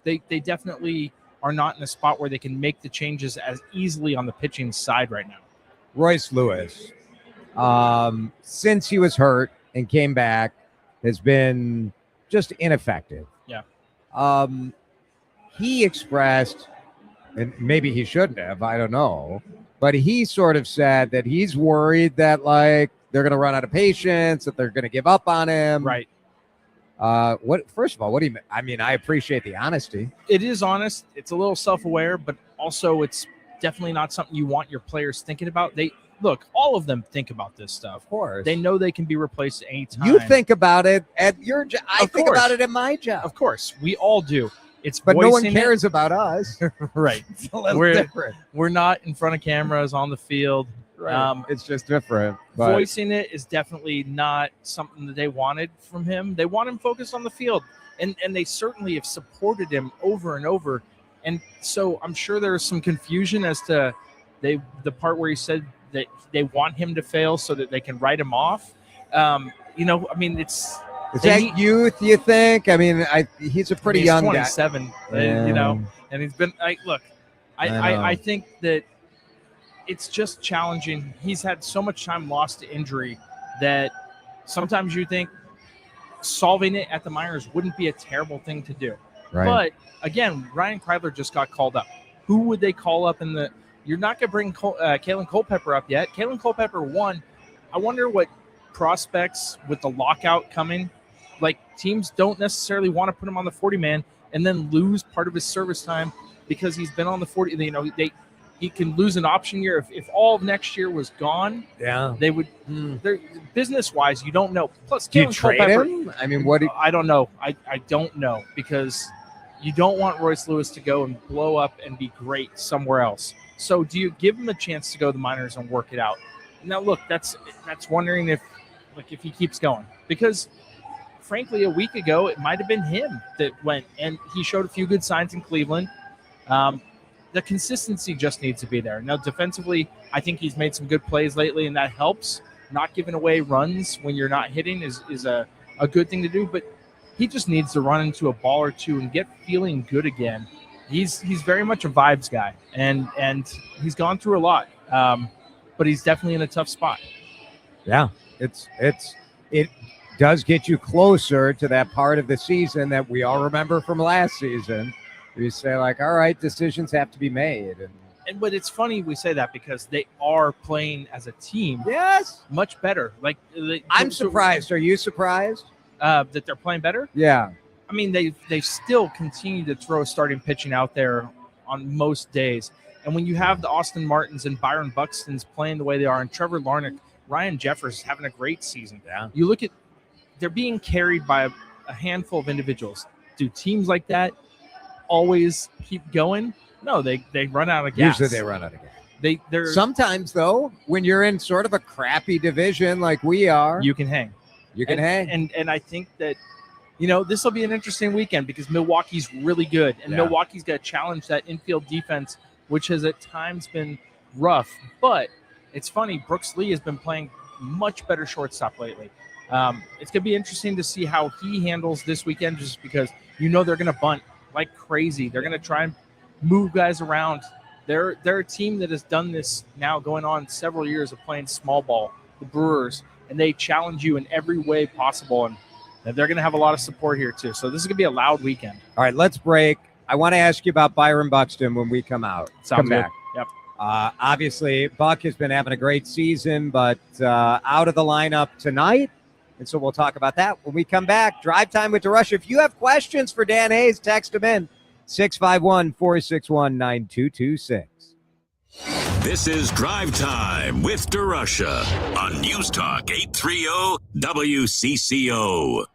they definitely are not in a spot where they can make the changes as easily on the pitching side right now. Royce Lewis, since he was hurt and came back, has been just ineffective. Yeah. He expressed, and maybe he shouldn't have, I don't know, but he sort of said that he's worried that, like, they're going to run out of patience, that they're going to give up on him. Right. First of all, what do you mean? I mean, I appreciate the honesty. It is honest. It's a little self-aware, but also it's definitely not something you want your players thinking about. Look, all of them think about this stuff. Of course. They know they can be replaced at any time. You think about it at your job. I think about it at my job. Of course. We all do. But no one cares about us. Right. It's a little different. We're not in front of cameras on the field. Right. It's just different. But voicing it is definitely not something that they wanted from him. They want him focused on the field. And they certainly have supported him over and over. And so I'm sure there's some confusion as to the part where he said that they want him to fail so that they can write him off. I mean, it's... Is that youth, you think? I mean, he's a pretty young guy. He's 27, and he's been... I think that it's just challenging. He's had so much time lost to injury that sometimes you think solving it at the minors wouldn't be a terrible thing to do. Right. But, again, Ryan Kreidler just got called up. Who would they call up in the... You're not going to bring Kalen Culpepper up yet. Kalen Culpepper won. I wonder what prospects with the lockout coming... Like, teams don't necessarily want to put him on the 40-man and then lose part of his service time because he's been on the 40. He can lose an option year. If all of next year was gone, they would. Business-wise, you don't know. Plus, do you Kalen trade Culpepper, him? I mean, what? I don't know. I don't know because you don't want Royce Lewis to go and blow up and be great somewhere else. So, do you give him a chance to go to the minors and work it out? Now, look, that's wondering if he keeps going because. Frankly, a week ago, it might have been him that went, and he showed a few good signs in Cleveland. the consistency just needs to be there. Now, defensively, I think he's made some good plays lately, and that helps. Not giving away runs when you're not hitting is a good thing to do, but he just needs to run into a ball or two and get feeling good again. He's very much a vibes guy, and he's gone through a lot, but he's definitely in a tough spot. Yeah, it does get you closer to that part of the season that we all remember from last season. You say, like, all right, decisions have to be made. But it's funny we say that because they are playing as a team. Yes. Much better. Like I'm surprised. Are you surprised? That they're playing better? Yeah. I mean, they still continue to throw starting pitching out there on most days. And when you have the Austin Martins and Byron Buxtons playing the way they are, and Trevor Larnach, Ryan Jeffers having a great season. Yeah. You look at, they're being carried by a handful of individuals. Do teams like that always keep going? No, they run out of gas. Usually they run out of gas. They're sometimes, though, when you're in sort of a crappy division like we are, you can hang. You can hang. And I think that, this will be an interesting weekend because Milwaukee's really good, and Milwaukee's got to challenge that infield defense, which has at times been rough. But it's funny, Brooks Lee has been playing much better shortstop lately. It's going to be interesting to see how he handles this weekend, just because they're going to bunt like crazy. They're going to try and move guys around. They're a team that has done this now going on several years of playing small ball, the Brewers, and they challenge you in every way possible. And they're going to have a lot of support here too. So this is going to be a loud weekend. All right, let's break. I want to ask you about Byron Buxton when we come out. Sounds good. Back. Yep. Obviously, Buck has been having a great season, but out of the lineup tonight. And so we'll talk about that when we come back. Drive Time with DeRusha. If you have questions for Dan Hayes, text him in 651-461-9226. This is Drive Time with DeRusha on News Talk 830 WCCO.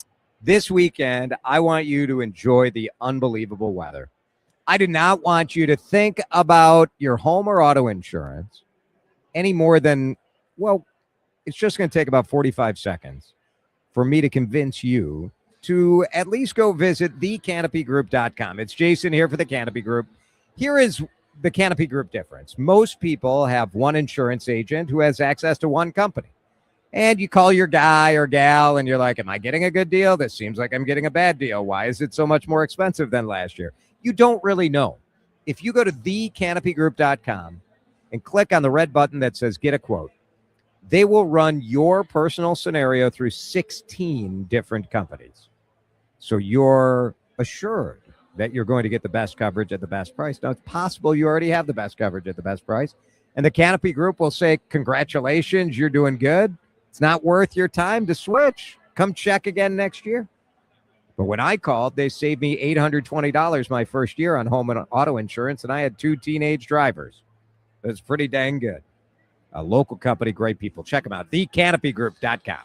This weekend, I want you to enjoy the unbelievable weather. I do not want you to think about your home or auto insurance any more than, it's just going to take about 45 seconds for me to convince you to at least go visit thecanopygroup.com. It's Jason here for the Canopy Group. Here is the Canopy Group difference. Most people have one insurance agent who has access to one company. And you call your guy or gal and you're like, am I getting a good deal? This seems like I'm getting a bad deal. Why is it so much more expensive than last year? You don't really know. If you go to thecanopygroup.com and click on the red button that says get a quote, they will run your personal scenario through 16 different companies. So you're assured that you're going to get the best coverage at the best price. Now, it's possible you already have the best coverage at the best price. And the Canopy Group will say, congratulations, you're doing good. It's not worth your time to switch. Come check again next year. But when I called, they saved me $820 my first year on home and auto insurance, and I had 2 teenage drivers. That's pretty dang good. A local company, great people. Check them out, thecanopygroup.com.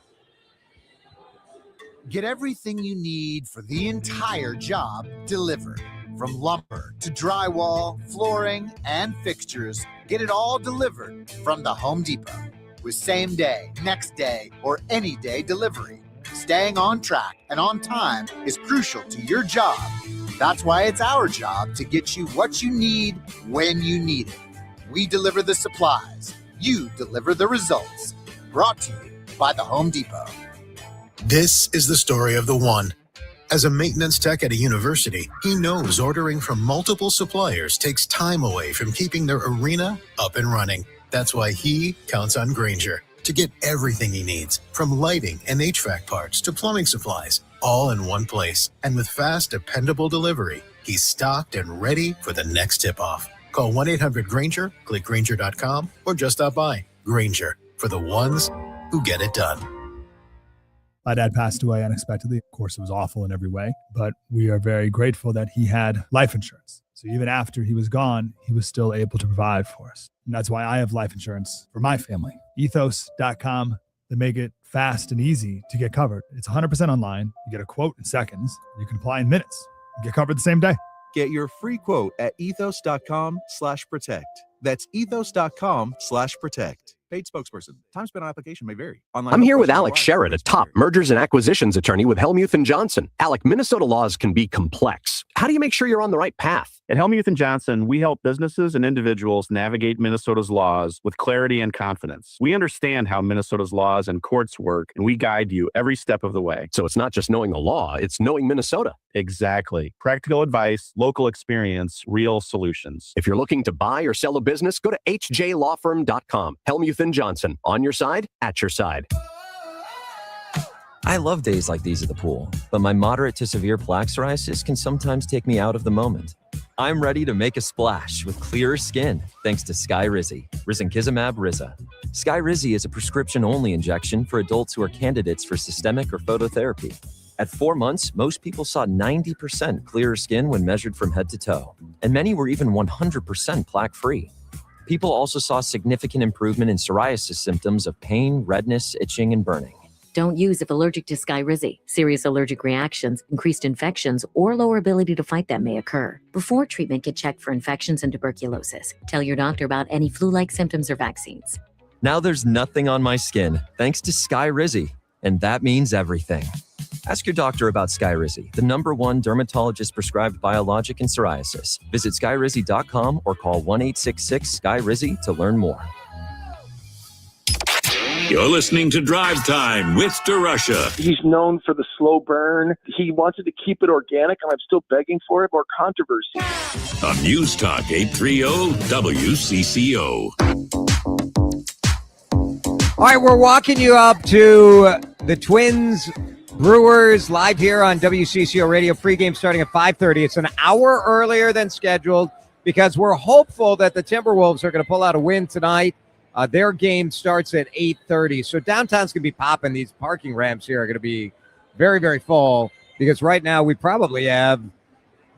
Get everything you need for the entire job delivered. From lumber to drywall, flooring, and fixtures, get it all delivered from the Home Depot. With same day, next day, or any day delivery. Staying on track and on time is crucial to your job. That's why it's our job to get you what you need when you need it. We deliver the supplies. You deliver the results. Brought to you by the Home Depot. This is the story of the one. As a maintenance tech at a university, he knows ordering from multiple suppliers takes time away from keeping their arena up and running. That's why he counts on Grainger to get everything he needs, from lighting and HVAC parts to plumbing supplies, all in one place. And with fast, dependable delivery, he's stocked and ready for the next tip-off. Call 1-800-GRAINGER, click Grainger.com, or just stop by. Grainger, for the ones who get it done. My dad passed away unexpectedly. Of course, it was awful in every way, but we are very grateful that he had life insurance. So even after he was gone, he was still able to provide for us. And that's why I have life insurance for my family. Ethos.com. They make it fast and easy to get covered. It's 100% online. You get a quote in seconds. You can apply in minutes. You get covered the same day. Get your free quote at ethos.com/protect. That's ethos.com/protect. Paid spokesperson. Time spent on application may vary. Online I'm here with Alex Sherrod, a top mergers and acquisitions attorney with Helmuth & Johnson. Alec, Minnesota laws can be complex. how do you make sure you're on the right path? At Helmuth & Johnson, we help businesses and individuals navigate Minnesota's laws with clarity and confidence. We understand how Minnesota's laws and courts work, and we guide you every step of the way. So it's not just knowing the law, it's knowing Minnesota. Exactly. Practical advice, local experience, real solutions. If you're looking to buy or sell a business, go to hjlawfirm.com. Helmuth & Johnson, on your side, at your side. I love days like these at the pool, but my moderate to severe plaque psoriasis can sometimes take me out of the moment. I'm ready to make a splash with clearer skin thanks to Skyrizi, risankizumab Riza. Skyrizi is a prescription-only injection for adults who are candidates for systemic or phototherapy. At 4 months, most people saw 90% clearer skin when measured from head to toe, and many were even 100% plaque-free. People also saw significant improvement in psoriasis symptoms of pain, redness, itching, and burning. Don't use if allergic to Skyrizi. Serious allergic reactions, increased infections, or lower ability to fight them may occur. Before treatment, get checked for infections and tuberculosis. Tell your doctor about any flu-like symptoms or vaccines. Now there's nothing on my skin thanks to Skyrizi, and that means everything. Ask your doctor about Skyrizi, the #1 dermatologist-prescribed biologic in psoriasis. Visit skyrizi.com or call 1-866-SKY-RIZI to learn more. You're listening to Drive Time with DERUSHA. He's known for the slow burn. He wanted to keep it organic, and I'm still begging for it. More controversy. On News Talk 830 WCCO. All right, we're walking you up to the Twins Brewers live here on WCCO Radio. Pregame starting at 5:30. It's an hour earlier than scheduled because we're hopeful that the Timberwolves are going to pull out a win tonight. Their game starts at 8:30. So downtown's going to be popping. These parking ramps here are going to be very, very full because right now we probably have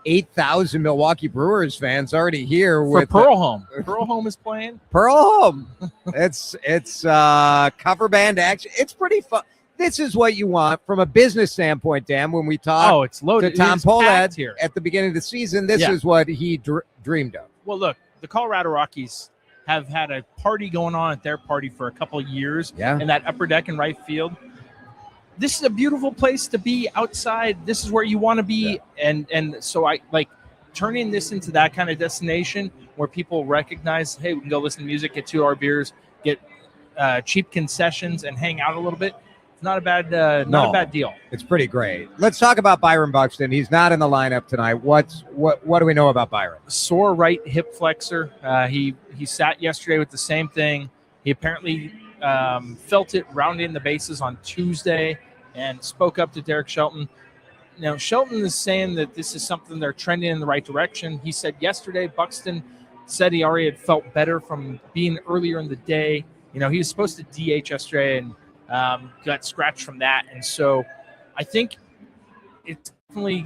8,000 Milwaukee Brewers fans already here. For with Pearl Home. Pearl Home is playing. Pearl Home. It's cover band action. It's pretty fun. This is what you want from a business standpoint, Dan. When we talk it's loaded. to Tom It's packed Pohlad here. at the beginning of the season, this is what he dreamed of. Well, look, the Colorado Rockies have had a party going on at their party for a couple of years in that upper deck in right field. This is a beautiful place to be outside. This is where you want to be. And so I like turning this into that kind of destination where people recognize, hey, we can go listen to music, get 2 hour beers, get cheap concessions and hang out a little bit. It's not a bad, not a bad deal. It's pretty great. Let's talk about Byron Buxton. He's not in the lineup tonight. What do we know about Byron? Sore right hip flexor. He sat yesterday with the same thing. He apparently felt it rounding the bases on Tuesday and spoke up to Derek Shelton. Now, Shelton is saying that this is something they're trending in the right direction. He said yesterday Buxton said he already had felt better from being earlier in the day. You know, he was supposed to DH yesterday and got scratched from that. And so I think it's definitely,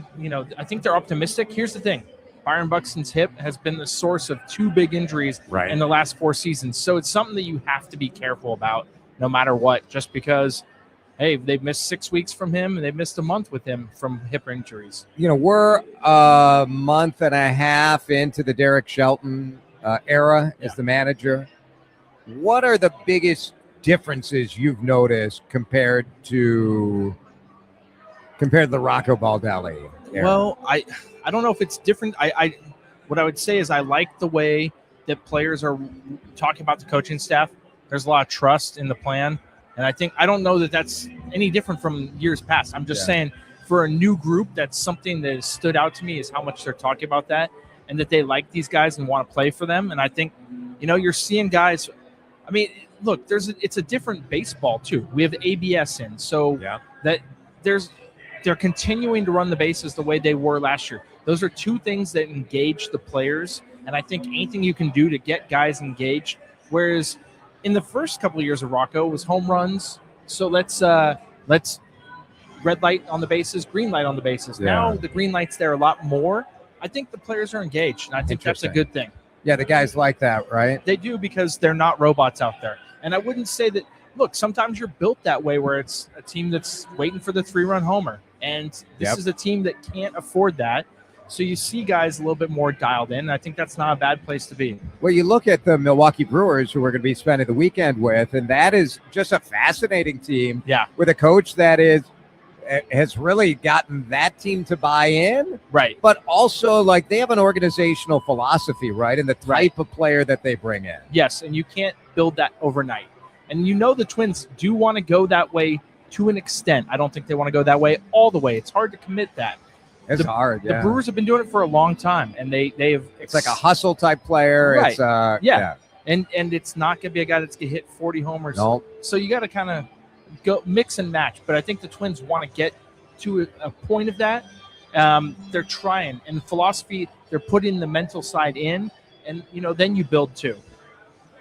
I think they're optimistic. Here's the thing. Byron Buxton's hip has been the source of 2 big injuries in the last 4 seasons. So it's something that you have to be careful about no matter what, just because, hey, they've missed 6 weeks from him and they've missed a month with him from hip injuries. We're a month and a half into the Derek Shelton era as the manager. What are the biggest differences you've noticed compared to the Rocco Baldelli era? Well, I don't know if it's different. What I would say is I like the way that players are talking about the coaching staff. There's a lot of trust in the plan. And I don't know that that's any different from years past. I'm just saying for a new group, that's something that has stood out to me is how much they're talking about that and that they like these guys and want to play for them. And I think, you're seeing guys, I mean, look, it's a different baseball too. We have ABS in, so that they're continuing to run the bases the way they were last year. Those are 2 things that engage the players, and I think anything you can do to get guys engaged. Whereas in the first couple of years of Rocco was home runs. So let's red light on the bases, green light on the bases. Now the green light's there a lot more. I think the players are engaged, and I think that's a good thing. Yeah, the guys like that, right? They do because they're not robots out there. And I wouldn't say that, look, sometimes you're built that way where it's a team that's waiting for the 3-run homer. And this is a team that can't afford that. So you see guys a little bit more dialed in. I think that's not a bad place to be. Well, you look at the Milwaukee Brewers, who we're going to be spending the weekend with, and that is just a fascinating team with a coach that is has really gotten that team to buy in. Right. But also, like, they have an organizational philosophy, right? And the type of player that they bring in. Yes, and you can't build that overnight. And the Twins do want to go that way to an extent. I don't think they want to go that way all the way. It's hard to commit that. It's hard, yeah. The Brewers have been doing it for a long time, and they have. It's like a hustle type player. Right. It's, yeah. And it's not going to be a guy that's going to hit 40 homers. Nope. So you got to kind of go mix and match. But I think the Twins want to get to a point of that. They're trying. And philosophy, they're putting the mental side in, and, then you build too.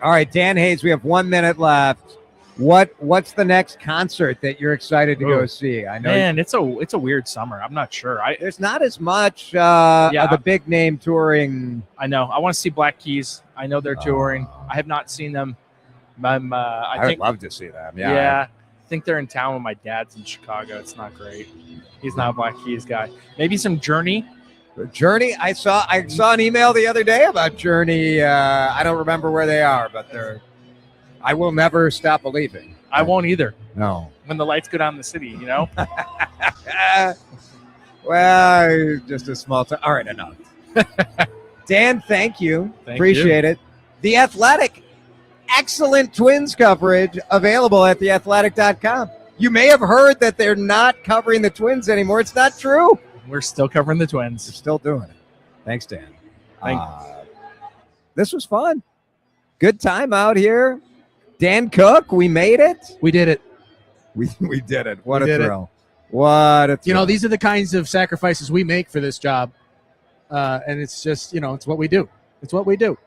All right, Dan Hayes, we have 1 minute left. What's the next concert that you're excited to go see? I know, man, it's a weird summer. I'm not sure. There's not as much of the big name touring. I know. I want to see Black Keys. I know they're touring. I have not seen them. I would love to see them. Yeah. I think they're in town when my dad's in Chicago. It's not great. He's not a Black Keys guy. Maybe some Journey. Journey. I saw an email the other day about Journey. I don't remember where they are, but I will never stop believing. I won't either. No. When the lights go down in the city, Well, just a small time. All right, enough. Dan, thank you. Appreciate it. The Athletic. Excellent Twins coverage available at theathletic.com. You may have heard that they're not covering the Twins anymore. It's not true. We're still covering the Twins. We're still doing it. Thanks, Dan. This was fun. Good time out here. Dan Cook, we made it. We did it. We did it. What a thrill. What a thrill. These are the kinds of sacrifices we make for this job. And it's just, it's what we do. It's what we do.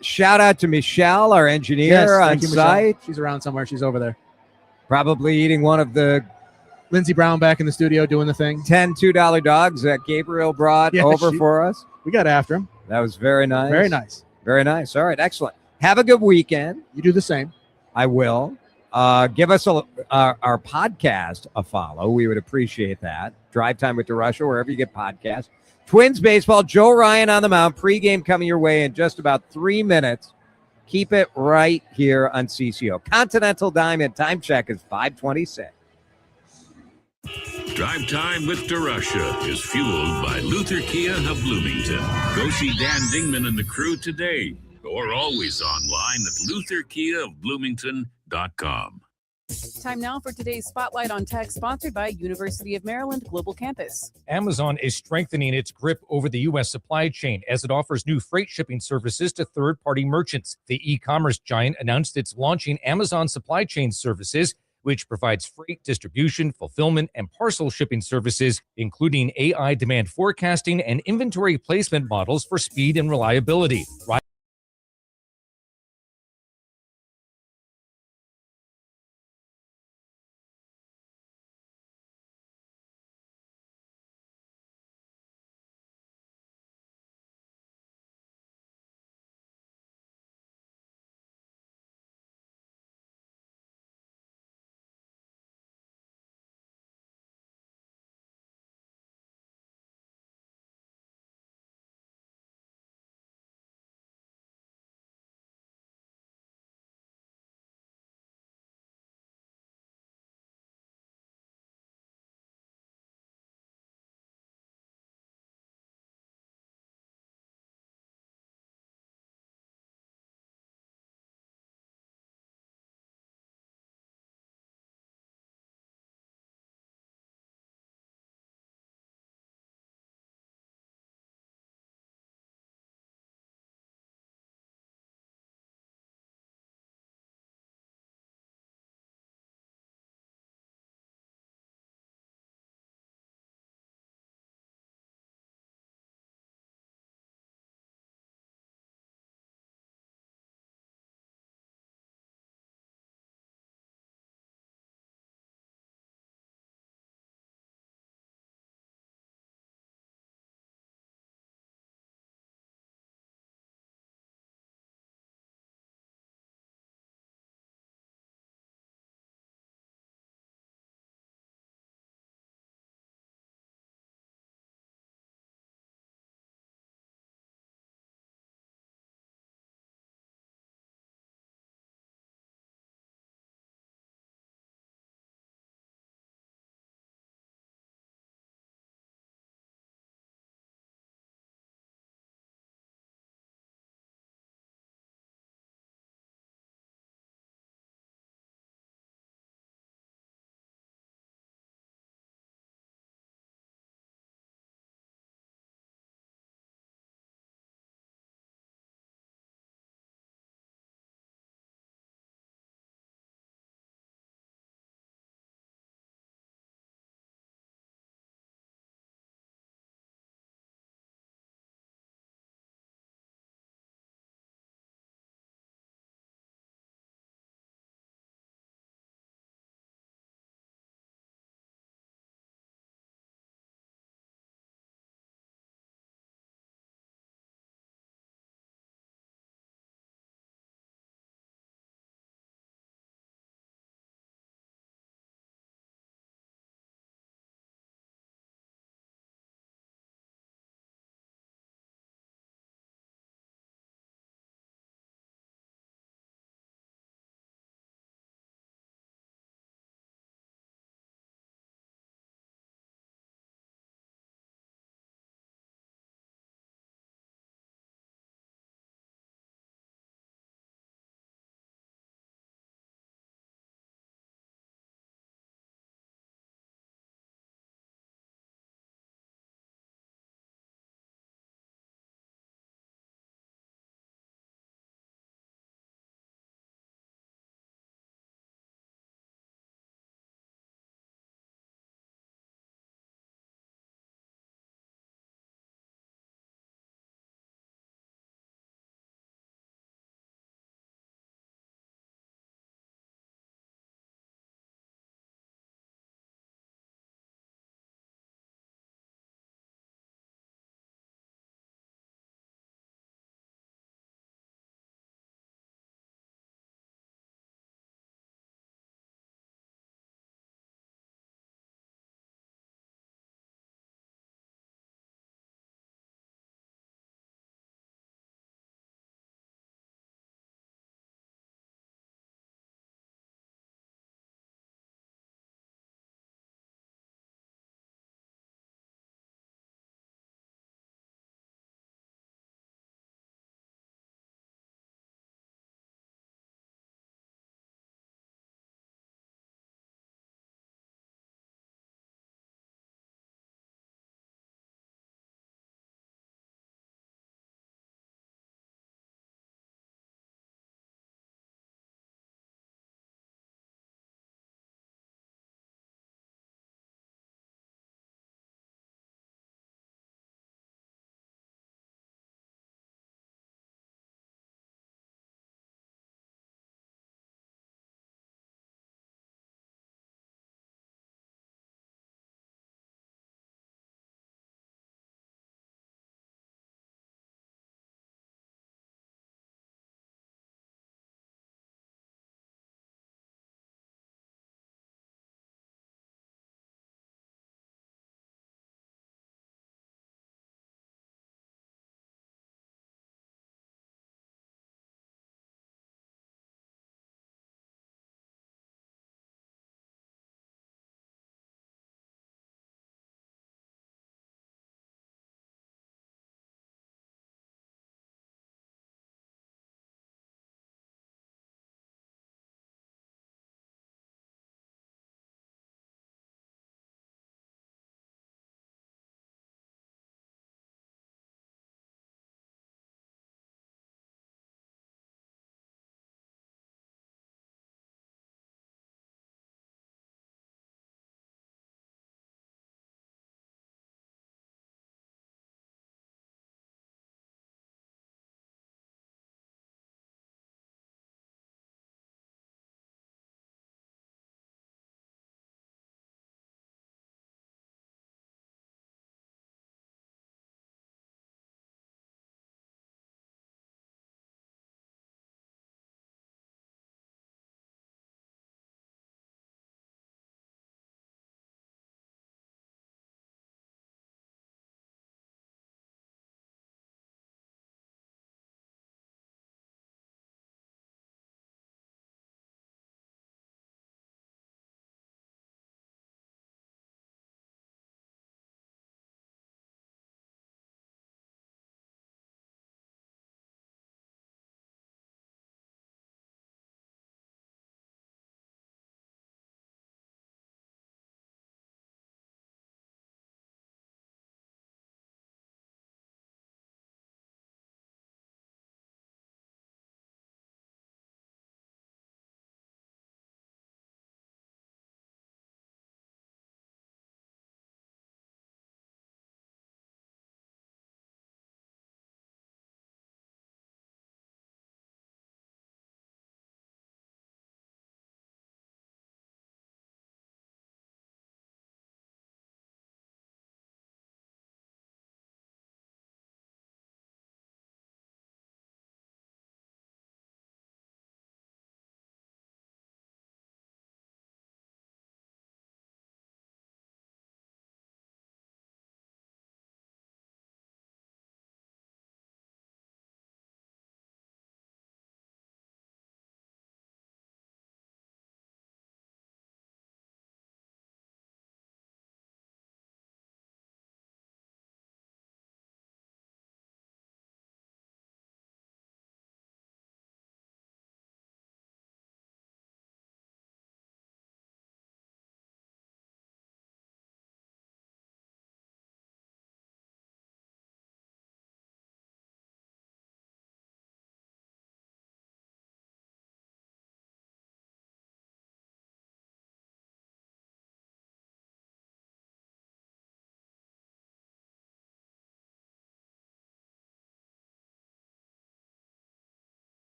Shout out to Michelle, our engineer on site. She's around somewhere. She's over there. Probably eating one of the Lindsey Brown back in the studio doing the thing. 10 $2 dogs that Gabriel brought over for us. We got after him. That was very nice. Very nice. Very nice. All right, excellent. Have a good weekend. You do the same. I will. Give us our podcast a follow. We would appreciate that. Drive Time with DeRusha, wherever you get podcasts. Twins baseball, Joe Ryan on the mound. Pregame coming your way in just about 3 minutes. Keep it right here on CCO. Continental Diamond time check is 5:26. Drive Time with DeRusha is fueled by Luther Kia of Bloomington. Go see Dan Dingman and the crew today, or always online at lutherkiaofbloomington.com. Time now for today's Spotlight on Tech, sponsored by University of Maryland Global Campus. Amazon is strengthening its grip over the U.S. supply chain as it offers new freight shipping services to third-party merchants. The e-commerce giant announced it's launching Amazon Supply Chain Services, which provides freight distribution, fulfillment, and parcel shipping services, including AI demand forecasting and inventory placement models for speed and reliability.